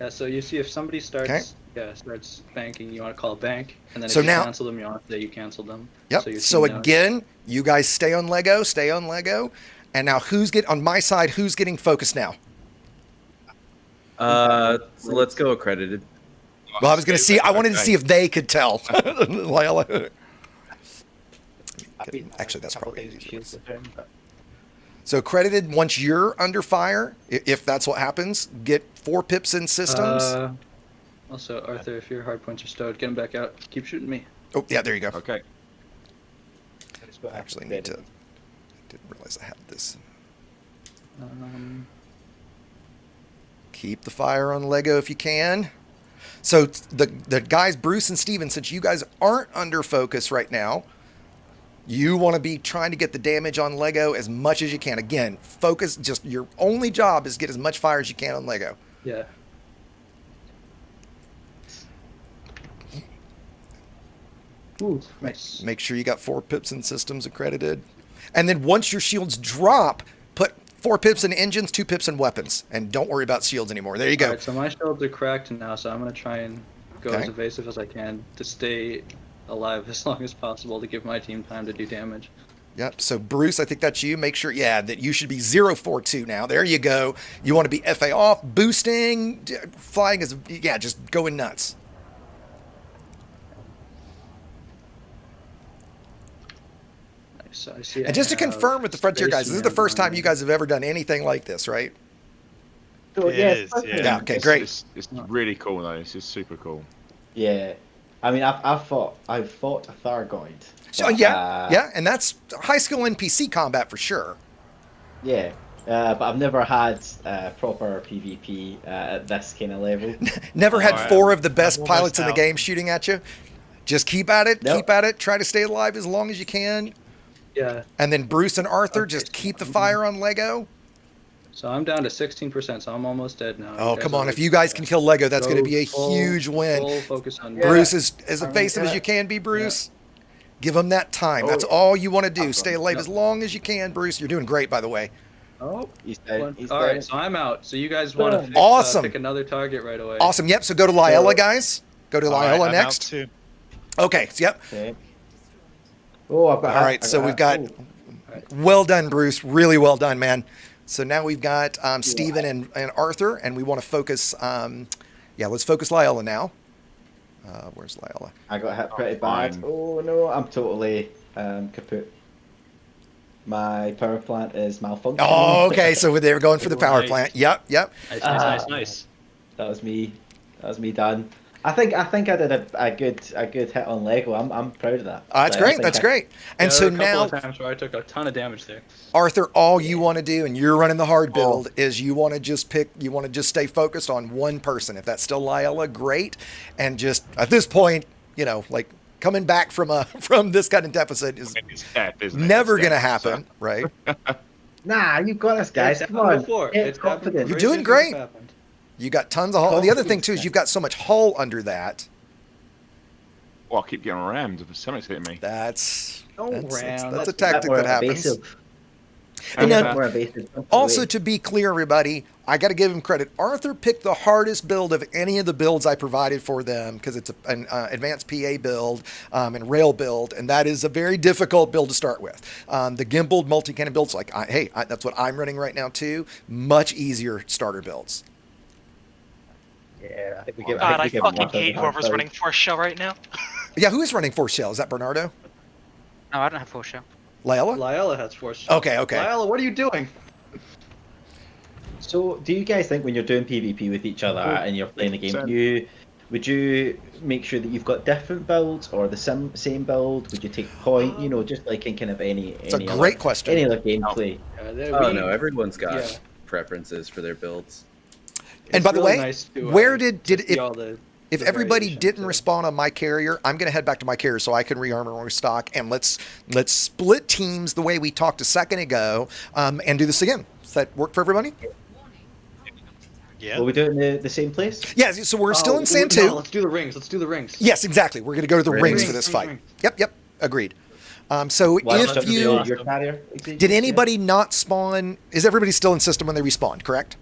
[SPEAKER 4] Yeah, so you see if somebody starts
[SPEAKER 2] Okay.
[SPEAKER 4] starts banking, you want to call a bank, and then if
[SPEAKER 2] So
[SPEAKER 4] you
[SPEAKER 2] now-
[SPEAKER 4] cancel them, you want to say you canceled them.
[SPEAKER 2] Yep.
[SPEAKER 4] your
[SPEAKER 2] So
[SPEAKER 4] team knows.
[SPEAKER 2] again, you guys stay on Lego. And now on my side, who's getting focused now?
[SPEAKER 6] So let's go accredited.
[SPEAKER 2] Well, I was going to see. I wanted to see if they could tell. Actually, that's probably easier. So credited. Once you're under fire, if that's what happens, get 4 pips in systems.
[SPEAKER 4] Also, Arthur, if your hard points are stowed, get them back out. Keep shooting me.
[SPEAKER 2] Oh, yeah, there you go.
[SPEAKER 8] okay.
[SPEAKER 2] I actually need to. I didn't realize I had this. Keep the fire on Lego if you can. So the guys, Bruce and Steven, since you guys aren't under focus right now, you want to be trying to get the damage on Lego as much as you can. Again, focus. Just your only job is get as much fire as you can on Lego.
[SPEAKER 4] Yeah. Ooh, nice.
[SPEAKER 2] Make sure you got 4 pips in systems accredited. And then once your shields drop, put 4 pips in engines, 2 pips in weapons. And don't worry about shields anymore. There you go.
[SPEAKER 4] Alright, so my shields are cracked now, so I'm going to try and go
[SPEAKER 2] Okay.
[SPEAKER 4] as evasive as I can to stay alive as long as possible to give my team time to do damage.
[SPEAKER 2] Yep. So Bruce, I think that's you. Make sure, that you should be 042 now. There you go. You want to be FA off, boosting, flying is, just going nuts.
[SPEAKER 4] So I see.
[SPEAKER 2] And just to confirm with the Frontier guys, this is the first time you guys have ever done anything like this, right?
[SPEAKER 10] It is, yeah.
[SPEAKER 2] Yeah. Okay. Great.
[SPEAKER 8] It's really cool though. This is super cool.
[SPEAKER 7] Yeah, I mean, I've fought a Thargoid.
[SPEAKER 2] So
[SPEAKER 7] but,
[SPEAKER 2] yeah, and that's high skill NPC combat for sure.
[SPEAKER 7] Yeah, but I've never had proper PvP at this kind of level.
[SPEAKER 2] Never had
[SPEAKER 10] Alright,
[SPEAKER 2] 4 of the
[SPEAKER 10] I'm
[SPEAKER 2] best
[SPEAKER 10] almost
[SPEAKER 2] pilots in the
[SPEAKER 10] out.
[SPEAKER 2] game shooting at you. Just keep at it,
[SPEAKER 7] Nope.
[SPEAKER 2] keep at it. Try to stay alive as long as you can.
[SPEAKER 4] Yeah.
[SPEAKER 2] And then Bruce and Arthur,
[SPEAKER 4] Okay,
[SPEAKER 2] just
[SPEAKER 4] so
[SPEAKER 2] keep the
[SPEAKER 4] I'm-
[SPEAKER 2] fire on Lego.
[SPEAKER 4] So I'm down to 16%, so I'm almost dead now.
[SPEAKER 2] Oh,
[SPEAKER 4] You guys
[SPEAKER 2] come on.
[SPEAKER 4] always-
[SPEAKER 2] If you guys can kill Lego, that's going to
[SPEAKER 4] Go
[SPEAKER 2] be a
[SPEAKER 4] full-
[SPEAKER 2] huge win.
[SPEAKER 4] Full focus on
[SPEAKER 2] Bruce, as
[SPEAKER 7] I'm
[SPEAKER 2] evasive as
[SPEAKER 7] gonna-
[SPEAKER 2] you can be, Bruce. Give them that time.
[SPEAKER 7] Oh,
[SPEAKER 2] That's
[SPEAKER 7] yeah.
[SPEAKER 2] all you want to do.
[SPEAKER 7] Awesome.
[SPEAKER 2] Stay alive
[SPEAKER 7] Yep.
[SPEAKER 2] as long as you can, Bruce. You're doing great, by the way.
[SPEAKER 4] Oh,
[SPEAKER 7] He's down. He's
[SPEAKER 4] all
[SPEAKER 7] down.
[SPEAKER 4] right. So I'm out. So you guys want to
[SPEAKER 2] Awesome.
[SPEAKER 4] pick another target right away?
[SPEAKER 2] Awesome. Yep. So go to Lyella, guys. Go to
[SPEAKER 10] Alright,
[SPEAKER 2] Lyella
[SPEAKER 10] I'm out
[SPEAKER 2] next.
[SPEAKER 10] too.
[SPEAKER 2] Okay. Yep.
[SPEAKER 7] Okay. Oh, I've got.
[SPEAKER 2] All right. So we've got. Well done, Bruce. Really well done, man. So now we've got Steven and Arthur, and we want to focus. Let's focus Lyella now. Where's Lyella?
[SPEAKER 7] I got hit pretty bad.
[SPEAKER 8] fine.
[SPEAKER 7] Oh no, I'm totally kaput. My power plant is malfunctioning.
[SPEAKER 2] Oh, okay. So they were going for the power
[SPEAKER 4] Nice.
[SPEAKER 2] plant. Yep. Yep.
[SPEAKER 4] Nice.
[SPEAKER 7] That was me. That was me done. I think I did a good hit on Lego. I'm proud of that.
[SPEAKER 2] That's
[SPEAKER 7] Like, I
[SPEAKER 2] great.
[SPEAKER 7] think
[SPEAKER 2] That's
[SPEAKER 7] I-
[SPEAKER 2] great. And so now,
[SPEAKER 4] of times where I took a ton of damage there.
[SPEAKER 2] Arthur, all you want to do, and you're running the hard build, is you want to just stay focused on one person. If that's still Lyella, great. And just at this point, like coming back from this kind of deficit is
[SPEAKER 8] It's death, isn't it?
[SPEAKER 2] never
[SPEAKER 8] It's
[SPEAKER 2] going to
[SPEAKER 8] death, so-
[SPEAKER 2] happen, right?
[SPEAKER 7] Nah, you got this, guys.
[SPEAKER 4] It's
[SPEAKER 7] Come on.
[SPEAKER 4] happened before.
[SPEAKER 7] Get
[SPEAKER 4] It's happened
[SPEAKER 7] confident.
[SPEAKER 2] You're
[SPEAKER 4] before.
[SPEAKER 2] doing
[SPEAKER 4] It's
[SPEAKER 2] great.
[SPEAKER 4] happened.
[SPEAKER 2] You got tons of hull. The other thing too is you've got so much hull under that.
[SPEAKER 8] Well, I keep getting rammed. Something's hitting me.
[SPEAKER 2] That's
[SPEAKER 4] Don't
[SPEAKER 2] that's
[SPEAKER 4] ram.
[SPEAKER 2] a
[SPEAKER 7] Bit
[SPEAKER 2] tactic
[SPEAKER 7] more
[SPEAKER 2] that happens.
[SPEAKER 7] evasive.
[SPEAKER 2] And
[SPEAKER 7] Bit
[SPEAKER 2] now,
[SPEAKER 7] more evasive.
[SPEAKER 2] also, to be clear, everybody, I got to give him credit. Arthur picked the hardest build of any of the builds I provided for them because it's an advanced PA build and rail build, and that is a very difficult build to start with. The gimbaled multi-cannon builds, that's what I'm running right now too. Much easier starter builds.
[SPEAKER 7] Yeah, I think we give.
[SPEAKER 5] God, I
[SPEAKER 7] think we give
[SPEAKER 5] fucking
[SPEAKER 7] one
[SPEAKER 5] hate
[SPEAKER 7] thousand
[SPEAKER 5] whoever's
[SPEAKER 7] pounds.
[SPEAKER 5] running Force Shell right now.
[SPEAKER 2] Yeah, who is running Force Shell? Is that Bernardo?
[SPEAKER 3] No, I don't have Force Shell.
[SPEAKER 2] Layla?
[SPEAKER 4] Lyella has force.
[SPEAKER 2] Okay.
[SPEAKER 4] Lyella, what are you doing?
[SPEAKER 7] So, do you guys think when you're doing PvP with each other and you're playing the game,
[SPEAKER 8] 100%.
[SPEAKER 7] would you make sure that you've got different builds or the same build? Would you take point? Just like in kind of any.
[SPEAKER 2] It's a
[SPEAKER 7] any
[SPEAKER 2] great
[SPEAKER 7] other,
[SPEAKER 2] question.
[SPEAKER 7] Any other gameplay?
[SPEAKER 6] Oh no, everyone's got
[SPEAKER 4] yeah.
[SPEAKER 6] preferences for their builds.
[SPEAKER 2] And by the
[SPEAKER 4] really
[SPEAKER 2] way,
[SPEAKER 4] nice to,
[SPEAKER 2] where did
[SPEAKER 4] see all the
[SPEAKER 2] if
[SPEAKER 4] the
[SPEAKER 2] everybody
[SPEAKER 4] variation,
[SPEAKER 2] didn't
[SPEAKER 4] so.
[SPEAKER 2] respond on my carrier, I'm going to head back to my carrier so I can rearm and restock, and let's split teams the way we talked a second ago, and do this again. Does that work for everybody?
[SPEAKER 10] Yeah.
[SPEAKER 7] Will we do it in the same place?
[SPEAKER 2] Yeah. So we're still in Sand
[SPEAKER 4] No,
[SPEAKER 2] 2.
[SPEAKER 4] let's do the rings. Let's do the rings.
[SPEAKER 2] Yes, exactly. We're going to go to the rings for this fight. Yep. Agreed. So
[SPEAKER 7] Well,
[SPEAKER 2] if
[SPEAKER 7] jump to
[SPEAKER 2] you
[SPEAKER 7] your carrier,
[SPEAKER 2] did anybody not spawn? Is everybody still in system when they respawn? Correct.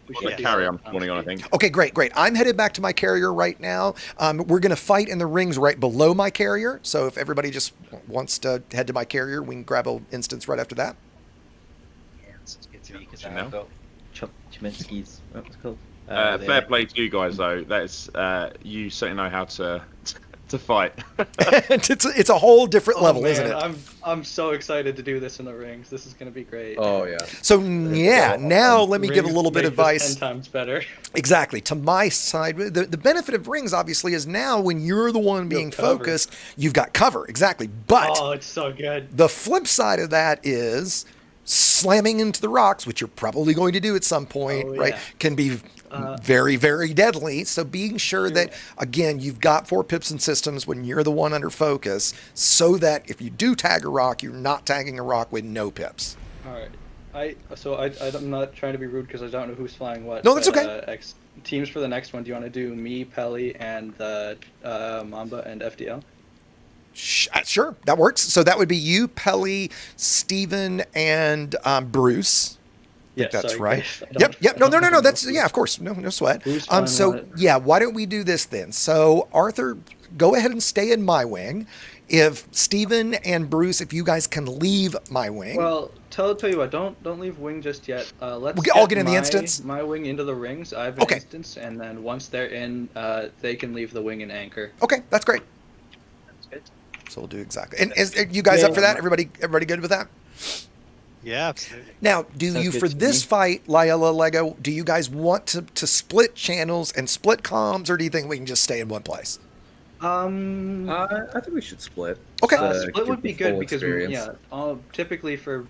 [SPEAKER 4] We
[SPEAKER 8] Well,
[SPEAKER 4] should
[SPEAKER 8] the
[SPEAKER 4] do
[SPEAKER 8] carry
[SPEAKER 4] that.
[SPEAKER 8] I'm spawning on, I think.
[SPEAKER 2] Okay, great. I'm headed back to my carrier right now. We're going to fight in the rings right below my carrier. So if everybody just wants to head to my carrier, we can grab an instance right after that.
[SPEAKER 7] Yeah, it's good to me because
[SPEAKER 8] You
[SPEAKER 7] I've
[SPEAKER 8] know?
[SPEAKER 7] got Chminsky's. What was it called?
[SPEAKER 8] Fair play to you guys, though. That's you certainly know how to fight.
[SPEAKER 2] it's a whole different level,
[SPEAKER 4] man,
[SPEAKER 2] isn't it?
[SPEAKER 4] I'm so excited to do this in the rings. This is gonna be great.
[SPEAKER 6] Oh yeah.
[SPEAKER 2] So yeah, now let me give a
[SPEAKER 4] Rings
[SPEAKER 2] little bit of
[SPEAKER 4] make this
[SPEAKER 2] advice.
[SPEAKER 4] 10 times better.
[SPEAKER 2] Exactly. To my side, the benefit of rings obviously is now when you're the one being
[SPEAKER 4] cover.
[SPEAKER 2] focused, you've got cover. Exactly. But
[SPEAKER 4] Oh, it's so good.
[SPEAKER 2] the flip side of that is slamming into the rocks, which you're probably going to do at some point,
[SPEAKER 4] Oh,
[SPEAKER 2] right?
[SPEAKER 4] yeah.
[SPEAKER 2] Can be very, very deadly. So being sure that, again, you've got 4 pips and systems when you're the one under focus, so that if you do tag a rock, you're not tagging a rock with no pips.
[SPEAKER 4] All right. I'm not trying to be rude because I don't know who's flying what.
[SPEAKER 2] No, that's
[SPEAKER 4] but,
[SPEAKER 2] okay.
[SPEAKER 4] Teams for the next one. Do you want to do me, Pelley, and Mamba and FDL?
[SPEAKER 2] Sure, that works. So that would be you, Pelley, Steven, and Bruce.
[SPEAKER 4] Yeah,
[SPEAKER 2] That's
[SPEAKER 4] sorry,
[SPEAKER 2] right.
[SPEAKER 4] guys. I don't-
[SPEAKER 2] Yep.
[SPEAKER 4] I don't
[SPEAKER 2] No.
[SPEAKER 4] know
[SPEAKER 2] That's
[SPEAKER 4] who's-
[SPEAKER 2] yeah. Of course. No sweat.
[SPEAKER 4] Who's flying
[SPEAKER 2] So
[SPEAKER 4] what?
[SPEAKER 2] yeah. Why don't we do this then? So Arthur, go ahead and stay in my wing. If Steven and Bruce, if you guys can leave my wing.
[SPEAKER 4] Well, tell you what. Don't leave wing just yet. Let's
[SPEAKER 2] I'll get in the
[SPEAKER 4] my-
[SPEAKER 2] instance?
[SPEAKER 4] My wing into the rings. I have an
[SPEAKER 2] Okay.
[SPEAKER 4] instance, and then once they're in, they can leave the wing and anchor.
[SPEAKER 2] Okay, that's great.
[SPEAKER 7] That's good.
[SPEAKER 2] So we'll do exactly. And is you guys
[SPEAKER 7] Yeah,
[SPEAKER 2] up for that? Everybody good with that?
[SPEAKER 10] Yeah, absolutely.
[SPEAKER 2] Now, do
[SPEAKER 7] Sounds
[SPEAKER 2] you,
[SPEAKER 7] good
[SPEAKER 2] for
[SPEAKER 7] to
[SPEAKER 2] this
[SPEAKER 7] me.
[SPEAKER 2] fight, Lila Lego, do you guys want to split channels and split comms, or do you think we can just stay in one place?
[SPEAKER 6] I think we should split.
[SPEAKER 2] Okay.
[SPEAKER 6] Just,
[SPEAKER 4] Split
[SPEAKER 6] get
[SPEAKER 4] would
[SPEAKER 6] the
[SPEAKER 4] be good
[SPEAKER 6] full
[SPEAKER 4] because
[SPEAKER 6] experience.
[SPEAKER 4] typically for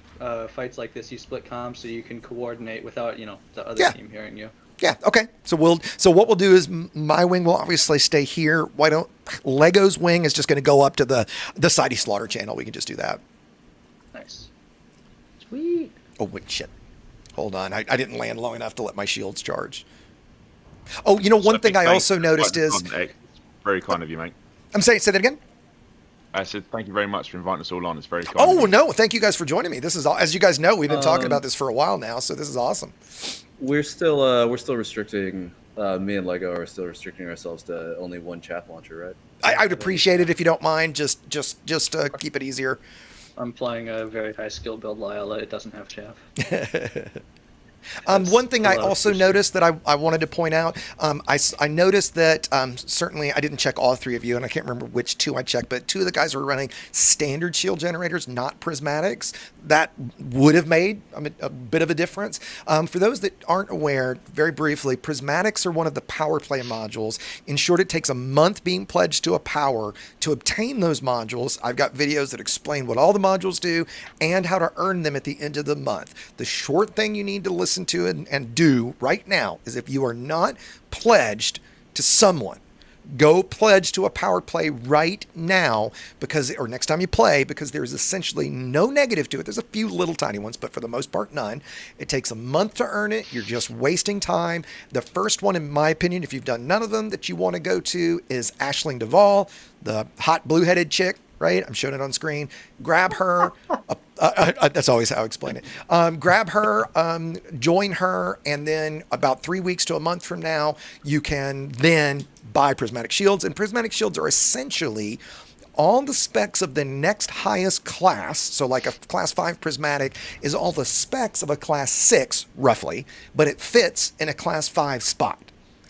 [SPEAKER 4] fights like this, you split comms so you can coordinate without the other
[SPEAKER 2] Yeah.
[SPEAKER 4] team hearing you.
[SPEAKER 2] Yeah. Okay. So what we'll do is my wing will obviously stay here. Why don't Lego's wing is just going to go up to the Sidey Slaughter channel. We can just do that.
[SPEAKER 4] Nice. Sweet.
[SPEAKER 2] Oh wait, shit. Hold on. I didn't land long enough to let my shields charge. Oh, one thing I also noticed is
[SPEAKER 8] very kind of you, mate.
[SPEAKER 2] I'm saying, say that again.
[SPEAKER 8] I said thank you very much for inviting us all on. It's very kind.
[SPEAKER 2] Oh no, thank you guys for joining me. This is, as you guys know, we've been talking about this for a while now, so this is awesome.
[SPEAKER 6] We're still restricting. Me and Lego are still restricting ourselves to only one chaff launcher, right?
[SPEAKER 2] I would appreciate it if you don't mind. Just keep it easier.
[SPEAKER 4] I'm playing a very high skill build, Lila. It doesn't have chaff.
[SPEAKER 2] One thing I also noticed that I wanted to point out, I noticed that certainly I didn't check all three of you, and I can't remember which two I checked, but two of the guys were running standard shield generators, not prismatics. That would have made a bit of a difference. For those that aren't aware, very briefly, prismatics are one of the power play modules. In short, it takes a month being pledged to a power to obtain those modules. I've got videos that explain what all the modules do and how to earn them at the end of the month. The short thing you need to listen to and do right now is, if you are not pledged to someone, go pledge to a power play right now, or next time you play, because there's essentially no negative to it. There's a few little tiny ones, but for the most part, none. It takes a month to earn it. You're just wasting time. The first one, in my opinion, if you've done none of them, that you want to go to is Aisling Duvall, the hot blue-headed chick, right? I'm showing it on screen. Grab her. That's always how I explain it. Grab her, join her, and then about 3 weeks to a month from now, you can then buy prismatic shields. And prismatic shields are essentially all the specs of the next highest class. So like a class 5 prismatic is all the specs of a class 6, roughly, but it fits in a class 5 spot.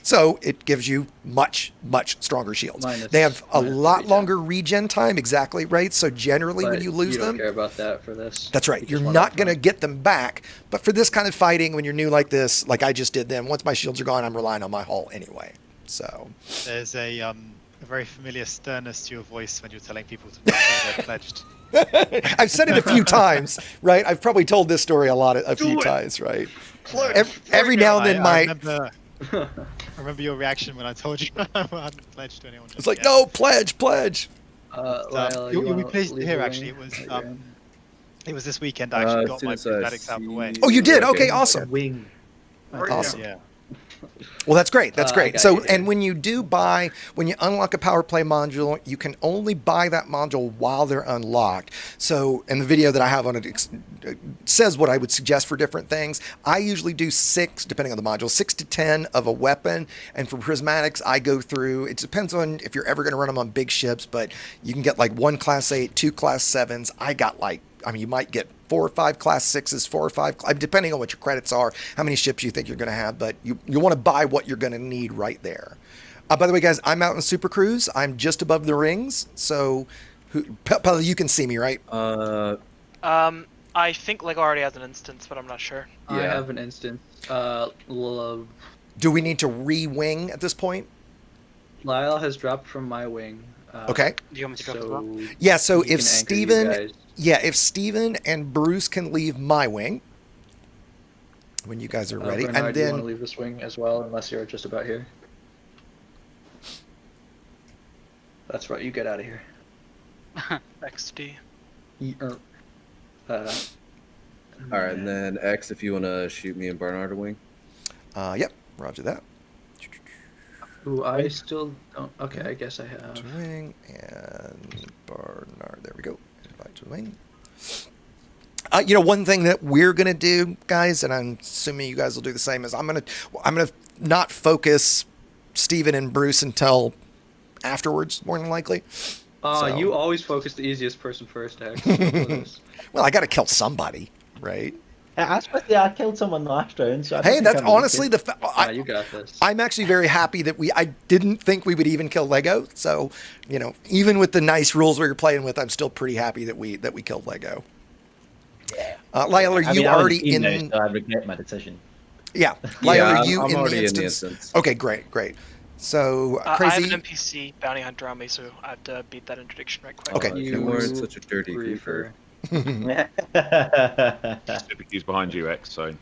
[SPEAKER 2] So it gives you much, much stronger shields. They have a lot longer regen time, exactly right. So generally, when you lose them,
[SPEAKER 4] you don't care about that for this.
[SPEAKER 2] That's right. You're not going to get them back. But for this kind of fighting, when you're new like this, like I just did then, once my shields are gone, I'm relying on my hull anyway. So
[SPEAKER 10] there's a very familiar sternness to your voice when you're telling people to make sure they're pledged.
[SPEAKER 2] I've said it a few times, right? I've probably told this story a few times, right? Every now and then,
[SPEAKER 10] I remember your reaction when I told you I hadn't pledged to anyone.
[SPEAKER 2] It's like, no, pledge.
[SPEAKER 10] You'll be pleased to hear, actually, it was this weekend I actually got my prismatics out of the way.
[SPEAKER 2] Oh, you did? Okay, awesome.
[SPEAKER 9] Wing.
[SPEAKER 2] Awesome.
[SPEAKER 10] Yeah.
[SPEAKER 2] Well, that's great. That's great. So, and when you unlock a power play module, you can only buy that module while they're unlocked. So, in the video that I have on it says what I would suggest for different things. I usually do 6, depending on the module, 6 to 10 of a weapon. And for prismatics, I go through, it depends on if you're ever going to run them on big ships, but you can get like 1 class 8, 2 class 7s. You might get 4 or 5 class 6s, 4 or 5, depending on what your credits are, how many ships you think you're going to have, but you want to buy what you're going to need right there. By the way, guys, I'm out in Super Cruise. I'm just above the rings, so Pelley, you can see me, right?
[SPEAKER 5] I think Lego already has an instance, but I'm not sure.
[SPEAKER 4] Yeah. I have an instance.
[SPEAKER 2] Do we need to re-wing at this point?
[SPEAKER 4] Lyle has dropped from my wing.
[SPEAKER 2] Okay.
[SPEAKER 3] Do you want me to drop as well?
[SPEAKER 2] Yeah, so if Steven and Bruce can leave my wing when you guys are ready,
[SPEAKER 4] Bernard,
[SPEAKER 2] and
[SPEAKER 4] do you
[SPEAKER 2] then
[SPEAKER 4] want to leave this wing as well, unless you're just about here. That's right. You get out of here.
[SPEAKER 5] XD.
[SPEAKER 6] All right, and then X, if you want to shoot me and Bernard a wing.
[SPEAKER 2] Yep, roger that.
[SPEAKER 4] Ooh, I still don't. Okay, I guess I have.
[SPEAKER 2] To wing and Bernard. There we go. Invite to wing. One thing that we're gonna do, guys, and I'm assuming you guys will do the same, is I'm gonna not focus Steven and Bruce until afterwards, more than likely.
[SPEAKER 4] You always focus the easiest person first, X.
[SPEAKER 2] Well, I got to kill somebody, right?
[SPEAKER 7] I was supposed to say I killed someone last round. So
[SPEAKER 2] that's honestly
[SPEAKER 4] you got this.
[SPEAKER 2] I'm actually very happy that I didn't think we would even kill Lego. So, even with the nice rules we were playing with, I'm still pretty happy that we killed Lego. Lyle, are you already in?
[SPEAKER 7] Now, so I regret my decision.
[SPEAKER 2] Yeah, Lyle, are you
[SPEAKER 6] I'm
[SPEAKER 2] in
[SPEAKER 6] already
[SPEAKER 2] the
[SPEAKER 6] in the
[SPEAKER 2] instance?
[SPEAKER 6] instance.
[SPEAKER 2] Okay, great. So
[SPEAKER 5] I have
[SPEAKER 2] crazy.
[SPEAKER 5] an NPC bounty hunter on me, so I have to beat that interdiction right quick.
[SPEAKER 2] Okay.
[SPEAKER 6] You weren't such a dirty reaper.
[SPEAKER 8] He's behind you, X. So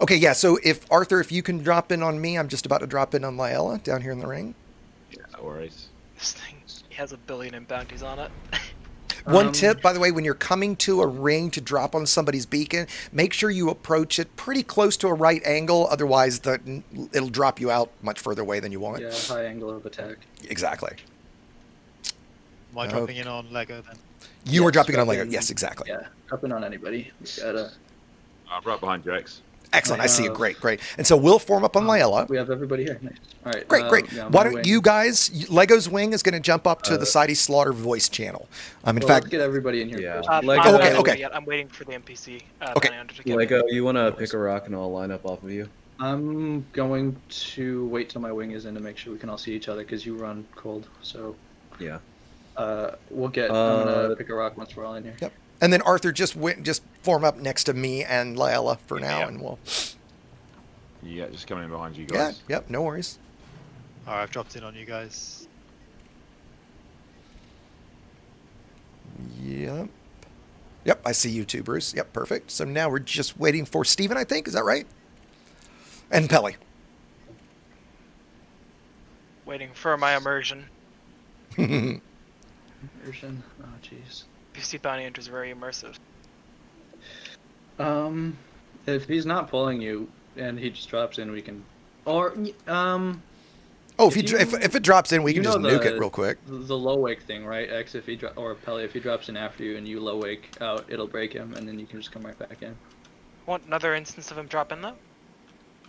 [SPEAKER 2] Okay, yeah. So if Arthur, if you can drop in on me, I'm just about to drop in on Lyella down here in the ring.
[SPEAKER 8] yeah, no worries.
[SPEAKER 5] This thing has 1 billion in bounties on it.
[SPEAKER 2] One tip, by the way, when you're coming to a ring to drop on somebody's beacon, make sure you approach it pretty close to a right angle. Otherwise, it'll drop you out much further away than you want.
[SPEAKER 4] Yeah, high angle of attack.
[SPEAKER 2] Exactly.
[SPEAKER 9] Am I dropping in on Lego then?
[SPEAKER 2] You were dropping it on
[SPEAKER 4] drop
[SPEAKER 2] Lego.
[SPEAKER 4] in.
[SPEAKER 2] Yes, exactly.
[SPEAKER 4] Yeah, dropping on anybody. We got
[SPEAKER 8] I'm right behind you, X.
[SPEAKER 2] Excellent. I see you. Great. And so we'll form up on Lyella.
[SPEAKER 4] we have everybody here. Nice. All right.
[SPEAKER 2] Great.
[SPEAKER 4] Yeah,
[SPEAKER 2] Why
[SPEAKER 4] my
[SPEAKER 2] don't
[SPEAKER 4] wing.
[SPEAKER 2] you guys? Lego's wing is going to jump up to the Sidey Slaughter voice channel. In
[SPEAKER 4] Well,
[SPEAKER 2] fact,
[SPEAKER 4] let's get everybody in here.
[SPEAKER 6] Yeah.
[SPEAKER 4] First.
[SPEAKER 6] Lego,
[SPEAKER 5] I'm not
[SPEAKER 2] okay.
[SPEAKER 5] ready yet. I'm waiting for the NPC
[SPEAKER 2] Okay.
[SPEAKER 5] bounty hunter to get
[SPEAKER 6] Lego, you want to pick a rock and I'll line up off of you?
[SPEAKER 4] I'm going to wait till my wing is in to make sure we can all see each other because you run cold. So
[SPEAKER 6] Yeah.
[SPEAKER 4] we'll get. I'm gonna pick a rock once we're all in here.
[SPEAKER 2] Yep. And then Arthur just form up next to me and Lyella for now, and we'll.
[SPEAKER 8] Yeah, just coming in behind you
[SPEAKER 2] Yeah.
[SPEAKER 8] guys.
[SPEAKER 2] Yep. No worries.
[SPEAKER 9] Alright, I've dropped in on you guys.
[SPEAKER 2] Yep. Yep. I see you too, Bruce. Yep. Perfect. So now we're just waiting for Steven, I think. Is that right? And Pelley.
[SPEAKER 5] waiting for my immersion.
[SPEAKER 4] Immersion. Oh, jeez.
[SPEAKER 5] PC bounty hunter is very immersive.
[SPEAKER 4] If he's not pulling you and he just drops in, we can. Or
[SPEAKER 2] Oh, if it drops in, we can just nuke it real quick.
[SPEAKER 4] The low wake thing, right? X, if he or Pelley, if he drops in after you and you low wake out, it'll break him, and then you can just come right back in.
[SPEAKER 5] Want another instance of him drop in though?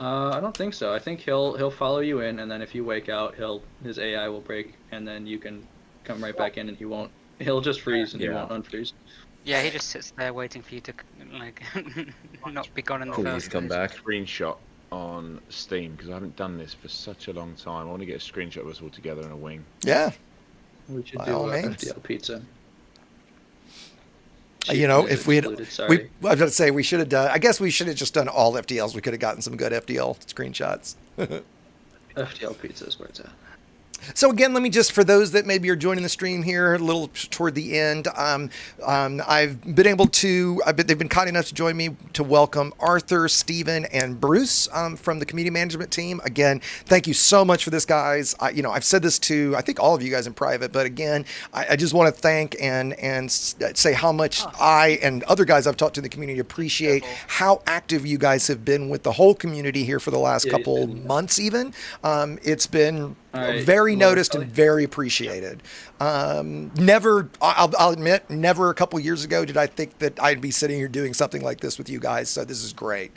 [SPEAKER 4] I don't think so. I think he'll follow you in, and then if you wake out, his AI will break, and then you can come right back in, and he'll just freeze and he won't unfreeze.
[SPEAKER 3] Yeah, he just sits there waiting for you to like not be gone in the
[SPEAKER 6] Please
[SPEAKER 3] first
[SPEAKER 6] come
[SPEAKER 3] place.
[SPEAKER 6] back.
[SPEAKER 8] Screenshot on Steam because I haven't done this for such a long time. I want to get a screenshot of us all together in a wing.
[SPEAKER 2] Yeah.
[SPEAKER 4] We should
[SPEAKER 2] By
[SPEAKER 4] do
[SPEAKER 2] all
[SPEAKER 4] a
[SPEAKER 2] means.
[SPEAKER 4] FDL pizza.
[SPEAKER 2] You know, if we had, I
[SPEAKER 4] Sorry.
[SPEAKER 2] was going to say we should have done. I guess we should have just done all FDLs. We could have gotten some good FDL screenshots.
[SPEAKER 4] FDL pizza is where it's at.
[SPEAKER 2] So again, let me just, for those that maybe are joining the stream here a little toward the end, I've been able to, they've been kind enough to join me to welcome Arthur, Steven, and Bruce from the community management team. Again, thank you so much for this, guys. I've said this to, I think all of you guys in private, but again, I just want to thank and say how much I and other guys I've talked to in the community appreciate how active you guys have been with the whole community here for the last couple months even. It's been very noticed and very appreciated. Never, I'll admit, never a couple years ago did I think that I'd be sitting here doing something like this with you guys. So this is great.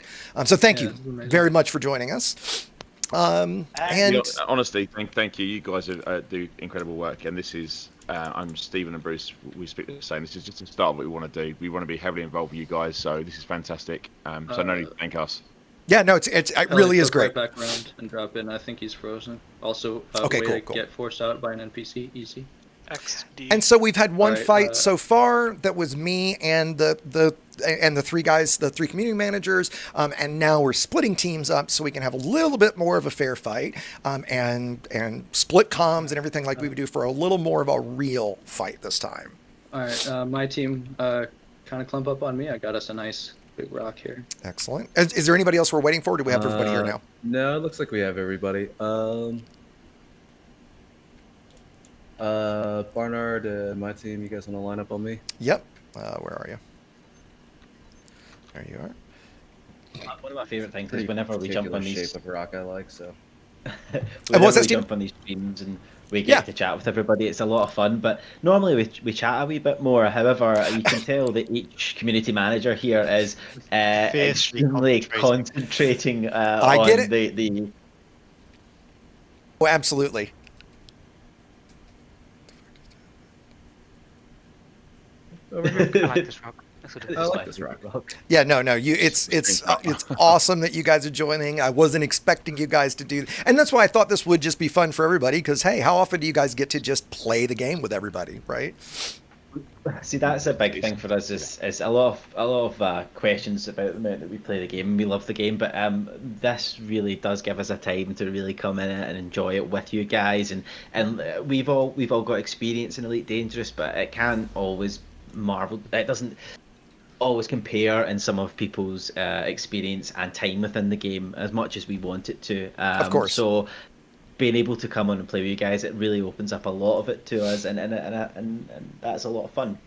[SPEAKER 2] So thank you very much for joining us. And
[SPEAKER 8] honestly, thank you. You guys do incredible work, and this is. I'm Stephen and Bruce. We speak the same. This is just the start of what we want to do. We want to be heavily involved with you guys, so this is fantastic. So no need to thank us.
[SPEAKER 2] Yeah, no, it really is great.
[SPEAKER 4] Right back around and drop in. I think he's frozen. Also,
[SPEAKER 2] okay,
[SPEAKER 4] way
[SPEAKER 2] cool.
[SPEAKER 4] to get forced out by an NPC. Easy.
[SPEAKER 5] XD.
[SPEAKER 2] And so we've had one fight so far that was me and the three guys, the three community managers, and now we're splitting teams up so we can have a little bit more of a fair fight, and split comms and everything like we would do for a little more of a real fight this time.
[SPEAKER 4] All right, my team kind of clump up on me. I got us a nice big rock here.
[SPEAKER 2] Excellent. Is there anybody else we're waiting for? Do we have everybody here now?
[SPEAKER 6] No, it looks like we have everybody. Barnard, my team, you guys want to line up on me?
[SPEAKER 2] Yep. Where are you? There you are.
[SPEAKER 7] One of my favorite things is whenever we jump on these
[SPEAKER 6] shape of rock I like, so.
[SPEAKER 7] whenever we jump on these streams and we get to chat with everybody, it's a lot of fun. But normally we chat a wee bit more. However, you can tell that each community manager here is extremely concentrating on the.
[SPEAKER 2] Oh, absolutely.
[SPEAKER 3] I like this rock.
[SPEAKER 6] I like this rock.
[SPEAKER 2] Yeah, no. It's awesome that you guys are joining. I wasn't expecting you guys to do, and that's why I thought this would just be fun for everybody. Because hey, how often do you guys get to just play the game with everybody, right?
[SPEAKER 7] See, that's a big thing for us. Is a lot of questions about the amount that we play the game. We love the game, but this really does give us a time to really come in and enjoy it with you guys. And we've all got experience in Elite Dangerous, but it can't always marvel. It doesn't always compare in some of people's experience and time within the game as much as we want it to.
[SPEAKER 2] Of course.
[SPEAKER 7] So being able to come on and play with you guys, it really opens up a lot of it to us, and that's a lot of fun.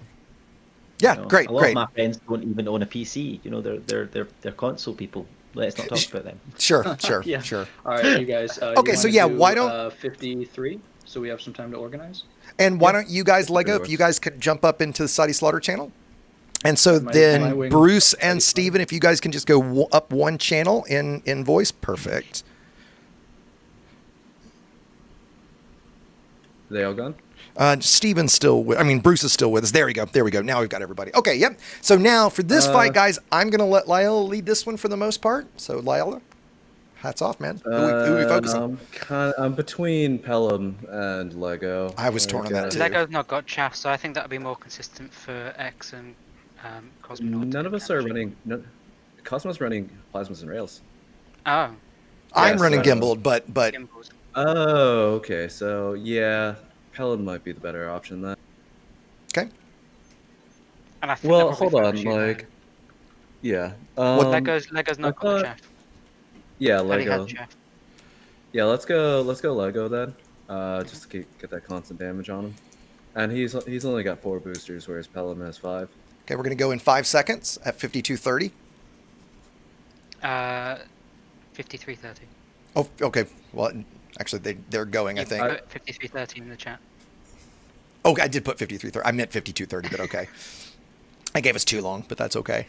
[SPEAKER 2] Yeah, great,
[SPEAKER 7] a lot
[SPEAKER 2] great.
[SPEAKER 7] of my friends don't even own a PC. You know, they're console people. Let's not talk about them.
[SPEAKER 2] Sure.
[SPEAKER 4] Yeah.
[SPEAKER 2] Sure.
[SPEAKER 4] All right, you guys.
[SPEAKER 2] Okay, so yeah, why don't
[SPEAKER 4] 53? So we have some time to organize.
[SPEAKER 2] And why don't you guys, Lego, if you guys could jump up into the Saudi Slaughter channel? And so then Bruce and Steven, if you guys can just go up one channel in voice, perfect.
[SPEAKER 6] They all gone?
[SPEAKER 2] Steven's still Bruce is still with us. There we go. Now we've got everybody. Okay, yep. So now for this fight, guys, I'm going to let Lyle lead this one for the most part. So Lyle, hats off, man. Who are we focusing?
[SPEAKER 6] I'm between Pelham and Lego.
[SPEAKER 2] I was torn on that too.
[SPEAKER 3] Lego's not got chaff, so I think that would be more consistent for X and Cosmonaut.
[SPEAKER 6] None of us are running. Cosmo's running plasmas and rails.
[SPEAKER 3] Oh.
[SPEAKER 2] I'm running gimbaled, but.
[SPEAKER 3] Gimbals.
[SPEAKER 6] Oh, okay. So yeah, Pelham might be the better option then.
[SPEAKER 2] Okay.
[SPEAKER 3] And I think
[SPEAKER 6] well, hold on, yeah.
[SPEAKER 3] Lego's not got chaff.
[SPEAKER 6] Yeah,
[SPEAKER 3] Pelley
[SPEAKER 6] Lego.
[SPEAKER 3] has chaff.
[SPEAKER 6] Yeah, let's go Lego then. Just to get that constant damage on him. And he's only got 4 boosters, whereas Pelham has 5.
[SPEAKER 2] Okay, we're going to go in 5 seconds at 52:30.
[SPEAKER 3] 53:30.
[SPEAKER 2] Oh, okay. Well, actually, they're going, I think.
[SPEAKER 3] Put 53:30 in the chat.
[SPEAKER 2] Oh, I did put 53:30. I meant 52:30, but okay. I gave us too long, but that's okay.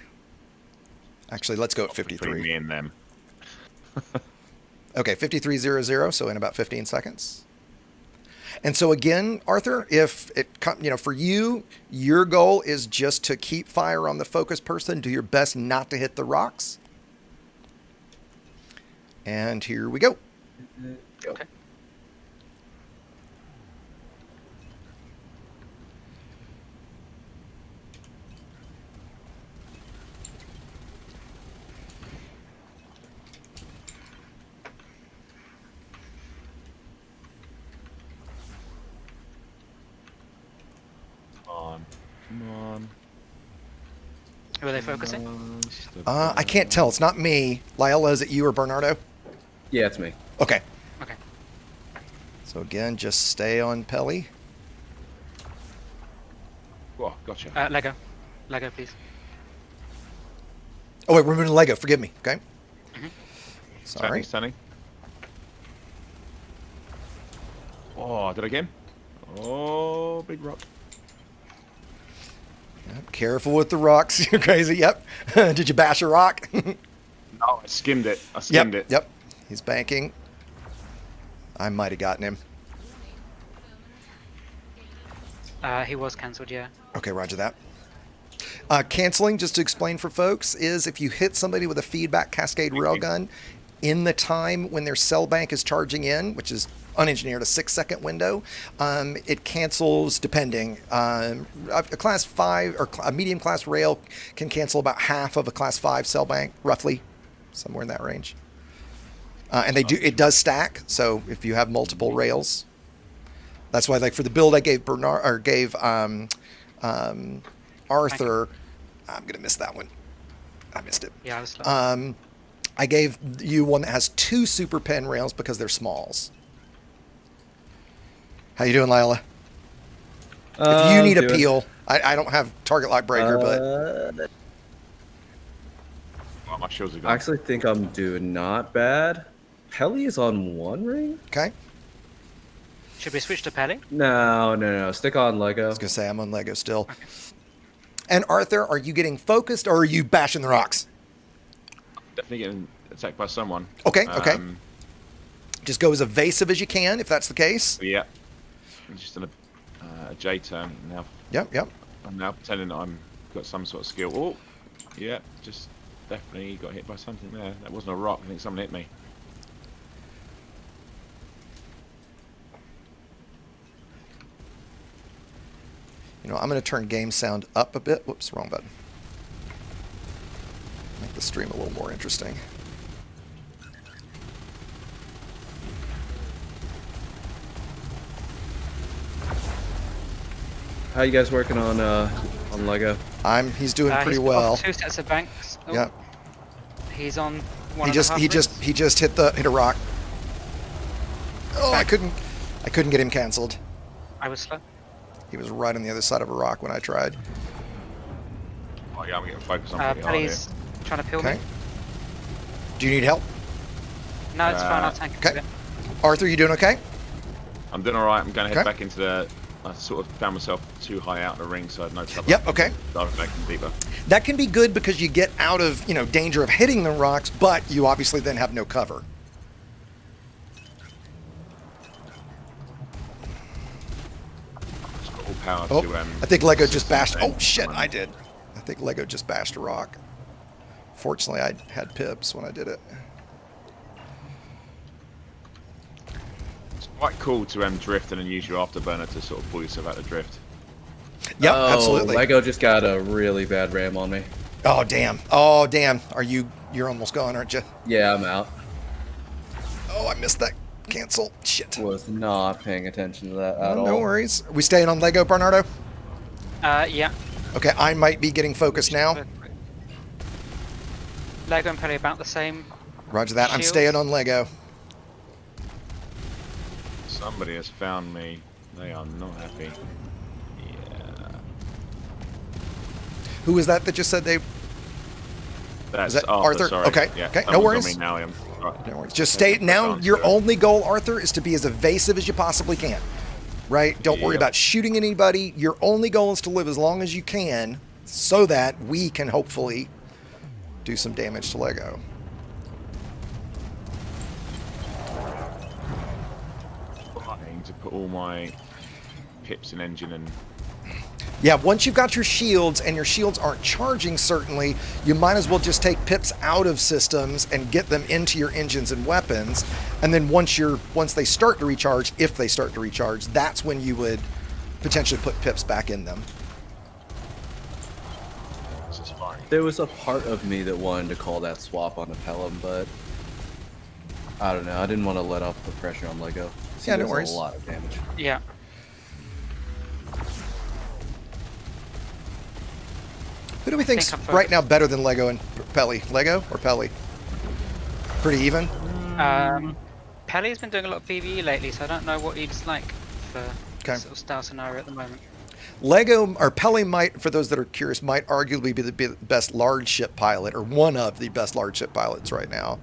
[SPEAKER 2] Actually, let's go at 53.
[SPEAKER 8] Me and them.
[SPEAKER 2] Okay, 53:00, so in about 15 seconds. And so again, Arthur, if it for you, your goal is just to keep fire on the focus person, do your best not to hit the rocks. And here we go.
[SPEAKER 3] Okay.
[SPEAKER 8] Come on.
[SPEAKER 3] Who are they focusing?
[SPEAKER 2] I can't tell. It's not me. Lyle, is it you or Bernardo?
[SPEAKER 6] Yeah, it's me.
[SPEAKER 2] Okay.
[SPEAKER 3] Okay.
[SPEAKER 2] So again, just stay on Pelley.
[SPEAKER 8] Oh, gotcha.
[SPEAKER 3] Lego, please.
[SPEAKER 2] Oh wait, we're moving to Lego. Forgive me. Okay.
[SPEAKER 3] Mm-hmm.
[SPEAKER 2] Sorry.
[SPEAKER 8] Stunning. Oh, did I get him? Oh, big rock.
[SPEAKER 2] Yep, careful with the rocks. You're crazy. Yep. Did you bash a rock?
[SPEAKER 8] No, I skimmed it.
[SPEAKER 2] Yep. He's banking. I might have gotten him.
[SPEAKER 3] He was cancelled, yeah.
[SPEAKER 2] Okay, roger that. Canceling, just to explain for folks, is if you hit somebody with a feedback cascade railgun in the time when their cell bank is charging in, which is unengineered, a 6-second window, it cancels depending. A class 5 or a medium class rail can cancel about half of a class 5 cell bank, roughly, somewhere in that range. And it does stack. So if you have multiple rails, that's why, like for the build I gave Arthur, I'm gonna miss that one. I missed it.
[SPEAKER 3] Yeah, I was slow.
[SPEAKER 2] I gave you one that has 2 super pen rails because they're smalls. How you doing, Lila? If you need a peel, I don't have target lock breaker, but
[SPEAKER 8] Oh, my shields are gone.
[SPEAKER 6] I actually think I'm doing not bad. Pelley is on 1 ring?
[SPEAKER 2] Okay.
[SPEAKER 3] Should we switch to Pelley?
[SPEAKER 6] No. Stick on Lego.
[SPEAKER 2] I was going to say, I'm on Lego still. Okay. And Arthur, are you getting focused or are you bashing the rocks?
[SPEAKER 8] Definitely getting attacked by someone.
[SPEAKER 2] Okay. Just go as evasive as you can, if that's the case.
[SPEAKER 8] Yeah. I'm just in a J turn now.
[SPEAKER 2] Yep.
[SPEAKER 8] I'm now pretending that I'm got some sort of skill. Oh, yeah, just definitely got hit by something there. That wasn't a rock. I think someone hit me.
[SPEAKER 2] You know, I'm going to turn game sound up a bit. Whoops, wrong button. Make the stream a little more interesting.
[SPEAKER 6] How you guys working on Lego?
[SPEAKER 2] He's doing pretty
[SPEAKER 3] he's
[SPEAKER 2] well.
[SPEAKER 3] 2 sets of banks. Oh,
[SPEAKER 2] Yeah.
[SPEAKER 3] He's on one.
[SPEAKER 2] He just hit a rock. Oh, I couldn't get him canceled.
[SPEAKER 3] I was slow.
[SPEAKER 2] He was right on the other side of a rock when I tried.
[SPEAKER 8] Oh yeah, I'm getting focused on pretty hard here.
[SPEAKER 3] Pelley's trying to peel
[SPEAKER 2] Okay.
[SPEAKER 3] me.
[SPEAKER 2] Do you need help?
[SPEAKER 3] No, it's fine. I'll tank it.
[SPEAKER 2] Okay. Arthur, you doing okay?
[SPEAKER 8] I'm doing alright. I'm going to head
[SPEAKER 2] Okay.
[SPEAKER 8] back into the... I sort of found myself too high out of the ring, so I had no trouble.
[SPEAKER 2] Yep, okay.
[SPEAKER 8] Diving back in deeper.
[SPEAKER 2] That can be good because you get out of, you know, danger of hitting the rocks, but you obviously then have no cover.
[SPEAKER 8] Just got all power
[SPEAKER 2] Oh,
[SPEAKER 8] to...
[SPEAKER 2] I think Lego just bashed... Oh, shit, I did. I think Lego just bashed a rock. Fortunately, I had pips when I did it.
[SPEAKER 8] It's quite cool to drift and then use your afterburner to sort of pull yourself out of drift.
[SPEAKER 2] Yep,
[SPEAKER 6] Oh,
[SPEAKER 2] absolutely.
[SPEAKER 6] Lego just got a really bad ram on me.
[SPEAKER 2] Oh, damn. Oh, damn. You're almost gone, aren't you?
[SPEAKER 6] Yeah, I'm out.
[SPEAKER 2] Oh, I missed that cancel. Shit.
[SPEAKER 6] Was not paying attention to that at all.
[SPEAKER 2] No worries. Are we staying on Lego, Bernardo?
[SPEAKER 3] Yeah.
[SPEAKER 2] Okay, I might be getting focused now.
[SPEAKER 3] Lego and Pelley about the same.
[SPEAKER 2] Roger that. I'm
[SPEAKER 3] Shields.
[SPEAKER 2] staying on Lego.
[SPEAKER 8] Somebody has found me. They are not happy. Yeah.
[SPEAKER 2] Who was that just said they...
[SPEAKER 8] That's
[SPEAKER 2] that
[SPEAKER 8] Arthur,
[SPEAKER 2] Arthur?
[SPEAKER 8] sorry.
[SPEAKER 2] Okay,
[SPEAKER 8] Yeah,
[SPEAKER 2] okay, no
[SPEAKER 8] someone's
[SPEAKER 2] worries.
[SPEAKER 8] on me now, I am. Right.
[SPEAKER 2] No worries. Just stay... Now, your only goal, Arthur, is to be as evasive as you possibly can. Right? Don't worry
[SPEAKER 8] Yep.
[SPEAKER 2] about shooting anybody. Your only goal is to live as long as you can so that we can hopefully do some damage to Lego.
[SPEAKER 8] Trying to put all my pips in engine and...
[SPEAKER 2] Yeah, once you've got your shields, and your shields aren't charging, certainly, you might as well just take pips out of systems and get them into your engines and weapons. And then once they start to recharge, if they start to recharge, that's when you would potentially put pips back in them.
[SPEAKER 8] This is fine.
[SPEAKER 6] There was a part of me that wanted to call that swap on a Pelham, but I don't know. I didn't want to let off the pressure on Lego.
[SPEAKER 2] Yeah, no
[SPEAKER 6] does
[SPEAKER 2] worries.
[SPEAKER 6] A lot of damage.
[SPEAKER 3] Yeah.
[SPEAKER 2] Who do we think's
[SPEAKER 3] I'm
[SPEAKER 2] right now better than Lego and Pelley? Lego or Pelley? Pretty even?
[SPEAKER 3] Pelley's been doing a lot of PvE lately, so I don't know what he's like for
[SPEAKER 2] Okay.
[SPEAKER 3] sort of style scenario at the moment.
[SPEAKER 2] Lego or Pelley might, for those that are curious, might arguably be the best large ship pilot, or one of the best large ship pilots right now.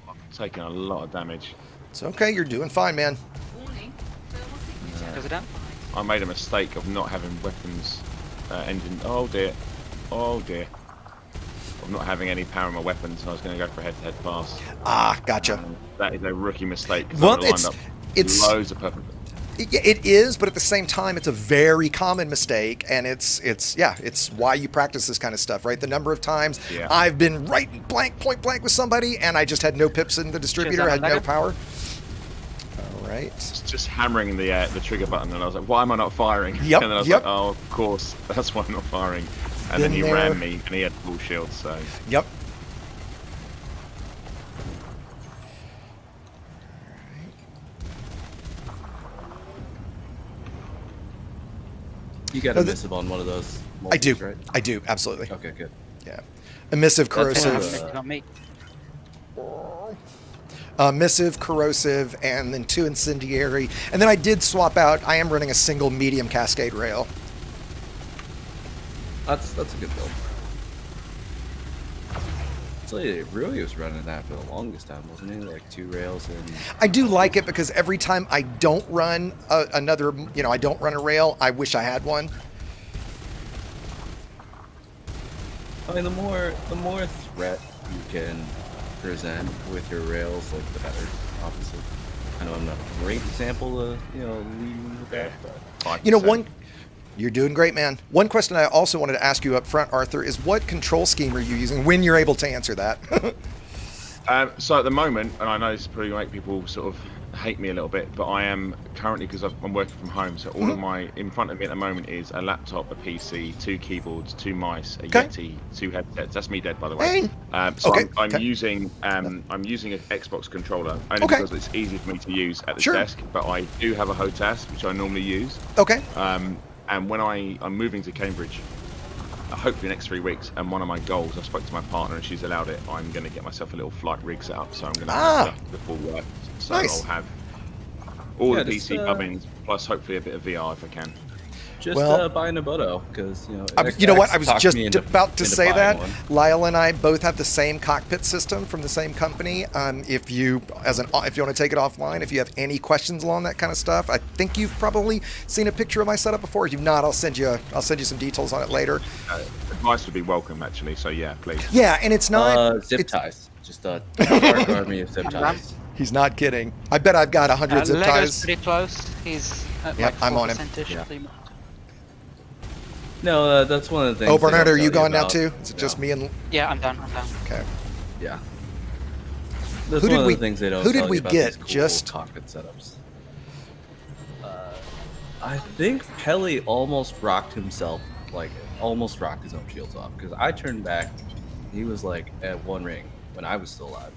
[SPEAKER 8] I'm taking a lot of damage.
[SPEAKER 2] It's okay, you're doing fine, man.
[SPEAKER 3] Goes it down?
[SPEAKER 8] I made a mistake of not having weapons engine. Oh dear. Oh dear. Of not having any power in my weapons, and I was going to go for a head-to-head pass.
[SPEAKER 2] Ah, gotcha.
[SPEAKER 8] That is a rookie mistake. 'Cause
[SPEAKER 2] Well,
[SPEAKER 8] I would've lined
[SPEAKER 2] it's
[SPEAKER 8] up loads of perfect.
[SPEAKER 2] It is, but at the same time, it's a very common mistake, and it's why you practice this kind of stuff, right? The number of times I've been right point blank with somebody, and I just had no pips in the distributor, had no power. All right.
[SPEAKER 8] Just hammering the trigger button, and I was like, "Why am I not firing?"
[SPEAKER 2] Yep,
[SPEAKER 8] And then I was like, "Oh, of course, that's why I'm not firing." And then he ran me, and he had full shield. So.
[SPEAKER 2] Yep.
[SPEAKER 6] You got a missive on one of those multis,
[SPEAKER 2] I do.
[SPEAKER 6] right?
[SPEAKER 2] I do, absolutely.
[SPEAKER 6] Okay, good.
[SPEAKER 2] Yeah. Emissive,
[SPEAKER 6] That's
[SPEAKER 2] corrosive.
[SPEAKER 3] Not me.
[SPEAKER 2] Emissive, corrosive, and then 2 incendiary. And then I did swap out. I am running a single medium cascade rail.
[SPEAKER 6] That's a good build. So he really was running that for the longest time, wasn't he? Like 2 rails and...
[SPEAKER 2] I do like it because every time I don't run another, I don't run a rail, I wish I had one.
[SPEAKER 6] I mean, the more threat you can present with your rails, like the better, obviously. I know I'm not a great example of, leading with that, but...
[SPEAKER 2] You're doing great, man. One question I also wanted to ask you up front, Arthur, is what control scheme are you using when you're able to answer that?
[SPEAKER 8] So at the moment, and I know this probably make people sort of hate me a little bit, but I am currently, because I'm working from home, so all of my, in front of me at the moment is a laptop, a PC, 2 keyboards, 2 mice, a Yeti, 2 headsets. That's me dead, by the way. So I'm using an Xbox controller only because it's easy for me to use at the desk, but I do have a HOTAS, which I normally use. And when I'm moving to Cambridge, hopefully next 3 weeks, and one of my goals, I spoke to my partner and she's allowed it, I'm going to get myself a little flight rig set up, so I'm going to have the full work. So I'll have all the PC gubbins, plus hopefully a bit of VR if I can.
[SPEAKER 6] Just buy an Naboto, because
[SPEAKER 2] you know what? I was just about to say that. Lyle and I both have the same cockpit system from the same company. If you want to take it offline, if you have any questions along that kind of stuff, I think you've probably seen a picture of my setup before. If you've not, I'll send you some details on it later.
[SPEAKER 8] Advice would be welcome, actually. So yeah, please.
[SPEAKER 2] Yeah, and it's not
[SPEAKER 6] zip ties. Just a dark army of zip ties.
[SPEAKER 2] He's not kidding. I bet I've got 100 zip
[SPEAKER 3] Lego's
[SPEAKER 2] ties.
[SPEAKER 3] pretty close. He's at like
[SPEAKER 2] I'm on him.
[SPEAKER 6] No, that's one of the things.
[SPEAKER 2] Oh, Bernard, are you gone now too? Is it just me and?
[SPEAKER 3] Yeah, I'm done.
[SPEAKER 2] Okay.
[SPEAKER 6] Yeah.
[SPEAKER 2] Who did we get? Just
[SPEAKER 6] cockpit setups. I think Pelley almost rocked himself, almost rocked his own shields off, because I turned back, he was like at 1 ring when I was still alive.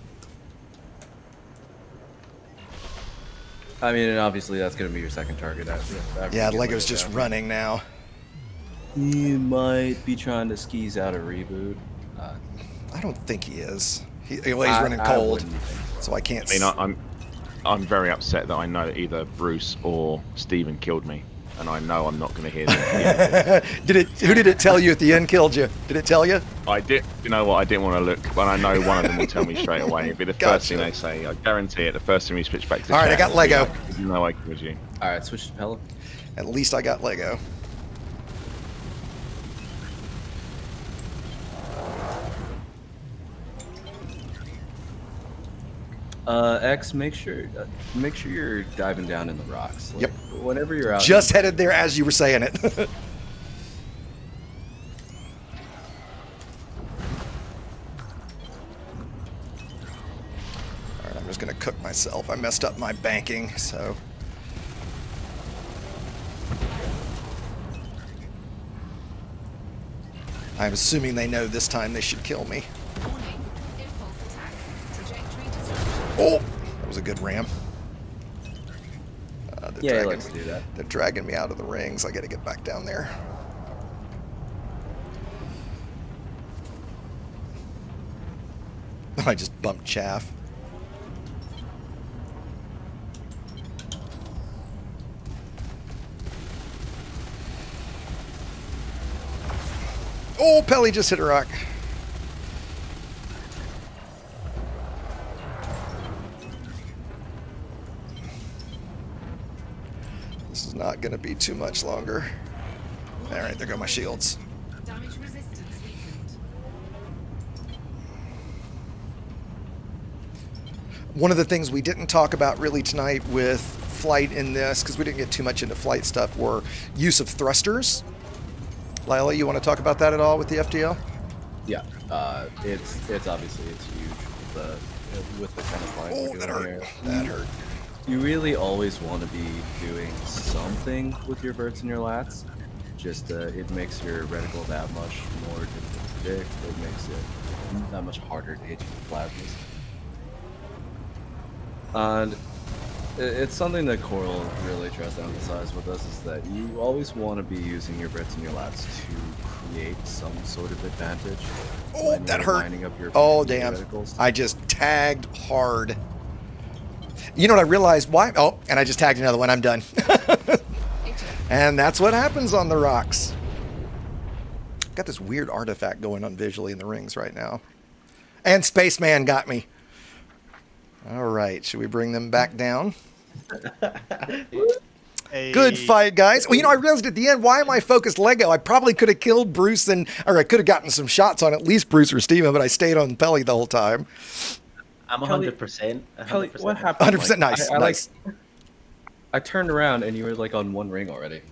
[SPEAKER 6] I mean, and obviously that's going to be your second target.
[SPEAKER 2] Yeah, Lego's just running now.
[SPEAKER 6] He might be trying to skis out a reboot.
[SPEAKER 2] I don't think he is. He's running cold, so I can't.
[SPEAKER 8] I mean, I'm very upset that I know either Bruce or Steven killed me, and I know I'm not going to hear them.
[SPEAKER 2] Who did it tell you at the end killed you? Did it tell you?
[SPEAKER 8] I did. You know what? I didn't want to look, but I know one of them will tell me straight away. It'll be the first thing they say. I guarantee it. The first thing we switch back to.
[SPEAKER 2] All right, I got Lego.
[SPEAKER 8] You know I killed you.
[SPEAKER 6] All right, switch to Pelley.
[SPEAKER 2] At least I got Lego.
[SPEAKER 6] X, make sure you're diving down in the rocks.
[SPEAKER 2] Yep.
[SPEAKER 6] Whenever you're out.
[SPEAKER 2] Just headed there as you were saying it. All right, I'm just gonna cook myself. I messed up my banking, so. I'm assuming they know this time they should kill me. Oh, that was a good ram.
[SPEAKER 6] Let's do that.
[SPEAKER 2] They're dragging me out of the rings. I got to get back down there. I just bumped chaff. Oh, Pelley just hit a rock. This is not going to be too much longer. All right, there go my shields.
[SPEAKER 11] Damage resistance weakened.
[SPEAKER 2] One of the things we didn't talk about really tonight with flight in this, because we didn't get too much into flight stuff, were use of thrusters. Lila, you want to talk about that at all with the FTL?
[SPEAKER 6] Yeah, it's obviously huge with the kind of flying we're doing
[SPEAKER 2] that hurt.
[SPEAKER 6] here.
[SPEAKER 2] That hurt.
[SPEAKER 6] You really always want to be doing something with your verts and your lats. Just it makes your reticle that much more difficult to predict. It makes it that much harder to hit you with plasmas. And it's something that Coral really tries to emphasize with us, is that you always want to be using your verts and your lats to create some sort of advantage.
[SPEAKER 2] Oh, that hurt.
[SPEAKER 6] Up your
[SPEAKER 2] damn.
[SPEAKER 6] reticles.
[SPEAKER 2] I just tagged hard. You know what I realized? Why? Oh, and I just tagged another one. I'm done. And that's what happens on the rocks. Got this weird artifact going on visually in the rings right now. And Spaceman got me. All right, should we bring them back down? Good fight, guys. Well, you know, I realized at the end, why am I focused Lego? I probably could have killed Bruce or I could have gotten some shots on at least Bruce or Steven, but I stayed on Pelley the whole time.
[SPEAKER 7] I'm 100%.
[SPEAKER 6] Pelley, what happened?
[SPEAKER 2] 100% nice. Nice.
[SPEAKER 6] I turned around and you were like on 1 ring already.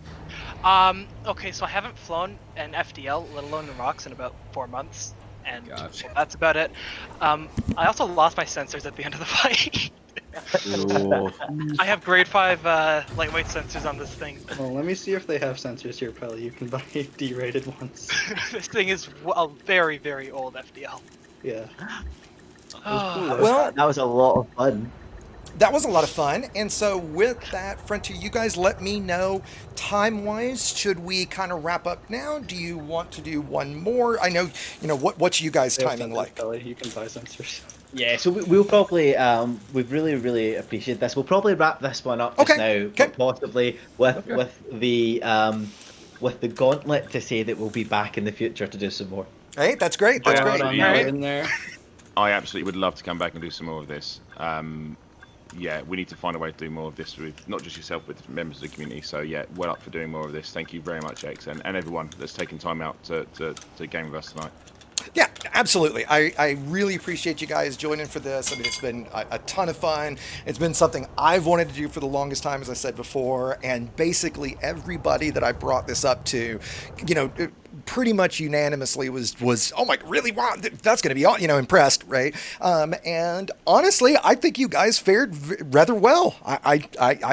[SPEAKER 5] Okay, so I haven't flown an FDL, let alone the rocks, in about 4 months, and
[SPEAKER 6] Gotcha.
[SPEAKER 5] that's about it. I also lost my sensors at the end of the fight.
[SPEAKER 6] Ooh.
[SPEAKER 5] I have grade 5 lightweight sensors on this thing.
[SPEAKER 10] Well, let me see if they have sensors here, Pelley. You can buy D-rated ones.
[SPEAKER 5] This thing is a very, very old FDL.
[SPEAKER 10] Yeah.
[SPEAKER 2] Well,
[SPEAKER 7] That was a lot of fun.
[SPEAKER 2] that was a lot of fun. And so with that, Frontier, you guys let me know time-wise, should we kind of wrap up now? Do you want to do one more? I know, what's you guys
[SPEAKER 10] They have
[SPEAKER 2] timing
[SPEAKER 10] sensors,
[SPEAKER 2] like?
[SPEAKER 10] Pelley. You can buy sensors.
[SPEAKER 7] Yeah, so we'll probably we really really appreciate this. We'll probably wrap this one up just
[SPEAKER 2] Okay,
[SPEAKER 7] now,
[SPEAKER 2] okay.
[SPEAKER 7] but possibly with the gauntlet to say that we'll be back in the future to do some more.
[SPEAKER 2] Hey, that's great. That's
[SPEAKER 8] Yeah,
[SPEAKER 2] great.
[SPEAKER 8] yeah.
[SPEAKER 10] In there.
[SPEAKER 8] I absolutely would love to come back and do some more of this. Yeah, we need to find a way to do more of this with not just yourself, but members of the community. So yeah, well up for doing more of this. Thank you very much, X, and everyone that's taken time out to game with us tonight.
[SPEAKER 2] Yeah, absolutely. I really appreciate you guys joining for this. I mean, it's been a ton of fun. It's been something I've wanted to do for the longest time, as I said before. And basically everybody that I brought this up to, pretty much unanimously was oh my, really? Wow, that's going to be, impressed, right? And honestly, I think you guys fared rather well. I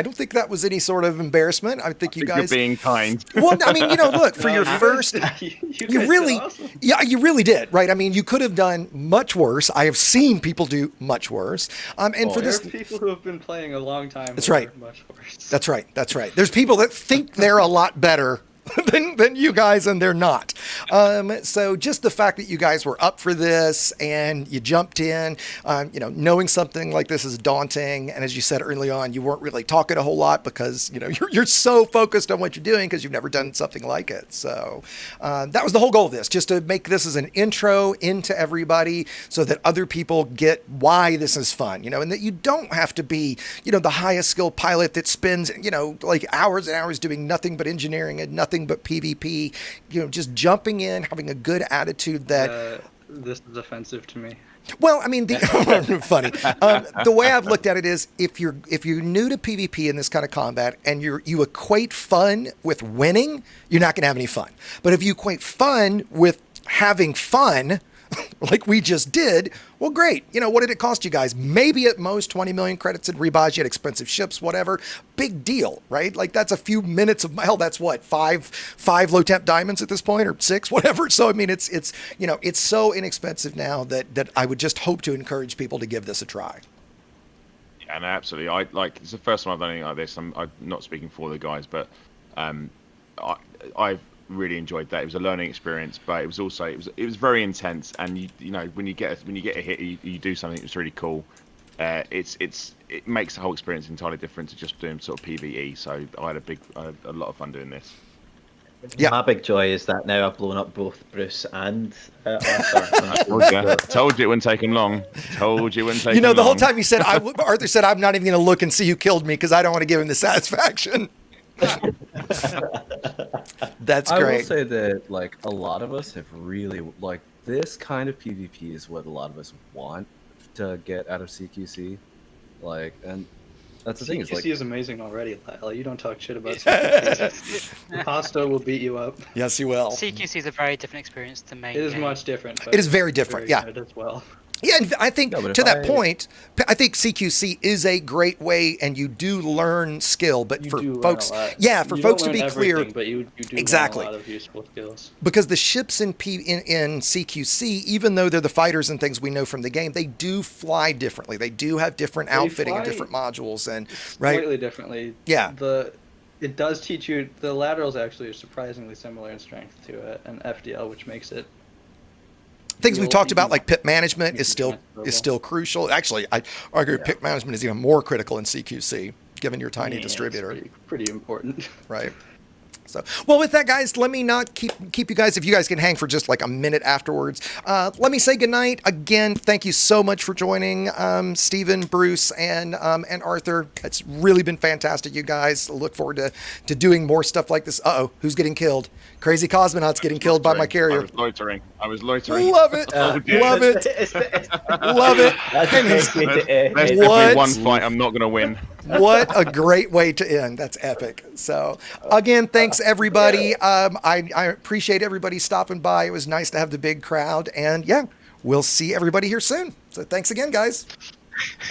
[SPEAKER 2] don't think that was any sort of embarrassment. I think you guys...
[SPEAKER 8] You're being kind.
[SPEAKER 2] Well, I mean, look, for your first... You really,
[SPEAKER 10] awesome.
[SPEAKER 2] yeah, you really did, right? I mean, you could have done much worse. I have seen people do much worse. And for
[SPEAKER 10] There
[SPEAKER 2] this,
[SPEAKER 10] are people who have been playing a long time.
[SPEAKER 2] That's
[SPEAKER 10] who
[SPEAKER 2] right.
[SPEAKER 10] are Much worse.
[SPEAKER 2] that's right. There's people that think they're a lot better than you guys, and they're not. So just the fact that you guys were up for this and you jumped in, knowing something like this is daunting. And as you said early on, you weren't really talking a whole lot because, you're so focused on what you're doing because you've never done something like it. So that was the whole goal of this, just to make this as an intro into everybody so that other people get why this is fun, and that you don't have to be, the highest skill pilot that spends, like hours and hours doing nothing but engineering and nothing but PvP, just jumping in, having a good attitude that...
[SPEAKER 10] This is offensive to me.
[SPEAKER 2] Well, I mean, funny. The way I've looked at it is, if you're new to PvP in this kind of combat and you equate fun with winning, you're not going to have any fun. But if you equate fun with having fun, like we just did, well, great. What did it cost you guys? Maybe at most 20 million credits in rebuys. You had expensive ships, whatever. Big deal, right? Like that's a few minutes of, hell, that's what, five low temp diamonds at this point, or 6, whatever. So, I mean, it's so inexpensive now that I would just hope to encourage people to give this a try.
[SPEAKER 8] Yeah, no, absolutely. It's the first time I've done anything like this. I'm not speaking for the guys, but I've really enjoyed that. It was a learning experience, but it was also it was very intense. And when you get a hit, you do something that's really cool. It makes the whole experience entirely different to just doing sort of PvE. So I had a lot of fun doing this.
[SPEAKER 2] Yeah.
[SPEAKER 7] My big joy is that now I've blown up both Bruce and Arthur.
[SPEAKER 8] Told you it wouldn't take him long. Told you it wouldn't take him
[SPEAKER 2] the
[SPEAKER 8] long.
[SPEAKER 2] whole time you said, Arthur said, I'm not even going to look and see who killed me because I don't want to give him the satisfaction. That's great.
[SPEAKER 6] I will say that a lot of us have really this kind of PvP is what a lot of us want to get out of CQC. And that's the thing.
[SPEAKER 10] CQC is amazing already, Lyle. You don't talk shit about CQC. Pasta will beat you up.
[SPEAKER 2] Yes, he will.
[SPEAKER 3] CQC is a very different experience to make.
[SPEAKER 10] It is much different.
[SPEAKER 2] It is very different.
[SPEAKER 10] Very
[SPEAKER 2] Yeah.
[SPEAKER 10] good as well.
[SPEAKER 2] Yeah, and I think to that point, I think CQC is a great way, and you do learn skill. But for folks, folks to be clear,
[SPEAKER 10] but you do
[SPEAKER 2] exactly
[SPEAKER 10] learn a lot of useful skills.
[SPEAKER 2] Because the ships in CQC, even though they're the fighters and things we know from the game, they do fly differently. They do have different outfitting and different modules, and
[SPEAKER 10] slightly differently.
[SPEAKER 2] Yeah.
[SPEAKER 10] It does teach you the laterals actually are surprisingly similar in strength to an FDL, which makes it.
[SPEAKER 2] Things we've talked about, like pip management, is still crucial. Actually, I argue pip management is even more critical in CQC, given your tiny distributor.
[SPEAKER 10] It's pretty important.
[SPEAKER 2] Right. So, well, with that, guys, let me not keep you guys. If you guys can hang for just like a minute afterwards, let me say goodnight. Again, thank you so much for joining, Stephen, Bruce, and Arthur. It's really been fantastic, you guys. I look forward to doing more stuff like this. Who's getting killed? Crazy Cosmonaut's getting killed by my carrier.
[SPEAKER 8] I was loitering.
[SPEAKER 2] Love it. Love it. Love it.
[SPEAKER 8] There's one fight I'm not going to win.
[SPEAKER 2] What a great way to end. That's epic. So, again, thanks, everybody. I appreciate everybody stopping by. It was nice to have the big crowd. And, yeah, we'll see everybody here soon. So, thanks again, guys.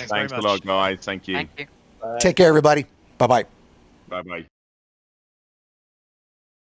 [SPEAKER 8] Thanks a lot, guys. Thank you.
[SPEAKER 3] Thank you.
[SPEAKER 2] Take care, everybody. Bye bye.
[SPEAKER 8] Bye bye.